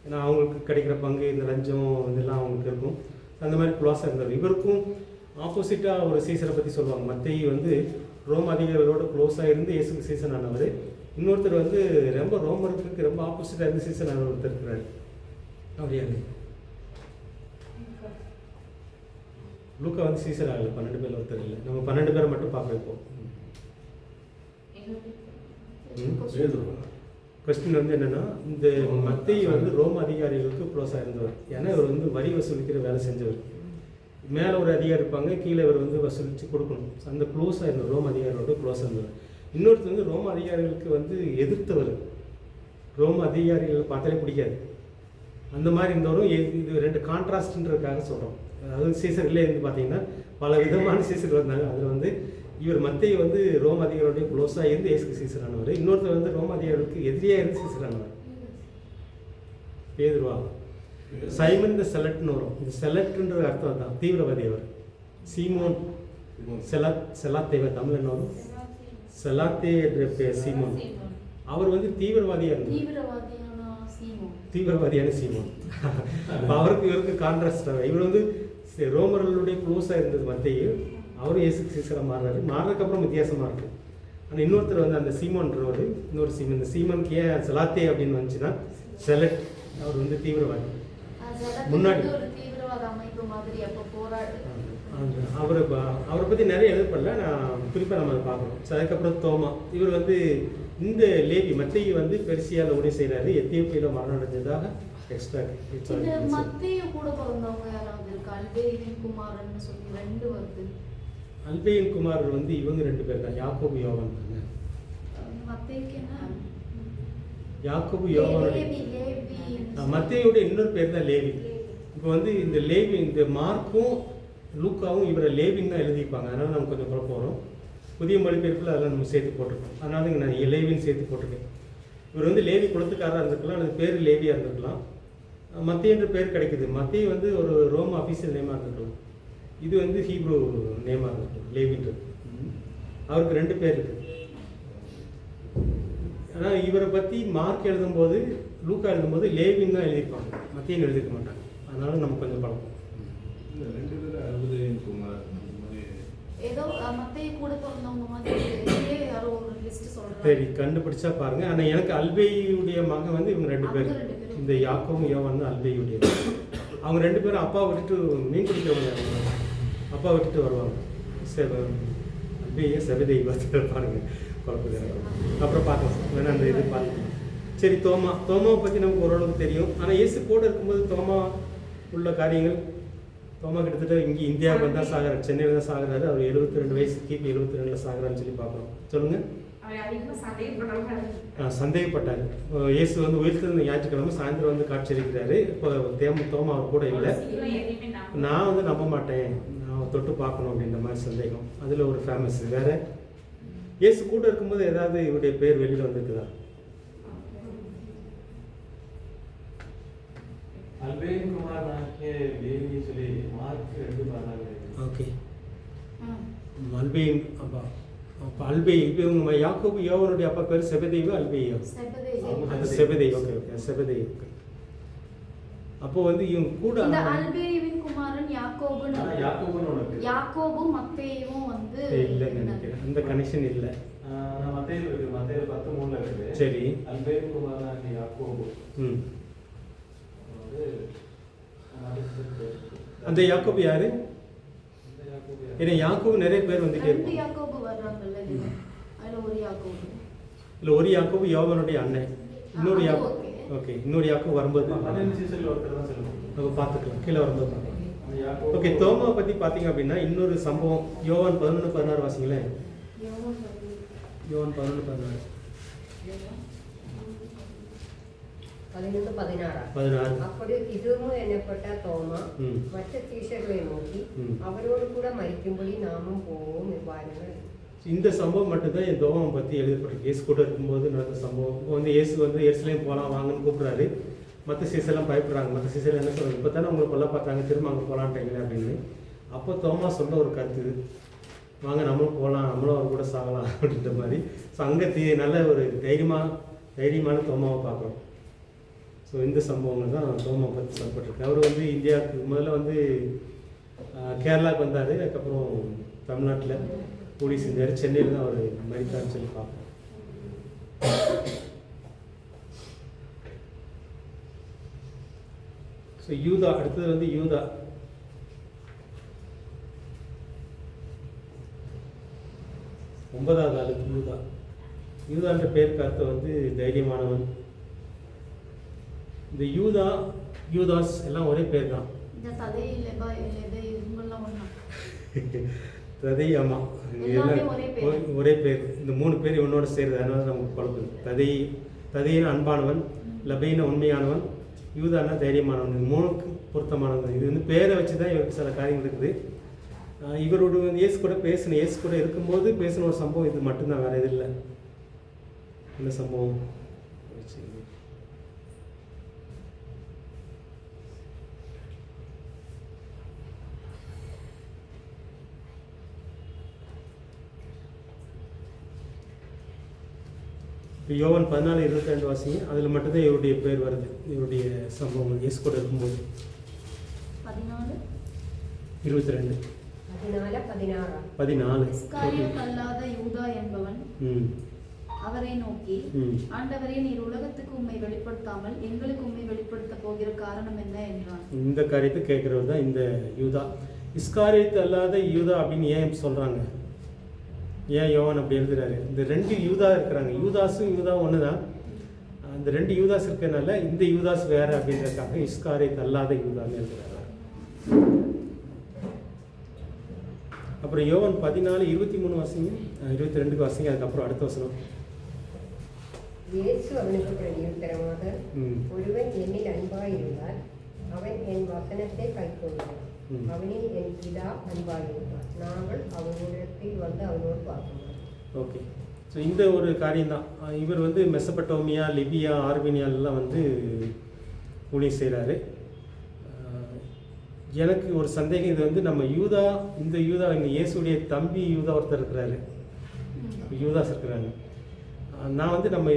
ஏன்னா அவங்களுக்கு கிடைக்கிற பங்கு, இந்த லஞ்சம் இதெல்லாம் அவங்களுக்கு இருக்கும். அந்த மாதிரி க்ளோஸாக இருந்தவர். இவருக்கும் ஆப்போசிட்டாக ஒரு சீசரை பற்றி சொல்லுவாங்க. மத்தேயு வந்து ரோம அதிகாரிகளோட க்ளோஸாக இருந்து இயேசுக்கு சீசன் ஆனவர். இன்னொருத்தர் வந்து ரொம்ப ரோமருக்கு ரொம்ப ஆப்போசிட்டாக இருந்து சீசன் ஆன ஒருத்தர் இருக்கிறார். அவர் யாரு? லூக்கா வந்து சீசர் ஆகலை. 12 பேர் ஒருத்தர் இல்லை. நம்ம 12 பேரை மட்டும் பார்க்க வைப்போம். கொஸ்டின் வந்து என்னென்னா, இந்த மத்தேயு வந்து ரோம அதிகாரிகளுக்கு க்ளோஸாக இருந்தவர். ஏன்னா இவர் வந்து வரி வசூலிக்கிற வேலை செஞ்சவர். மேலே ஒரு அதிகாரி இருப்பாங்க, கீழே இவர் வந்து வசூலித்து கொடுக்கணும். அந்த க்ளோஸாக இருந்தவர், ரோம அதிகாரியோட க்ளோஸாக இருந்தவர். இன்னொருத்தர் வந்து ரோம அதிகாரிகளுக்கு வந்து எதிர்த்தவர். ரோம அதிகாரிகளை பார்த்தாலே பிடிக்காது. அந்த மாதிரி இருந்தவரும் இது 2 கான்ட்ராஸ்ட்ன்றதுக்காக சொல்கிறோம். அதாவது சீசர்களே இருந்து பார்த்தீங்கன்னா பல விதமான சீசர் வந்தாங்க. அதில் வந்து இவர் மத்தேயு வந்து ரோம அதிகாரியோடைய க்ளோஸாக இருந்து இயேசுக்கு சீசர் ஆனவர். இன்னொருத்தர் வந்து ரோம அதிகாரிகளுக்கு எதிரியாக இருந்து சீசர் ஆனவர். பேதுருவா. சைமன் த செலட்னு வரும். இந்த செலட்ன்ற அர்த்தம் தான் தீவிரவாதி. அவர் சீமோன் செலாத்தேவ தமிழ் என்ன வரும்? செலாத்தே சீமோன். அவர் வந்து தீவிரவாதியாக இருந்தார். தீவிரவாதியான சீமோன். அவருக்கு இவருக்கு கான்ட்ராஸ்டாக இவர் வந்து ரோமர்களுடைய க்ளோஸாக இருந்தது மத்தேயு. அவரும் இயேசுக்கு சீசராக மாறுறாரு. மாறுறதுக்கப்புறம் வித்தியாசமாக இருக்குது. ஆனால் இன்னொருத்தர் வந்து அந்த சீமோன்றவர், இன்னொரு சீமன். இந்த சீமனுக்கு ஏன் செலாத்தே அப்படின்னு வந்துச்சுன்னா, செலட் அவர் வந்து தீவிரவாதி. முன்னாடி அவரை பற்றி நிறைய எழுதப்படல. நான் குறிப்பாக நம்ம அதை பார்க்கணும். அதுக்கப்புறம் தோமா. இவர் வந்து இந்த லேவி மத்தேயு வந்து பெர்சியாவில் உதவி செய்கிறாரு. எத்தியோப்பியில் மரணம் அடைஞ்சதாக எக்ஸ்ட்ரா. மத்தேயு கூட பிறந்தவங்க யாராவது இருக்கா? அல்பேயின் குமாரன்னு சொல்லி 2 வருது. அல்பேயின் குமார் வந்து இவங்க 2 பேர் தான், யாக்கோபு யோவான் தாங்க. மத்தேயுக்கு என்ன? யாக்கோபு யோவானுடைய மத்தேயுடைய இன்னொரு பேர் தான் லேவி. இப்போ வந்து இந்த லேவி, இந்த மார்க்கும் லூக்காவும் இவரை லேவின்னு தான் எழுதிப்பாங்க. அதனால் நம்ம கொஞ்சம் குழப்பம் வரும். புதிய மொழிபெயர்ப்பில் அதெல்லாம் நம்ம சேர்த்து போட்டிருக்கோம். அதனால இங்கே நான் லேவின்னு சேர்த்து போட்டிருக்கேன். இவர் வந்து லேவி குலத்துக்காரராக இருந்திருக்கலாம், அல்லது பேர் லேவியாக இருந்திருக்கலாம். மத்தேயுன்ற பேர் கிடைக்குது. மத்தேயு வந்து ஒரு ரோம் அஃபீஷியல் நேமாக இருந்திருக்கலாம். இது வந்து ஹீப்ரூ நேமாக இருந்திருக்கலாம், லேவின்றது. அவருக்கு 2 பேர் இருக்குது. ஆனால் இவரை பற்றி மார்க் எழுதும்போது, லூக்கா எழுதும்போது லேவின்னு தான் எழுதியிருப்பாங்க, மத்தேயுன்னு எழுதிக்க மாட்டாங்க. அதனால நம்ம கொஞ்சம் பழக்கம். இந்த 2 பேர் அல்பேயின் குமார் ஏதோ மத்தேயு கூட பிறந்தவங்க மாதிரி யாரோ ஒரு லிஸ்ட் சொல்றாங்க. சரி, கண்டுபிடிச்சா பாருங்க. ஆனால் எனக்கு அல்பேயுடைய மகன் வந்து இவங்க 2 பேர். இந்த யாக்கோவும் யோவான் தான் அல்பேயுடைய. அவங்க 2 பேரும் அப்பா விட்டுட்டு மீன் பிடிக்கிறவங்க. அப்பா விட்டுட்டு வருவாங்க. அல்பேயை செபதேயு பார்த்து பாருங்க, குழப்பம். அப்புறம் பார்க்கலாம், வேணா அந்த இது பார்த்துக்கலாம். சரி, தோமாவை பற்றி நமக்கு ஓரளவுக்கு தெரியும். ஆனால் இயேசு கூட இருக்கும்போது தோமா உள்ள காரியங்கள். தோமா கிட்டத்தட்ட இங்கே இந்தியாவுக்கு வந்தால் சாகிறார், சென்னையில் தான் சாகிறாரு. அவர் 72 வயசு, கிபி 72 சாகிறான்னு சொல்லி பார்க்குறோம். சொல்லுங்கள். சந்தேகப்பட்டார். இயேசு வந்து உயிர்த்தெழுந்த ஞாயிற்றுக்கிழமை சாயந்தரம் வந்து காட்சியளிக்கிறாரு. இப்போ தோமா அவர் கூட இல்லை. நான் வந்து நம்ப மாட்டேன், நான் தொட்டு பார்க்கணும் அப்படின்ற மாதிரி சந்தேகம். அதில் ஒரு ஃபேமஸ். வேற இயேசு கூட இருக்கும்போது ஏதாவது இவருடைய பேர் வெளியில் வந்திருக்குதா? அல்பேயின் குமார் லேவி சொல்லி மார்க் 2 ஓகே. அல்பேயின் அப்பா. அப்போ அல்பேயு இவங்க யாக்கோபு யோவானுடைய அப்பா பேர் செபதேயு, அல்பேயு. அது செபதேயு. ஓகே, செபதேயு. அப்போ வந்து இவங்க கூட இந்த அல்பேயுவின் குமாரன் யாக்கோபுன்னு ஆனா யாக்கோபுன்னு ஒன்று இருக்கு. யாக்கோபும் மத்தேயும் வந்து இல்லைன்னு நினைக்கிறேன், அந்த கனெக்ஷன் இல்லை. நான் மத்தேயு இருக்கு, மத்தேயு 10:3 இருக்குது. சரி. அல்பேயும் குமாரனாகிய யாக்கோபு ம். வந்து அந்த யாக்கோபு யாரு? இந்த யாக்கோபு யாரு? ஏன்னா யாக்கோபு நிறைய பேர் வந்துட்டே 2 இருக்கும். யாக்கோபு வர்றாங்கல்ல இதுல. அதுல ஒரு யாக்கோபு. இல்லை, ஒரு யாக்கோபு யோவானுடைய அண்ணன், இன்னொரு அது யாக்கோபு. okay. ஓகே, இன்னொரு யாக்கோபு வரும்போது பார்க்கலாம். 12 சீசன்ல ஒருத்தர் தான் சொல்லுவோம். நம்ம பார்த்துக்கலாம், கீழே வரும்போது பார்க்கலாம். அந்த யாக்கோபு ஓகே, தோமா பற்றி பார்த்தீங்க அப்படின்னா இன்னொரு சம்பவம் யோவான் 11:16 வாசிங்களேன். யோவான் வந்து யோவான் 11:16. 11:16. 16. அப்படி இதுவும் என்னப்பட்ட தோமா ம். மற்ற சீஷர்களை நோக்கி ம். அவரோடு கூட மரிக்கும்படி நாமும் போவோம் வாருங்கள். இந்த சம்பவம் மட்டும்தான் என் தோமம் பற்றி எழுதப்பட்டிருக்கு. இயேசு கூட இருக்கும்போது நடந்த சம்பவம். இப்போ வந்து இயேசு வந்து எருசலேம் போகலாம் வாங்கன்னு கூப்பிட்றாரு. மற்ற சீசெல்லாம் பயப்படுறாங்க. மற்ற சீசர் என்ன சொல்கிறாங்க, இப்போ தானே உங்களை கொல்ல பார்த்தாங்க, திரும்ப அங்கே போகலான்ட்டீங்களே அப்படின்னு. அப்போ தோமா சொன்ன ஒரு கருத்து இது, வாங்க நம்மளும் போகலாம், நம்மளும் அவர் கூட சாகலாம் அப்படின்ற மாதிரி. ஸோ அங்கே நல்ல ஒரு தைரியமான தோமாவை பார்க்குறோம். ஸோ இந்த சம்பவங்கள் தான் தோமா பற்றி சொல்லப்பட்டிருக்கு. அவர் வந்து இந்தியாவுக்கு முதல்ல வந்து கேரளாவுக்கு வந்தார், அதுக்கப்புறம் தமிழ்நாட்டில் கூலி செஞ்சார், சென்னையில் தான் அவர் மரித்தார்னு சொல்லி பார்ப்போம். ஸோ யூதா, அடுத்தது வந்து யூதா. ஒன்பதாவது ஆளுக்கு யூதா. யூதான்ற பேருக்கு அர்த்தம் வந்து தைரியமானவன். இந்த யூதா, யூதாஸ் எல்லாம் ஒரே பேர் தான். இந்த ததை லெபா லெபே இவங்கெல்லாம் ஒண்ணா. ததை, ஆமா, எல்லாமே ஒரே பேர். ஒரே பேர். இந்த 3 பேர் இவனோட சேருது, அதனால நமக்கு குழப்பது. ததையின அன்பானவன், லபைன உண்மையானவன், யூதானா தைரியமானவன். இது 3க்கு பொருத்தமானவன். இது வந்து பேரை வச்சு தான் இவருக்கு சில காரியங்கள் இருக்குது. இவரோட வந்து இயேசு கூட இருக்கும்போது பேசின ஒரு சம்பவம் இது மட்டும்தான், வேற எது இல்லை. இந்த சம்பவம் யோவான் 14:22 வாசிங்க. அதில் மட்டும்தான் இவருடைய பேர் வருது, இவருடைய சம்பவம் இயேசு கூட இருக்கும்போது. 14:22. 14. இஸ்காரியோத் அல்லாத யூதா என்பவன் அவரை நோக்கி, ஆண்டவரே, நீர் உலகத்துக்கு உம்மை வெளிப்படுத்தாமல் எங்களுக்கு உம்மை வெளிப்படுத்த போகிற காரணம் என்ன என்றான். இந்த காரியத்தை கேட்கறது தான் இந்த யூதா. இஸ்காரியோத் அல்லாத யூதா அப்படின்னு ஏன் சொல்றாங்க, ஏன் யோவான் அப்படி எழுதுறாரு? இந்த 2 யூதா இருக்கிறாங்க, யூதாஸும் யூதா ஒன்று தான். அந்த 2 யூதாஸ் இருக்கிறதுனால இந்த யூதாஸ் வேற அப்படின்றதுக்காக இஸ்காரியோத் அல்லாத யூதான்னு எழுதுறாரு. அப்புறம் யோவான் 14:23 வாசிங்க, 22 வாசிங்க, அதுக்கப்புறம் அடுத்த வசனம். இயேசு அவனுக்கு பிரதியுத்தரமாக, ஒருவன் என்னில் அன்பாயிருந்தால் அவன் என் வசனத்தை கைக்கொள்வான், அவனில் என் பிதா அன்பாயிருப்பார், நாங்கள் அவனிடத்தில் வந்து அவனோடு பார்க்கணும். ஓகே, ஸோ இந்த ஒரு காரியம்தான். இவர் வந்து மெசபட்டோமியா, லிபியா, ஆர்மீனியாலெலாம் வந்து ஊழியம் செய்கிறாரு. எனக்கு ஒரு சந்தேகம், இது வந்து நம்ம யூதா, இந்த யூதா, இந்த இயேசுடைய தம்பி யூதா ஒருத்தர் இருக்கிறாரு, யூதாஸ் இருக்கிறாங்க. நான் வந்து நம்ம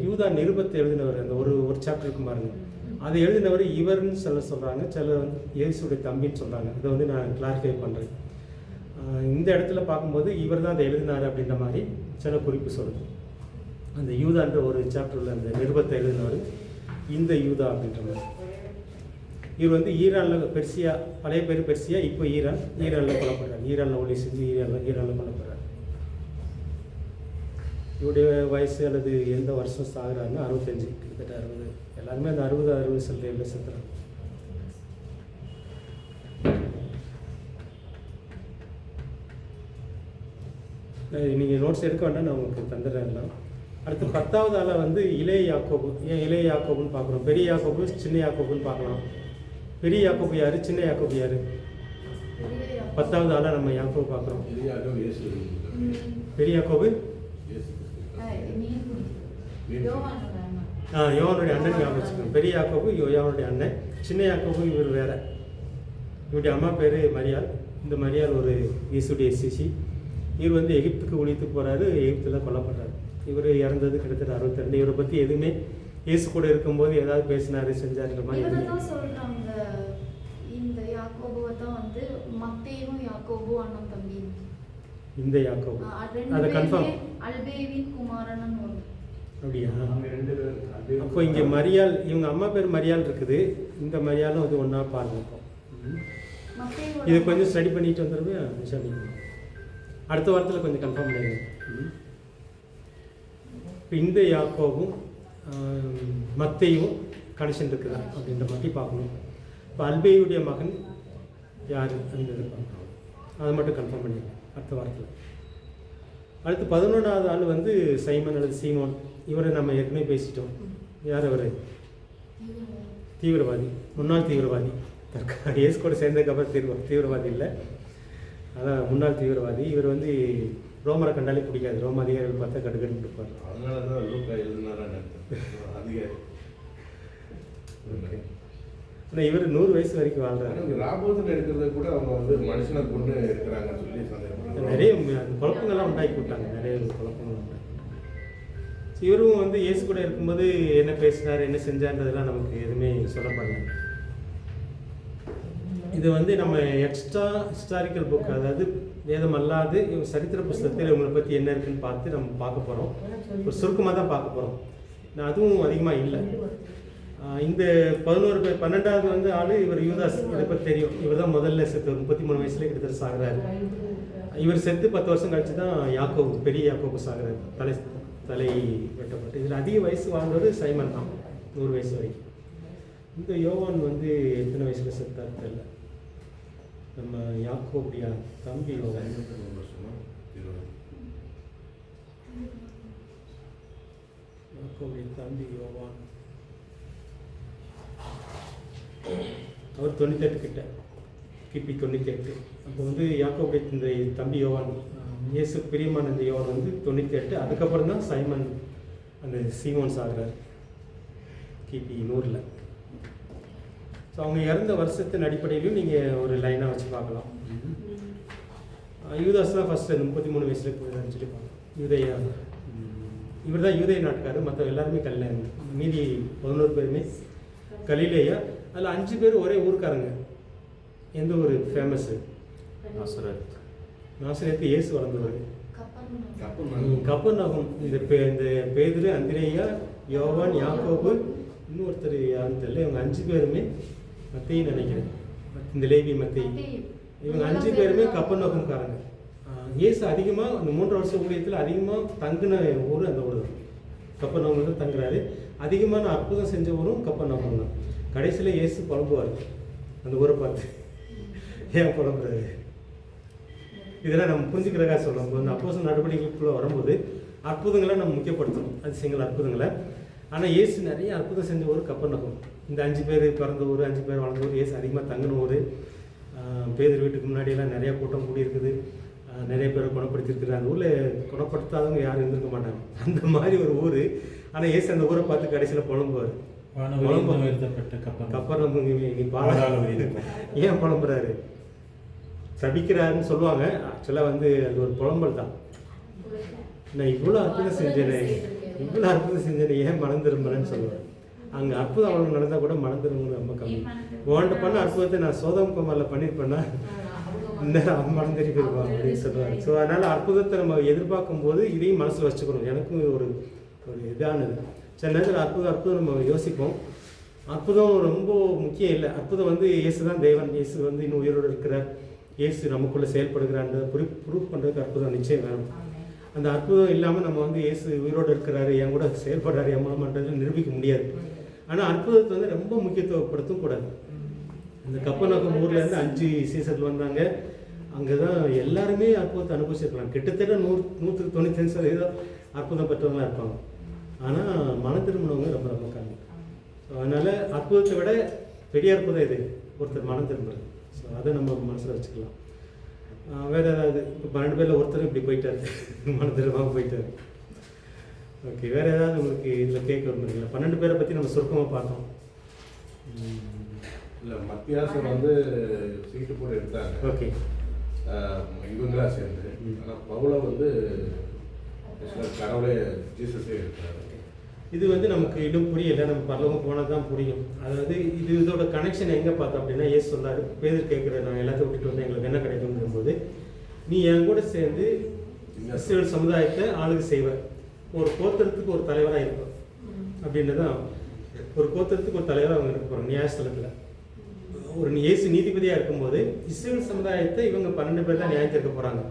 யூதா நிருபத்தை எழுதினவர், அந்த ஒரு சாப்டர் இருக்கும் பாருங்க, அதை எழுதினவர் இவர்னு சொல்கிறாங்க, சிலர் வந்து இயேசுடைய தம்பின்னு சொல்கிறாங்க. இதை வந்து நான் கிளாரிஃபை பண்ணுறேன். இந்த இடத்துல பார்க்கும்போது இவர் தான் அதை எழுதினார் அப்படின்ற மாதிரி சில குறிப்பு சொல்லுது. அந்த யூதான்ற ஒரு சாப்டரில் அந்த நிருபத்தை எழுதினவர் இந்த யூதா அப்படின்ற மாதிரி. இவர் வந்து ஈரானில், பெர்சியா, பழைய பேர் பெர்சியா, இப்போ ஈரானில் கொல்லப்படுறாரு. ஈரானில் ஒளி செஞ்சு ஈரானில் கொல்லப்படுறாரு. இவருடைய வயசு அல்லது எந்த வருஷம் சாகுறாருன்னா 65, கிட்டத்தட்ட 60. எல்லாருமே அந்த 60 சில்லறையில் செத்துறாங்க. நீங்கள் நோட்ஸ் எடுக்க வேண்டாம், நான் உங்களுக்கு தந்துடுறேன். அடுத்து 10வது ஆளாக வந்து இளைய யாக்கோபு. ஏன் இளைய யாக்கோபுன்னு பார்க்குறோம்? பெரிய யாக்கோபு, சின்ன யாக்கோபுன்னு பார்க்கலாம். பெரிய யாக்கோபு யார், சின்ன யாக்கோபு யார்? 10வது ஆளாக நம்ம யாக்கோபு பார்க்குறோம். பெரிய யாக்கோபு யோவானுடைய அண்ணன் ஞாபகம் வச்சுக்கணும். பெரிய யாக்கோபு யோவானுடைய அண்ணன். சின்ன யாக்கோபு இவர் வேற. இவருடைய அம்மா பேர் மரியாள். இந்த மரியாள் ஒரு இயேசுடைய சிசி. இவர் வந்து எகிப்துக்கு ஒழித்து போகிறாரு, எகிப்தில் கொல்லப்படுறாரு. இவர் இறந்தது கிட்டத்தட்ட 62. இவரை பற்றி எதுவுமே இயேசு கூட இருக்கும்போது ஏதாவது பேசினாரு, செஞ்சாருன்ற மாதிரி சொல்றாங்க. இந்த யாக்கோபுவை தான் வந்து மத்தேயும் யாக்கோபு அண்ணன் தம்பி. இந்த யாக்கோபு ரெண்டு அதை கன்ஃபார்ம் பேருமே அல்பேவின் குமாரன் வரும். அப்படியா? அவங்க 2 பேர் அதே அப்போ இங்கே மரியாள், இவங்க அம்மா பேர் மரியாள் இருக்குது, இந்த மரியாளும் அது ஒன்றா பாருங்க. இப்போ மத்தேயோட இது கொஞ்சம் ஸ்டடி பண்ணிட்டு வந்துடுவே விஷயம். அடுத்த வாரத்தில் கொஞ்சம் கன்ஃபார்ம் பண்ணிடுங்க. இப்போ இந்த யாக்கோவும் மத்தேயும் கனெக்ஷன் இருக்குதா அப்படின்ற மாதிரி பார்க்கணும். இப்போ அல்பேயுடைய மகன் யார் அப்படின்றத பார்க்கணும். அதை மட்டும் கன்ஃபார்ம் பண்ணிடுங்க அடுத்த வாரத்தில். அடுத்து 11வது ஆள் வந்து சைமன் அல்லது சீமோன். இவரை நம்ம ஏற்கனவே பேசிட்டோம். யார் அவர்? தீவிரவாதி, முன்னாள் தீவிரவாதி. இயேசு கூட சேர்ந்ததுக்கப்புறம் தீவிரவாதி இல்லை, அதான் முன்னாள் தீவிரவாதி. இவர் வந்து ரோமரை கண்டாலே பிடிக்காது, ரோம அதிகாரிகள் பார்த்தா கடுகடுன்னு இருப்பார். அதனால தான் லூக்கா எழுதினாரான்னு அதிகாரி. ஓகே. ஆனால் இவர் 100 வயசு வரைக்கும் வாழ்றாரு. ராபோதன் எடுக்கிறத கூட அவங்க வந்து மனுஷனை கொண்டு இருக்கிறாங்கன்னு சொல்லி சந்தேகப்படுறாங்க. நிறைய குழப்பங்கள்லாம் உண்டாக்கி விட்டாங்க, நிறைய குழப்பங்கள் உண்டாக்கி. இவரும் வந்து இயேசு கூட இருக்கும்போது என்ன பேசினார், என்ன செஞ்சார்ன்றதெல்லாம் நமக்கு எதுவுமே சொல்லப்படல. இது வந்து நம்ம எக்ஸ்ட்ரா ஹிஸ்டாரிக்கல் புக், அதாவது வேதம் அல்லாது இவங்க சரித்திர புஸ்தகத்தில் இவங்களை பற்றி என்ன இருக்குன்னு பார்த்து நம்ம பார்க்க போகிறோம். ஒரு சுருக்கமாக தான் பார்க்க போகிறோம், அதுவும் அதிகமாக இல்லை. இந்த 11 பேர் 12வது வந்து ஆள் இவர் யூதாஸ். இதை பற்றி தெரியும். இவர் தான் முதல்ல செத்து 33 வயசுல கிட்டத்தட்ட சாகுறாரு. இவர் செத்து 10 வருஷம் கழிச்சு தான் யாக்கோபு, பெரிய யாக்கோபு சாகுறாரு, தலை வெட்டப்பட்டு. இதில் அதிக வயசு வாழ்ந்தவர் சைமன் தான், 100 வயசு வரைக்கும். இந்த யோவான் வந்து எத்தனை வயசுல செத்தார் தெரியல. நம்ம யாக்கோபுடைய தம்பி யோவான், யாக்கோபுடைய தம்பி யோவான், அவர் 98 கிட்ட, கிபி 98. அப்போ வந்து யாக்கோபுடைய இந்த தம்பி யோவான், இயேசு பிரியமான இந்த யோவான் வந்து 98. அதுக்கப்புறம் தான் சைமன் அந்த சீமோன் சாகுறார் கிபி 100. ஸோ அவங்க இறந்த வருஷத்தின் அடிப்படையிலும் நீங்கள் ஒரு லைனாக வச்சு பார்க்கலாம். யூதாஸ் தான் ஃபஸ்ட்டு 33 வயசுல போயிடான்னு சொல்லி பார்க்கலாம். யூதையா, இவர் தான் யூதை நாட்டுக்காரு. மற்ற எல்லாருமே கல்யாணம், மீதி 11 பேருமே கலிலேயா. அதில் 5 பேர் ஒரே ஊருக்காரங்க. எந்த ஒரு ஃபேமஸ்ஸு? நாசரேத்து இயேசு வளர்ந்தவர். கப்பர்நகூம். இந்த பேதுரு, அந்திரேயா, யோவான், யாக்கோபு, இன்னொருத்தர் யாருன்னு தெரியல. இவங்க 5 பேருமே மத்தேயின்னு நினைக்கிறேன், இந்த லேவி மத்தேயி. இவங்க 5 பேருமே கப்பர்நகூம்காரங்க. இயேசு அதிகமாக அந்த 3 வருஷ ஊழியத்தில் அதிகமாக தங்கின ஊர் அந்த ஊர் தான். கப்பர்நகூம்ல தான் தங்குறாரு. அதிகமான அற்புதம் செஞ்ச ஊரும் கப்பர்நகூம் தான். கடைசியில் இயேசு புலம்புவார் அந்த ஊரை பார்த்து, ஏன் புலம்புறாரு? இதெல்லாம் நம்ம புரிஞ்சுக்கிறதா சொல்லணும். அந்த அப்போஸ்தலர் நடவடிக்கைக்குள்ளே வரும்போது அற்புதங்களை நம்ம முக்கியப்படுத்தணும், அதிசயங்கள் அற்புதங்களை. ஆனால் இயேசு நிறைய அற்புதம் செஞ்ச ஊர் கப்பர்நகூம். இந்த 5 பேர் பிறந்த ஊர், 5 பேர் வளர்ந்த ஊர், இயேசு அதிகமாக தங்கின ஊர். பேதர் வீட்டுக்கு முன்னாடியெல்லாம் நிறையா கூட்டம் கூடியிருக்குது, நிறைய பேரை குணப்படுத்தியிருக்குது. அந்த ஊரில் குணப்படுத்தாதவங்க யாரும் இருந்திருக்க மாட்டாங்க, அந்த மாதிரி ஒரு ஊர். ஆனால் இயேசு அந்த ஊரை பார்த்து கடைசியில் புலம்புவார். கப்பர்நகூம் ஏன் புலம்புறாரு? சபிக்கிறாருன்னு சொல்லுவாங்க. ஆக்சுவலாக வந்து அது ஒரு புலம்பல் தான். நான் இவ்வளோ அற்புதம் செஞ்சேனே, இவ்வளோ அற்புதம் செஞ்சேனே, ஏன் மனம் திரும்புறேன்னு சொல்லுவேன். அங்கே அற்புதம் அவங்களுக்கு நடந்தால் கூட மனம் திரும்புறது ரொம்ப கம்மி. ஓன்ட்ட பண்ண அற்புதத்தை நான் சோதம் குமாரில் பண்ணியிருப்பேன்னா இந்த மனம் திரும்பி போயிருப்பான் அப்படின்னு சொல்லுவாங்க. ஸோ அதனால் அற்புதத்தை நம்ம எதிர்பார்க்கும் போது இதையும் மனசில் வச்சுக்கணும். எனக்கும் ஒரு இதானது. சில நேரத்தில் அற்புதம் நம்ம யோசிப்போம். அற்புதம் ரொம்ப முக்கியம் இல்லை. அற்புதம் வந்து இயேசு தான் தேவன், இயேசு வந்து இன்னும் உயிரோடு இருக்கிறார், இயேசு நமக்குள்ளே செயல்படுகிறான்ற ப்ரூஃப் பண்ணுறதுக்கு அற்புதம் நிச்சயம் வேணும். அந்த அற்புதம் இல்லாமல் நம்ம வந்து இயேசு உயிரோடு இருக்கிறாரு, என் கூட செயல்படுறாரு, என் மூலமான்றது நிரூபிக்க முடியாது. ஆனால் அற்புதத்தை வந்து ரொம்ப முக்கியத்துவப்படுத்தவும் கூடாது. இந்த கப்பர்நகூம் ஊர்லேருந்து 5 சீசர்கள் வந்தாங்க. அங்கே தான் எல்லாருமே அற்புதத்தை அனுபவிச்சிருக்கலாம். கிட்டத்தட்ட 100-195% அற்புதம் பெற்றவங்களாக இருப்பாங்க. ஆனால் மன திரும்பினவங்க ரொம்ப ரொம்ப கம்மி. ஸோ அதனால் அற்புதத்தை விட பெரிய அற்புதம் இது, ஒருத்தர் மனம் திரும்புறது. ஸோ அதை நம்ம மனசில் வச்சுக்கலாம். வேறு ஏதாவது இப்போ 12 பேரில் ஒருத்தர் இப்படி போயிட்டார், மன திரும்பாமல் போயிட்டார். ஓகே, வேறு ஏதாவது உங்களுக்கு இதில் கேட்க விரும்புறீங்களா? 12 பேரை பற்றி நம்ம சுருக்கமாக பார்த்தோம். இல்லை, மத்தியாசம் வந்து சீட்டு போட எடுத்தாங்க. ஓகே, இவங்களா சேர்ந்து. ஆனால் பவுலை வந்து கடவுளே ஜீசஸே எடுத்தாரு. இது வந்து நமக்கு இன்னும் புரியலை, நம்ம பரலோகம் போனால் தான் புரியும். அதாவது இதோட கனெக்ஷன் எங்கே பார்த்தோம் அப்படின்னா, ஏசு சொன்னார், பேதர் கேட்குற நான் எல்லாத்தையும் விட்டுட்டு வந்து எங்களுக்கு என்ன கிடைக்கும்ங்கும்போது, நீ என் கூட சேர்ந்து இஸ்ரவேல் சமுதாயத்தை ஆளுகை செய்வ, ஒரு கோத்திரத்துக்கு ஒரு தலைவராக இருப்போம் அப்படின்றதான். ஒரு கோத்திரத்துக்கு ஒரு தலைவராக அவங்க இருக்க போகிறாங்க நியாயஸ்தலத்தில். ஒரு இயேசு நீதிபதியாக இருக்கும்போது இஸ்ரவேல் சமுதாயத்தை இவங்க 12 பேர் தான் நியாயம் தீர்க்க போகிறாங்க.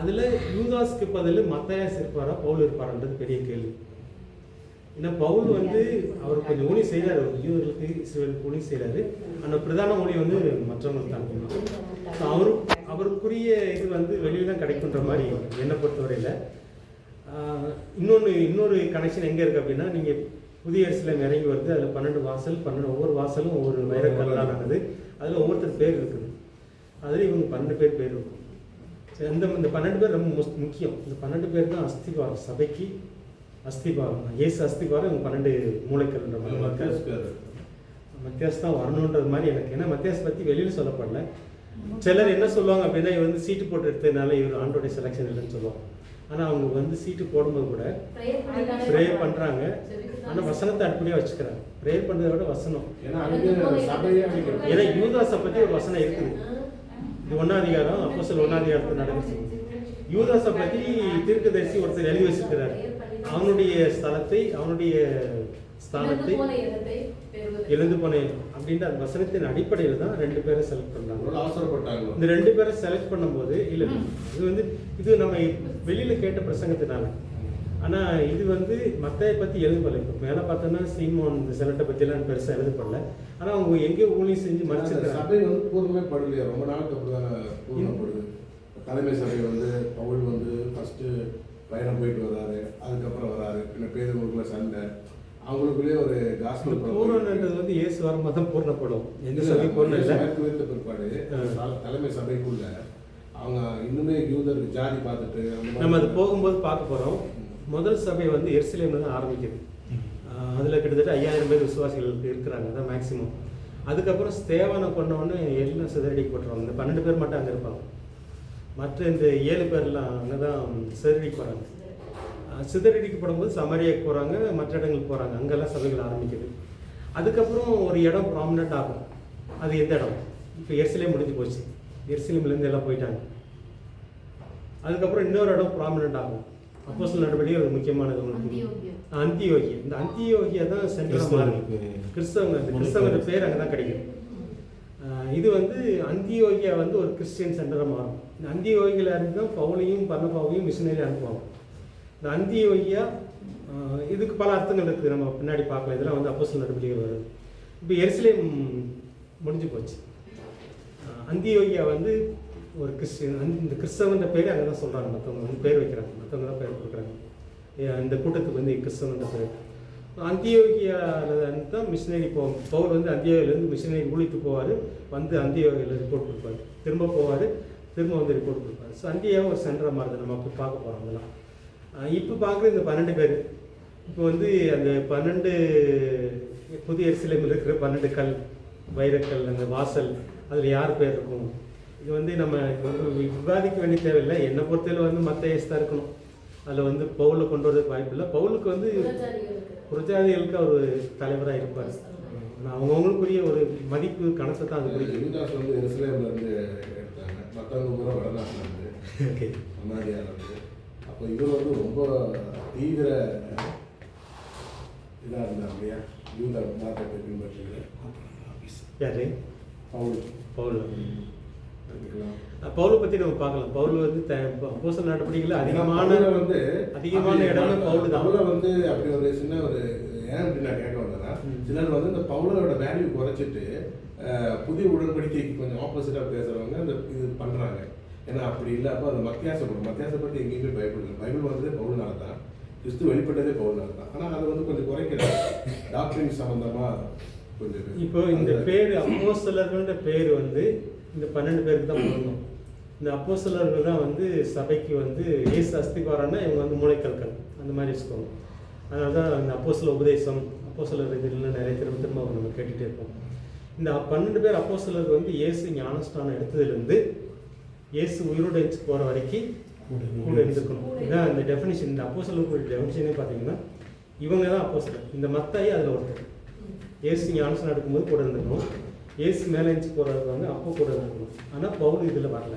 அதில் யூதாஸ்க்கு பதில் மத்தயாஸ் இருப்பாரா பவுல் இருப்பாரான்றது பெரிய கேள்வி. ஏன்னா பவுல் வந்து அவர் கொஞ்சம் ஊழி செய்கிறார், யூதர்களுக்கு இஸ்ரவேலுக்கு ஊழி செய்கிறாரு. ஆனால் பிரதான ஊழி வந்து மற்றவங்களுக்கு அனுப்பணும். அவருக்குரிய இது வந்து வெளியில் தான் கிடைக்குன்ற மாதிரி என்னை பொறுத்தவரையில். இன்னொரு கனெக்ஷன் எங்கே இருக்குது அப்படின்னா, நீங்கள் புதிய எருசலேம் இறங்கி வருது, அதில் 12 வாசல், ஒவ்வொரு வாசலும் ஒவ்வொரு வைரக்கல்லாம் நடக்குது, அதில் ஒவ்வொருத்தர் பேர் இருக்குது. அதில் இவங்க 12 பேர் இருக்கும். சரி, இந்த 12 பேர் ரொம்ப முக்கியம். இந்த 12 பேர் தான் அஸ்திபாரம், சபைக்கு அஸ்திபாரம். இயேசு அஸ்திபாரம், இவங்க 12 மூளைக்கல்ன்ற மாதிரி. மத்தியாஸ் தான் வரணுன்றது மாதிரி எனக்கு. ஏன்னா மத்தியாஸ் பற்றி வெளியில் சொல்லப்படல. சிலர் என்ன சொல்லுவாங்க அப்படின்னா, இவர் வந்து சீட்டு போட்டு எடுத்ததுனால இவர் ஆண்டோடைய செலெக்ஷன் இல்லைன்னு சொல்லுவாங்க. ஆனால் அவங்க வந்து சீட்டு போடும்போது கூட ப்ரேயர் பண்ணுறாங்க, ஆனால் வசனத்தை அடிப்படையாக வச்சுக்கிறாங்க. ப்ரேயர் பண்ணுறதை விட வசனம். ஏன்னா யூதாஸை பற்றி ஒரு வசனம் இருக்குது. இது 1ஆம் அதிகாரம், அப்போஸ்தலர் 1ஆம் அதிகாரத்தில் நடக்குது. யூதாஸை பற்றி தீர்க்கதரிசி ஒருத்தர் எழுதி வச்சிருக்கிறார். அவனுடைய ஸ்தலத்தை, அவனுடைய ஸ்தானத்தை எழுந்து போனேன் அப்படின்ற அந்த வசனத்தின் அடிப்படையில் தான் 2 பேரை செலக்ட் பண்ணாங்க. அவசரப்பட்டாங்க. இந்த 2 பேரை செலக்ட் பண்ணும்போது இல்லை, இது நம்ம வெளியில் கேட்ட பிரசங்கத்தினால. ஆனால் இது வந்து மத்தையை பற்றி எழுதப்படலை. இப்போ மேலே பார்த்தோன்னா சீமோன் இந்த செலட்டை பற்றிலாம் பெருசாக எழுதப்படல. ஆனால் அவங்க எங்கேயோ ஊழியம் செஞ்சு மறைச்சிருக்காங்க. சபை வந்து பூர்ணமே படலையா, ரொம்ப நாளுக்கு அப்புறம் தானே பூர்ணப்படுது. தலைமை சபை வந்து பவுல் வந்து ஃபஸ்ட்டு பயணம் போயிட்டு வர்றாரு, அதுக்கப்புறம் வராரு, பின்ன பேருக்குள்ள சண்டை, அவங்களுக்குள்ளேயே ஒரு காஸ்பல் பூர்ணன்றது வந்து இயேசு வரும்போது தான் பூர்ணப்படும். எந்த சபை பூர்ணம் இல்லை. பிற்பாடு தலைமை சபைக்குள்ள அவங்க இன்னுமே யூதர் ஜாதி பார்த்துட்டு நம்ம அது போகும்போது பார்க்க போகிறோம். முதல் சபை வந்து எருசலேமில் தான் ஆரம்பிக்குது. அதில் கிட்டத்தட்ட 5000 பேர் விசுவாசிகள் இருக்கிறாங்க, தான் மேக்சிமம். அதுக்கப்புறம் ஸ்தேவானை கொண்டவொடனே எல்லாம் சிதறடிக்கப்பட்டுருவாங்க. இந்த 12 பேர் மட்டும் அங்கே இருப்பாங்க. மற்ற இந்த 7 பேர்லாம் அங்கே தான் சிதறடிக்கப்படுறாங்க. சிதறடிக்கப்படும் போது சமரியாவுக்கு போகிறாங்க, மற்ற இடங்களுக்கு போகிறாங்க. அங்கெல்லாம் சபைகள் ஆரம்பிக்குது. அதுக்கப்புறம் ஒரு இடம் ப்ராமினெண்ட் ஆகும். அது எந்த இடம்? இப்போ எருசலேம் முடிஞ்சு போச்சு, எருசலேம்லேருந்து எல்லாம் போயிட்டாங்க. அதுக்கப்புறம் இன்னொரு இடம் ப்ராமினெண்ட் ஆகும். அப்போஸ்தலர் நடவடிக்கை ஒரு முக்கியமானது அந்தியோகியா. இந்த அந்தியோகியா தான் சென்ட்ரல் மாறுது. கிறிஸ்தவங்க பேர் அங்கே தான் கிடைக்கும். இது வந்து அந்தியோகியா வந்து ஒரு கிறிஸ்டியன் சென்டராக மாறும். இந்த அந்தியோகியில் இருந்து தான் பவுலையும் பர்னபாவையும் மிஷினரி அனுப்புவாங்க. இந்த அந்தியோகியா இதுக்கு பல அர்த்தங்கள் இருக்குது, நம்ம பின்னாடி பார்க்கலாம். இதெல்லாம் வந்து அப்போஸ்தலர் நடவடிக்கைகள் வருது. இப்போ எருசலேம் முடிஞ்சு போச்சு. அந்தியோகியா வந்து ஒரு கிறிஸ்டியன், இந்த கிறிஸ்தவன்ற பேர் அங்கே தான் சொல்கிறாங்க. மற்றவங்க வந்து பேர் வைக்கிறாங்க, மற்றவங்க தான் பேர் கொடுக்குறாங்க. இந்த கூட்டத்துக்கு வந்து கிறிஸ்தவன்ற பேர். அந்தியோகியாவில் தான் மிஷினரி போவோம். பவுல் வந்து அந்தியோகியிலேருந்து மிஷினரி ஊழிட்டு போவார், வந்து அந்தியோகியில் ரிப்போர்ட் கொடுப்பார், திரும்ப போவார், திரும்ப வந்து ரிப்போர்ட் கொடுப்பார். ஸோ அந்தியாவை ஒரு சென்டராக மாறுது. நம்ம அப்போ பார்க்க போகிறோம். அதெல்லாம் இப்போ பார்க்குற இந்த 12 பேர். இப்போ வந்து அந்த 12 புதிய எருசலேமில் இருக்கிற 12 கல், வைரக்கல், அந்த வாசல், அதில் யார் பேர் இருக்கும்? இது வந்து நம்ம விவாதிக்க வேண்டிய தேவையில்லை. என்னை பொறுத்தவரை வந்து மத்தேயு தான் இருக்கணும். அதில் வந்து பவுலை கொண்டு வரதுக்கு வாய்ப்பு இல்லை. பவுலுக்கு வந்து புரஜாதிகளுக்கு அவர் தலைவராக இருப்பார். அவங்கவுங்களுக்குரிய ஒரு மதிப்பு கணத்தை தான் அது பிடிக்கும். யூதாஸ் வந்து எருசலேம்லேருந்து எடுத்தாங்க, மற்றவங்க பூரா வடநாட்டிலேருந்து, ஓகே, சமாரியாவிலேருந்து. அப்போ இவர் வந்து ரொம்ப தீவிர இதாக இருந்தார் இல்லையா, யூதா மார்க்கத்தை பின்பற்றுகிற யாரு? பவுல். பவுலை பற்றி நம்ம பார்க்கலாம். பவுல் வந்து அப்போஸ்தலர் நடவடிக்கையில் அதிகமான இடம் பவுல் தான். பவுலை வந்து அப்படி ஒரு சின்ன ஒரு ஏன் அப்படி நான் கேட்க வந்தேன்னா, சிலர் வந்து இந்த பவுலோட வேல்யூ குறைச்சிட்டு புதிய உடன்படிக்கைக்கு கொஞ்சம் ஆப்போசிட்டாக பேசுகிறவங்க இந்த இது பண்ணுறாங்க. ஏன்னா அப்படி இல்லை. அப்போ அந்த மத்தியாசப்பட்டு எங்கேயுமே பைபிள் வந்ததே பவுல்னால தான், கிறிஸ்து வெளிப்பட்டதே பவுல்னால தான். ஆனால் அதை வந்து கொஞ்சம் குறைக்கிறாங்க டாக்டரின் சம்மந்தமாக கொஞ்சம். இப்போ இந்த பேர் அப்போஸ்தலர்கள்ன்ற பேர் வந்து இந்த 12 பேருக்கு தான் போடணும். இந்த அப்போஸ்தலர்கள் தான் வந்து சபைக்கு வந்து இயேசு அஸ்திபாரம்னா இவங்க வந்து மூளைக்கற்கள் அந்த மாதிரி வச்சுக்கோங்க. அதனால தான் இந்த அப்போஸ்தல உபதேசம், அப்போஸ்தலர் இதெல்லாம் நிறைய திரும்ப நம்ம கேட்டுகிட்டே இருப்போம். இந்த 12 பேர் அப்போஸ்தலர்கள் வந்து இயேசு ஞானஸ்தானம் எடுத்ததுலேருந்து இயேசு உயிரோடு எழுந்து போகிற வரைக்கும் கூட இருந்துக்கணும். இதான் இந்த டெஃபினிஷன். இந்த அப்போஸ்தலர்களுடைய டெஃபினிஷனே பார்த்தீங்கன்னா, இவங்க தான் அப்போஸ்தலர். இந்த மத்தாயி அதில் ஒருத்தர். இயேசு ஞானஸ்நானம் எடுக்கும்போது கூட இருந்துக்கணும். இயேசு மேலே எழுந்து போகிறது வந்து அப்போ கூட இருந்துக்கணும். ஆனால் பவுல் இதில் வரல.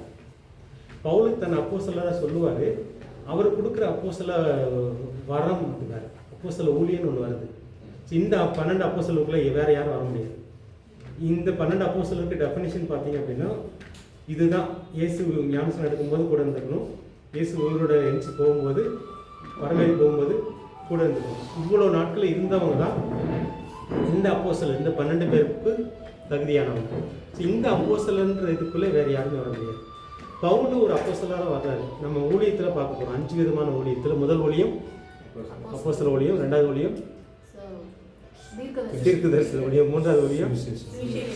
பவுலுக்கு தன் அப்போஸ்தலராக சொல்லுவார். அவர் கொடுக்குற அப்போஸ்தல வரம் வேறு, அப்போஸ்தல ஊழியன்னு ஒன்று வருது. இந்த 12 அப்போஸ்தலருக்குள்ளே வேறு யாரும் வர முடியாது. இந்த 12 அப்போஸ்தலருக்கு டெஃபினிஷன் பார்த்தீங்க அப்படின்னா இதுதான். இயேசு ஞானஸ்நானம் எடுக்கும்போது கூட இருந்துக்கணும். இயேசு உயிரோட எழுச்சி போகும்போது வரவேறி போகும்போது கூட இருந்துக்கணும். இவ்வளோ நாட்கள் இருந்தவங்க தான் இந்த அப்போஸ்தலர், இந்த 12 பேருக்கு தகுதியானவங்க. ஸோ இந்த அப்போஸ்தலர்ன்ற இதுக்குள்ளே வேறு யாருமே வர முடியாது. பவுலும் ஒரு அப்போஸ்தலராக வர்றாரு. நம்ம ஊழியத்தில் பார்க்க போகிறோம். 5 விதமான ஊழியத்தில் முதல் ஊழியம் அப்போஸ்தல ஊழியம், 2வது ஊழியம் தீர்க்க தரிசன ஊழியம், 3வது ஊழியம்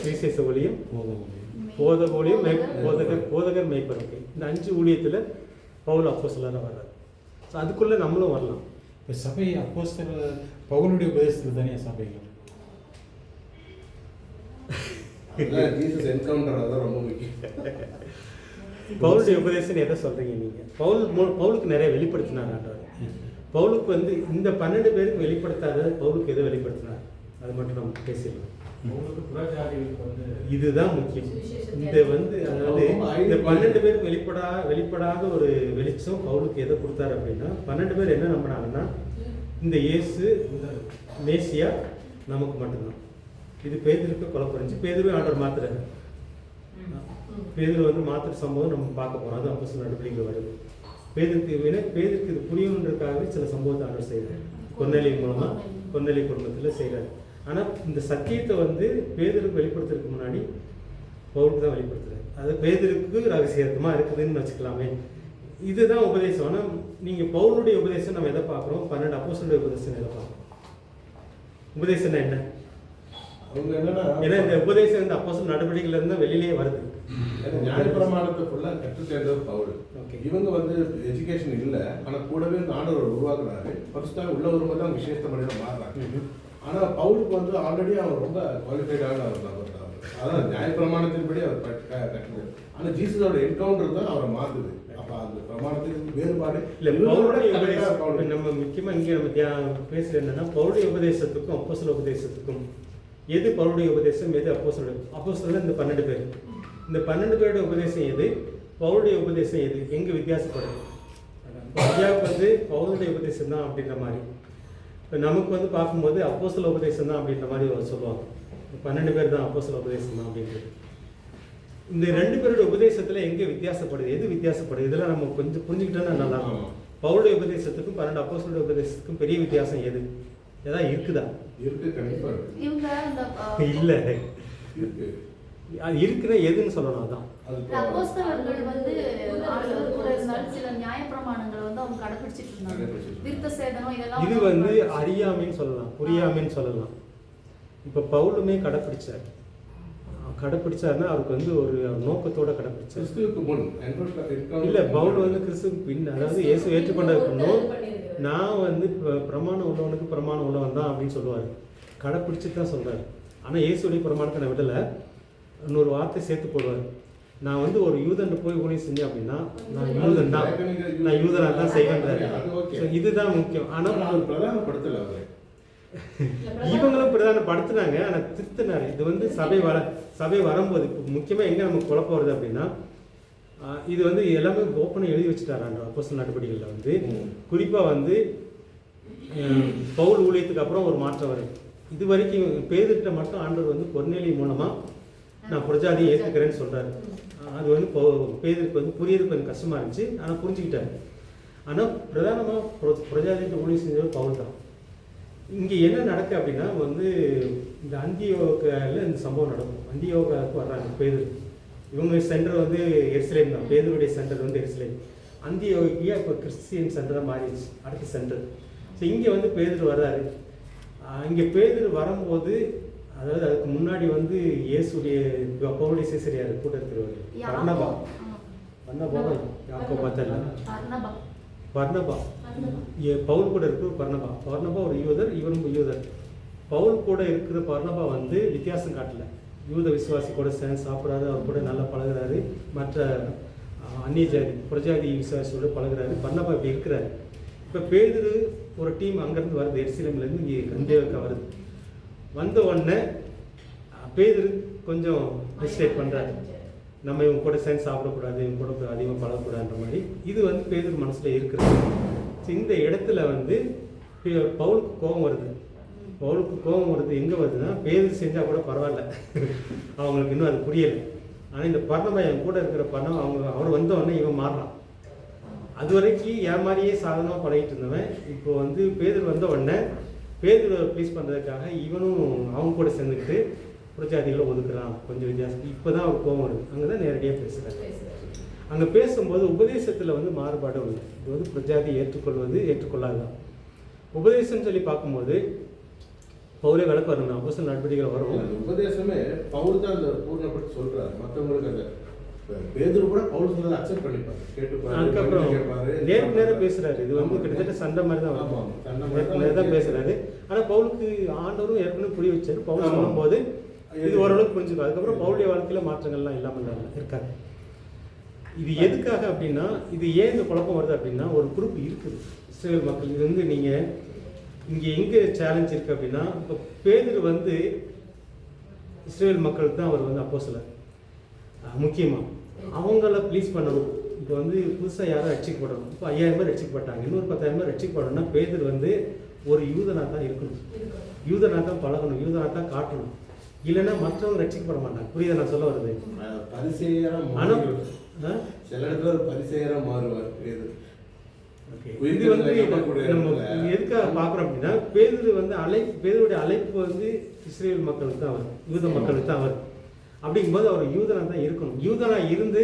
சுவிசேஷ ஊழியம், போதக ஊழியம், போதகர் மேய்ப்பர். இந்த 5 ஊழியத்தில் பவுல் அப்போஸ்தலராக வர்றாரு. ஸோ அதுக்குள்ளே நம்மளும் வரலாம். இப்போ சபை அப்போஸ்தலர் பவுலுடைய உபதேசத்தில் தானே சபைகள். ஜீசஸ் என்கவுண்டர் தான் ரொம்ப முக்கியம். பவுலுடைய உபதேசம் எதை சொல்கிறீங்க நீங்கள்? பவுலுக்கு நிறைய வெளிப்படுத்தினார் ஆண்டவர். பவுலுக்கு வந்து இந்த 12 பேருக்கு வெளிப்படுத்தாத பவுலுக்கு எதை வெளிப்படுத்தினார் அது மட்டும் நம்ம பேசிடலாம். உங்களுக்கு புறஜாதிகளுக்கு வந்து இதுதான் முக்கியம். இந்த வந்து அதாவது இந்த 12 பேருக்கு வெளிப்படாத ஒரு வெளிச்சம் பவுலுக்கு எதை கொடுத்தாரு அப்படின்னா, 12 பேர் என்ன நம்பினாங்கன்னா இந்த இயேசு மேசியா நமக்கு மட்டும்தான். இது பேதுருக்கு கொலை புரிஞ்சு பேதுருவே ஆண்டவர் மாத்துறாரு. பேதுரு வந்து மாத்திர சம்பவம் நம்ம பார்க்க போகிறோம். அது அப்போஸ்தலர் நடவடிக்கைகள் வருது. பேதுருக்கு இது புரியணுன்றதுக்காகவே சில சம்பவத்தை ஆண்டவர் செய்கிறார். கொர்நேலியு மூலமாக கொர்நேலியு குடும்பத்தில் செய்கிறார். ஆனால் இந்த சத்தியத்தை வந்து பேதுருக்கு வெளிப்படுத்துறதுக்கு முன்னாடி பவுலுக்கு தான் வெளிப்படுத்துறாரு. அது பேதுருக்கு ரகசியமாக இருக்குதுன்னு வச்சுக்கலாமே. இதுதான் உபதேசம். ஆனால் நீங்கள் பவுலுடைய உபதேசம் நம்ம எதை பார்க்குறோம்? 12 அப்போஸ்தலருடைய உபதேசம் எதை பார்க்குறோம்? உபதேசம்னா என்ன? அவங்க என்னன்னா, ஏன்னா இந்த உபதேசம் இந்த அப்போஸ்தலர் நடவடிக்கையில இருந்தால் வெளியிலே வருது. நியாயப்பிரமாணத்தை ஃபுல்லாக கற்று சேர்ந்தவர் பவுல். ஓகே. இவங்க வந்து எஜுகேஷன் இல்லை, ஆனால் கூடவே இந்த ஆண்டவர் உருவாக்குறாரு. ஃபர்ஸ்ட்டாக உள்ள வரும்போது அவங்க விசேஷத்தை பண்ணி மாறுறாங்க. ஆனால் பவுலுக்கு வந்து ஆல்ரெடி அவர் ரொம்ப குவாலிஃபைடான அவர் நபர். அதான் நியாயப்பிரமாணத்தின்படி அவர் கற்றுது. ஆனால் ஜீசஸோட என்கவுண்டர் தான் அவரை மாற்றுது. அப்போ அந்த பிரமாணத்துக்கு வேறுபாடு இல்லை. பவுலுடைய உபதேசம் நம்ம முக்கியமாக இங்கே நம்ம பேசுகிறது என்னன்னா, பவுலுடைய உபதேசத்துக்கும் அப்போஸ்தல உபதேசத்துக்கும் எது பவுலுடைய உபதேசம், எது அப்போஸ்தலர் இந்த 12 பேர். இந்த 12 பேருடைய உபதேசம் எது, பவுலுடைய உபதேசம் எது, எங்கே வித்தியாசப்படுது? ஐயாவுக்கு வந்து பவுலுடைய உபதேசம் தான் அப்படின்ற மாதிரி, இப்போ நமக்கு வந்து பார்க்கும்போது அப்போஸ்தல உபதேசம் தான் அப்படின்ற மாதிரி சொல்லுவாங்க. 12 பேர் தான் அப்போஸ்தல உபதேசம் தான் அப்படின்றது. இந்த 2 பேருடைய உபதேசத்தில் எங்கே வித்தியாசப்படுது, எது வித்தியாசப்படுது, இதெல்லாம் நம்ம கொஞ்சம் புரிஞ்சுக்கிட்டோன்னா நல்லா இருக்கும். பவுலுடைய உபதேசத்துக்கும் 12 அப்போஸ்தலருடைய உபதேசத்துக்கும் பெரிய வித்தியாசம் எது? ஏதாவது இருக்குதா? இருக்கு, கண்டிப்பாக இருக்கு. இவங்க அந்த இல்லை, இருக்கு. அது இருக்கிற எதுன்னு சொல்லணும். அதான் அப்போஸ்தலர்கள் வந்து ஆண்டவர் கூட இருந்தாலும் சில நியாயப்பிரமாணங்களை வந்து அவங்க கடைபிடிச்சிட்டு இருந்தாங்க. விருத்த சேதனம் இதெல்லாம் இது வந்து அறியாமைன்னு சொல்லலாம், புரியாமைன்னு சொல்லலாம். இப்போ பவுலுமே கடைப்பிடிச்சாருன்னா அவருக்கு வந்து ஒரு நோக்கத்தோட கடைப்பிடிச்சார். கிறிஸ்துவுக்கு முன் இல்லை, பவுல் வந்து கிறிஸ்துவுக்கு பின், அதாவது இயேசு ஏற்றுக்கொண்டதுக்கு நான் வந்து பிரமாணம் உள்ளவனுக்கு பிரமாணம் உள்ளவன் தான் அப்படின்னு சொல்லுவார். கடைப்பிடிச்சு தான் சொல்கிறார். ஆனால் இயேசுடைய பிரமாணத்தை நான் விடலை, இன்னொரு வார்த்தை சேர்த்து போடுவார். நான் வந்து ஒரு யூதன் போய் ஊழியம் செஞ்சேன் அப்படின்னா நான் யூதன் தான், நான் யூதனாக தான் செய்வேன்றாரு. இதுதான் முக்கியம். ஆனால் பிரதானப்படுத்தல அவர், இவங்களும் பிரதானப்படுத்தினாங்க, ஆனால் திருத்தினாரு. இது வந்து சபை வரும்போது முக்கியமாக எங்கே நமக்கு குழப்பம் வருது அப்படின்னா, இது வந்து எல்லாமே ஓப்பனாக எழுதி வச்சுட்டாரான் அப்போஸ்தலர் நடவடிக்கைகளில் வந்து. குறிப்பாக வந்து பவுல் ஊழியத்துக்கு அப்புறம் ஒரு மாற்றம் வருது. இது வரைக்கும் பேதுருட்ட மட்டும் ஆண்டவர் வந்து கொர்நேலியு மூலமாக நான் புறஜாதியை ஏற்றுக்கிறேன்னு சொல்கிறாரு. அது வந்து பேதுருக்கு வந்து புரியறதுக்கு கொஞ்சம் கஷ்டமாக இருந்துச்சு, ஆனால் புரிஞ்சுக்கிட்டாரு. ஆனால் பிரதானமாக புறஜாதிக்கு ஊழியம் செஞ்சவர் பவுல் தான். இங்கே என்ன நடக்கு அப்படின்னா வந்து இந்த அந்தியோகாவில் இந்த சம்பவம் நடக்கும். அந்தியோகாவுக்கு வர்றாங்க பேதுரு. இவங்க சென்டர் வந்து எருசலேம் தான். பேதுருடைய சென்டர் வந்து எருசலேம். அந்தியோகியா இப்போ கிறிஸ்டியன் சென்டராக மாறிடுச்சு, அடுத்த சென்டர். ஸோ இங்கே வந்து பேதுரு வர்றாரு. இங்கே பேதுரு வரும்போது, அதாவது அதுக்கு முன்னாடி வந்து இயேசுடைய பவுலுடைய சீசரியார் கூட இருக்கிறவர் பர்னபா யாக்கோபா தெரியல, பர்னபா பவுல் கூட இருக்கிற பர்னபா ஒரு யூதர், இவரும் யூதர். பவுல் கூட இருக்கிற பர்னபா வந்து வித்தியாசம் காட்டல. யூத விசுவாசி கூட சேர்ந்து சாப்பிட்றாரு, அவர் கூட நல்லா பழகுறாரு, மற்ற அந்நிய ஜாதி புறஜாதி விசுவாசியோட பழகுறாரு. பர்னபா இப்படி இருக்கிறாரு. இப்போ பேதுரு ஒரு டீம் அங்கேருந்து வருது, எருசலேம்லேருந்து இங்கே அந்தியோக்கா வருது. வந்த உடனே பேதுரு கொஞ்சம் மிஸ்டேக் பண்ணுறாரு. நம்ம இவங்க கூட சேர்ந்து சாப்பிடக்கூடாது, இவங்க கூட அதிகமாக பழகக்கூடாதுன்ற மாதிரி இது வந்து பேதுரு மனசில் இருக்கிறது. ஸோ இந்த இடத்துல வந்து பவுலுக்கு கோபம் வருது. பவுலுக்கு கோபம் வருது எங்கே வருதுன்னா, பேதுரு செஞ்சால் கூட பரவாயில்ல, அவங்களுக்கு இன்னும் அது புரியலை. ஆனால் இந்த பர்ணபா என் கூட இருக்கிற பர்ணம் அவர் வந்த உடனே இவன் மாறுறான். அது வரைக்கும் என் மாதிரியே சாதனமாக பழகிட்டு இருந்தவன் இப்போ வந்து பேதுரு வந்த உடனே பேதுருவை ப்ளீஸ் பண்ணுறதுக்காக இவனும் அவங்க கூட சேர்ந்துக்கிட்டு புரட்சாதிகளை ஒதுக்குறான். கொஞ்சம் வித்தியாசம். இப்போ தான் அவர் கோபம் வருது. அங்கே தான் நேரடியாக பேசுகிறாரு. அங்கே பேசும்போது உபதேசத்தில் வந்து மாறுபாடு உண்டு. இது வந்து பிரஜாதி ஏற்றுக்கொள்ளாதுதான். உபதேசம் சொல்லி பார்க்கும்போது பவுலே விளக்கு வரணும், அப்போஸ்தலர் நடவடிக்கைகள் வரும். அந்த உபதேசமே பவுல் தான் அந்த பூர்ணப்படுத்தி சொல்றாரு. மற்றவங்களுக்கு அந்த பேதுரு கூட பவுல் சொல்றதை அக்செப்ட் பண்ணிப்பாரு, கேட்டுப்பாரு. அதுக்கப்புறம் நேருக்கு நேரம் பேசுறாரு. இது வந்து கிட்டத்தட்ட சண்டை மாதிரி தான் வரும். நேருக்கு நேரம் தான் பேசுறாரு. ஆனால் பவுலுக்கு ஆண்டவரும் ஏற்கனவே புரிய வச்சாரு. பவுல் சொல்லும்போது இது ஓரளவுக்கு புரிஞ்சுக்கும். அதுக்கப்புறம் பவுலுடைய வாழ்க்கையில மாற்றங்கள்லாம் இல்லாமல் இருக்காரு. இது எதுக்காக அப்படின்னா, இது ஏன் இந்த குழப்பம் வருது அப்படின்னா, ஒரு குரூப் இருக்குது இஸ்ரேல் மக்கள். இது வந்து நீங்கள் இங்கே எங்கே சேலஞ்ச் இருக்குது அப்படின்னா, இப்போ பேதுரு வந்து இஸ்ரேல் மக்களுக்கு தான் அவர் வந்து அப்போஸ்தலர். முக்கியமாக அவங்கள ப்ளீஸ் பண்ணணும். இப்போ வந்து புதுசாக யாரும் ரட்சிக்கப்படணும். இப்போ 5000 பேர் ரட்சிக்கப்பட்டாங்க. இன்னொரு 10,000 பேர் ரட்சிக்கப்படணும்னா பேதுரு வந்து ஒரு யூதனாக தான் இருக்கணும், யூதனாக தான் பழகணும், யூதனாக தான் காட்டணும். இல்லைன்னா மற்றவங்க ரட்சிக்கப்பட மாட்டாங்க. புரியுதா நான் சொல்ல வருது? சில இடத்துல ஒரு பரிசெயரா மாறுவார் பேதுரு. இது வந்து நம்ம எதுக்காக பார்க்குறோம் அப்படின்னா, பேதுரு வந்து பேதுருடைய அழைப்பு வந்து இஸ்ரேல் மக்களுக்கு தான் வரும், யூத மக்களுக்கு தான் வரும். அப்படிங்கும்போது அவர் யூதனாக தான் இருக்கணும். யூதனாக இருந்து,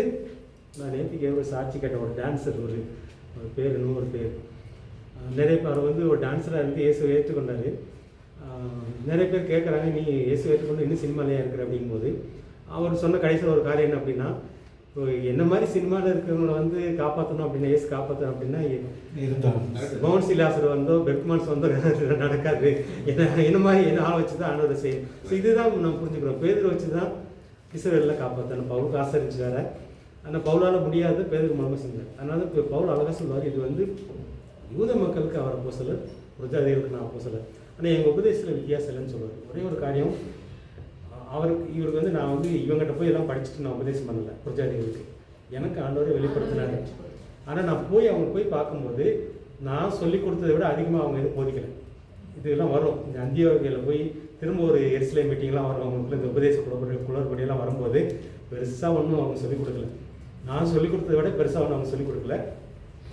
நான் நேற்றுக்கு ஒரு சாட்சி கேட்ட ஒரு டான்ஸர், ஒரு பேர் இன்னும் ஒரு பேர், நிறைய பேர் வந்து ஒரு டான்ஸராக இருந்து இயேசுவை ஏற்றுக்கொண்டார். நிறைய பேர் கேட்குறாங்க, நீ இயேசு ஏற்றுக்கொண்டு இன்னும் சினிமாலேயே இருக்கிற அப்படிங்கும்போது அவர் சொன்ன கடைசியில் ஒரு காரியம் என்ன அப்படின்னா, இப்போ என்ன மாதிரி சினிமாவில் இருக்கிறவங்களை வந்து காப்பாற்றணும் அப்படின்னா, இயேசு காப்பாற்றணும் அப்படின்னா பவுன் சிலாசர் வந்தோ பெர்க்மான்ஸ் வந்தோ நடக்காது. என்ன மாதிரி என்ன ஆள் வச்சு தான் ஆண்டவரை செய்யும். ஸோ இதுதான் நம்ம புரிஞ்சுக்கிறோம். பேதுரு வச்சு தான் இஸ்ரவேலில் காப்பாற்றணும். பவுலுக்கு ஆசரிச்சு வேற, ஆனால் பவுலால் முடியாது, பேதுரு மூலமாக செஞ்சார். அதனால இப்போ பவுல் அழகாக சொல்லுவார், இது வந்து யூத மக்களுக்கு அவர் அப்போஸ்தலர், பிரஜாதிகளுக்கு நான் அப்போஸ்தலர். ஆனால் எங்கள் உபதேசத்தில் வித்தியாசம் இல்லைன்னு சொல்லுவார். ஒரே ஒரு காரியம், இவருக்கு வந்து நான் வந்து இவங்ககிட்ட போய் எல்லாம் படிச்சுட்டு நான் உபதேசம் பண்ணலை பிரஜாதிகளுக்கு, எனக்கு ஆண்டவரை வெளிப்படுத்தினாரு. ஆனால் நான் போய் அவங்க போய் பார்க்கும்போது நான் சொல்லி கொடுத்ததை விட அதிகமாக அவங்க எதுவும் போதிக்கலை. இதெல்லாம் வரும் இந்த அந்தியோகியில் போய் திரும்ப ஒரு எருசலேம் மீட்டிங்லாம் வரும். அவங்களுக்குள்ள இந்த உபதேச குளறுபடியெல்லாம் வரும்போது பெருசாக ஒன்றும் அவங்க சொல்லிக் கொடுக்கல. நான் சொல்லிக் கொடுத்ததை விட பெருசாக ஒன்றும் அவங்க சொல்லிக் கொடுக்கல.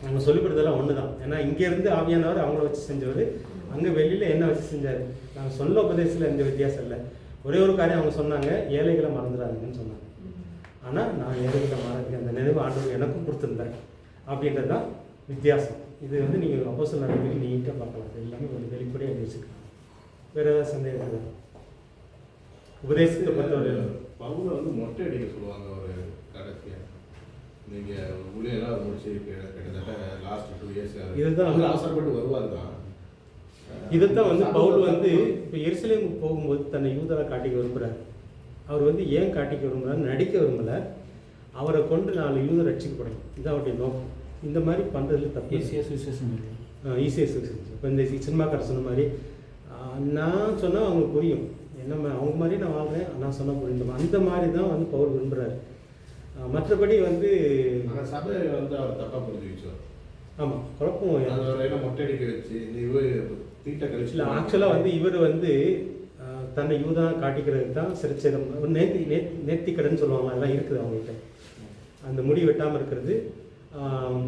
அவங்க சொல்லிக் கொடுத்ததெல்லாம் ஒன்று தான். ஏன்னா இங்கேருந்து ஆவியானவர் அவங்கள வச்சு செஞ்சவர், அங்கே வெளியில் என்ன வச்சு செஞ்சார். நாங்கள் சொல்ல உபதேசத்தில் எந்த வித்தியாசம் இல்லை. ஒரே ஒரு காரியம் அவங்க சொன்னாங்க, ஏழைகளை மறந்துடாதுன்னு சொன்னாங்க. ஆனால் நான் ஏழைகளை மறந்து அந்த நினைவு ஆண்டவர் எனக்கும் கொடுத்துருந்தேன் அப்படின்றது தான் வித்தியாசம். இது வந்து நீங்கள் அப்போஸ்தலர் நடவடிக்கை நீட்டாக பார்க்கலாம். எல்லாமே ஒரு வெளிப்படையாக வச்சுக்கலாம். வேறு ஏதாவது சந்தேகம் இருக்கா? உபதேசத்தை பொறுத்தவரை பவுலை வந்து மொட்டை அடிக்க சொல்லுவாங்க ஒரு கடைசியாக. நீங்கள் ஊழியெல்லாம் முடிச்சு கிட்டத்தட்ட லாஸ்ட் 2 இயர்ஸ் இதுதான் அவசரப்பட்டு வருவார் தான். இதைத்தான் வந்து பவுல் வந்து இப்போ எருசலேமுக்கு போகும்போது தன்னை யூதராக காட்டிக்க விரும்புகிறார். அவர் வந்து ஏன் காட்டிக்க விரும்புகிறார்? நடிக்க விரும்பலை. அவரை கொண்டு 4 யூதர் ரட்சிக்கப்படணும், இதான் அவருடைய நோக்கம். இந்த மாதிரி பண்ணுறதுல தப்பு. ஈஸியாக சுவிசேஷம். இப்போ இந்த சினிமாக்காரர் சொன்ன மாதிரி நான் சொன்னால் அவங்களுக்கு புரியும், என்ன அவங்க மாதிரி நான் வாழ்கிறேன், நான் சொன்னால் புரியும். அந்த மாதிரி தான் வந்து பவுல் விரும்புகிறார். மற்றபடி வந்து சபை வந்து அவர் தப்பாக புரிஞ்சுக்கிச்சோம். ஆமாம், குழப்பம் மொட்டை அடிக்க வச்சு தீட்டை கழிச்சு இல்லை. ஆக்சுவலாக வந்து இவர் வந்து தன்னை யூதனாக காட்டிக்கிறதுக்கு தான் சிறைச்சேதம், ஒரு நேர்த்திக்கடன் சொல்லுவாங்க, அதெல்லாம் இருக்குது அவங்ககிட்ட. அந்த முடி வெட்டாமல் இருக்கிறது,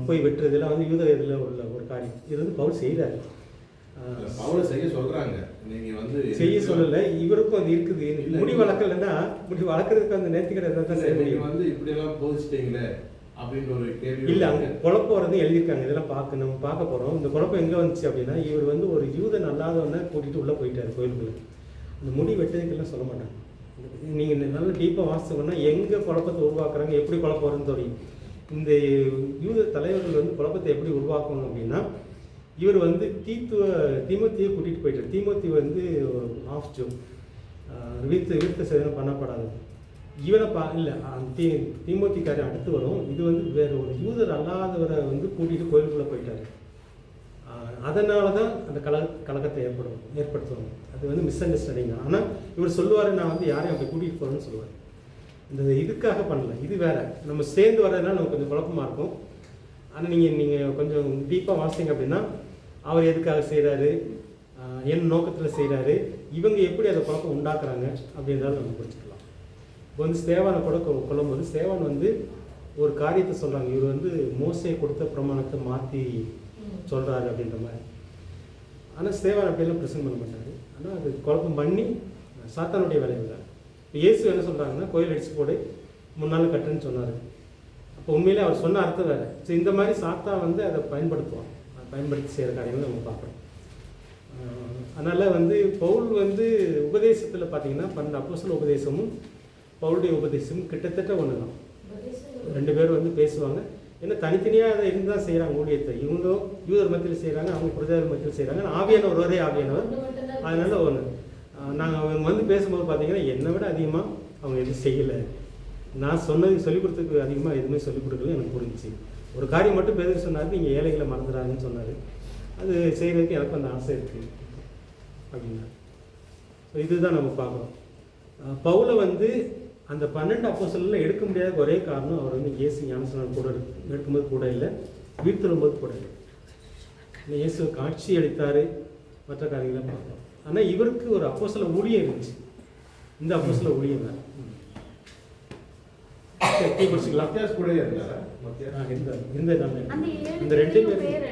போய் வெட்டுறதுலாம் வந்து யூத இதில் உள்ள ஒரு காரியம். இது வந்து பவுல் செய்கிறார். பவுலை செய்ய சொல்கிறாங்க, நீங்கள் வந்து செய்ய சொல்லலை, இவருக்கும் அது இருக்குது. முடி வளர்க்கலைன்னா முடி வளர்க்குறதுக்கு அந்த நேர்த்திக்கடன் தான் செய்ய முடியும். வந்து இப்படியெல்லாம் போதிச்சிட்டிங்களே அப்படின்ற ஒரு கேள்வி இல்லை. அங்கே குழப்பம் வரது எழுதியிருக்காங்க. இதெல்லாம் நம்ம பார்க்க போகிறோம். இந்த குழப்பம் எங்கே வந்துச்சு அப்படின்னா, இவர் வந்து ஒரு யூதன் அல்லாதவனை கூட்டிகிட்டு உள்ளே போயிட்டார் கோயிலுக்குள்ளே. அந்த முடி வெட்டதுக்கெல்லாம் சொல்ல மாட்டாங்க. நீங்கள் நல்லா டீப்பாக வாசிச்சோம்னா எங்கே குழப்பத்தை உருவாக்குறாங்க, எப்படி குழப்பம் வரும்னு தெரியும். இந்த யூத தலைவர்கள் வந்து குழப்பத்தை எப்படி உருவாக்கணும் அப்படின்னா, இவர் வந்து தீமோத்தியை கூட்டிகிட்டு போயிட்டார். தீமோத்தி வந்து ஆஃப் ஜோ, விருத்த சேதனம் பண்ணப்படாது. இவனை இல்லை தீமோத்திக்காரன் அடுத்து வரும். இது வந்து வேறு ஒரு யூதர் அல்லாதவரை வந்து கூட்டிகிட்டு கோயிலுக்குள்ளே போயிட்டார். அதனால தான் அந்த கலக்கத்தை ஏற்படுத்துவாங்க. அது வந்து மிஸ் அண்டர்ஸ்டாண்டிங் தான். ஆனால் இவர் சொல்லுவார், நான் வந்து யாரையும் அப்படி கூட்டிகிட்டு போகிறேன்னு சொல்லுவார். இந்த இதுக்காக பண்ணல, இது வேற. நம்ம சேர்ந்து வர்றதுனால நமக்கு கொஞ்சம் குழப்பமாக இருக்கும். ஆனால் நீங்கள் கொஞ்சம் டீப்பாக வாசிங்க அப்படின்னா அவர் எதுக்காக செய்கிறாரு, என் நோக்கத்தில் செய்கிறாரு, இவங்க எப்படி அதை குழப்பம் உண்டாக்குறாங்க அப்படின்றத நம்ம புரிஞ்சுக்கலாம். இப்போ வந்து ஸ்தேவானை கூட கொள்ளும்போது ஸ்தேவான் வந்து ஒரு காரியத்தை சொல்கிறாங்க, இவர் வந்து மோசே கொடுத்த பிரமாணத்தை மாற்றி சொல்கிறாரு அப்படின்ற மாதிரி. ஆனால் ஸ்தேவான் அப்படியெல்லாம் ப்ரெசென்ட் பண்ண மாட்டார். ஆனால் அது குழப்பம் பண்ணி சாத்தானுடைய வேலைகள் தான். இப்போ இயேசு என்ன சொல்கிறாங்கன்னா, கோயில் அடிச்சு போடு 3 நாள் கட்டுன்னு சொன்னார். அப்போ உண்மையிலே அவர் சொன்ன அர்த்தம் வேறு. ஸோ இந்த மாதிரி சாத்தா வந்து அதை பயன்படுத்துவான். அதை பயன்படுத்தி செய்கிற காரியங்கள் நம்ம பார்க்குறோம். அதனால் வந்து பவுல் வந்து உபதேசத்தில் பார்த்தீங்கன்னா 12 அப்போஸ்தலர் உபதேசமும் பவுலுடைய உபதேசமும் கிட்டத்தட்ட ஒன்று தான். 2 பேரும் வந்து பேசுவாங்க. ஏன்னா தனித்தனியாக அதை இருந்து தான் செய்கிறாங்க ஊழியத்தை. இவங்க யூதர் மத்தியில் செய்கிறாங்க, அவங்க பிரஜார் மத்தியில் செய்கிறாங்க. ஆவியானவர் ஒரே ஆவியானவர். அதனால ஒன்று நாங்கள் அவங்க வந்து பேசும்போது பார்த்தீங்கன்னா என்னை விட அதிகமாக அவங்க எதுவும் செய்யலை. நான் சொன்னது சொல்லிக் கொடுத்ததுக்கு அதிகமாக எதுவுமே சொல்லிக் கொடுக்கல. எனக்கு புரிஞ்சிச்சு. ஒரு காரியம் மட்டும் பேருக்கு சொன்னார், நீங்கள் ஏழைகளை மறந்துடாங்கன்னு சொன்னார். அது செய்கிறதுக்கு எனக்கு அந்த ஆசை இருக்குது அப்படின்னா. ஸோ இதுதான் நம்ம பார்க்குறோம். பவுலை வந்து அந்த 12 அப்போஸ்தலர்ல எடுக்க முடியாத ஒரே காரணம், அவர் வந்து இயேசு ஞானஸ்நானம் கூட எடுக்கும்போது கூட இல்லை, உயிர்த்தெழும்போது கூட இல்லை. இயேசு காட்சி அளித்தார், மற்ற காரியங்களை பார்க்கலாம். ஆனால் இவருக்கு ஒரு அப்போஸ்தல ஊழியம் இருந்துச்சு. இந்த அப்போஸ்தல ஊழியம் தான். டீ குடிச்சிக்கலாம். மத்தியாஸ் கூட இருந்தாரா? இருந்ததாங்க. அந்த இந்த 2 பேர்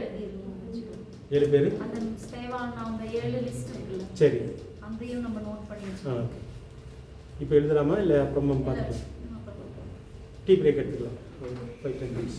7 பேர் அந்த ஸ்தேவான் அந்த 7 லிஸ்ட் இருக்குல்ல, சரி, அதையும் நம்ம நோட் பண்ணி வச்சுக்கோம். இப்போ எழுதலாமா இல்லை அப்புறமா பார்த்துக்கலாம்? டீ பிரேக் எடுத்துக்கலாம். 5-10 minutes.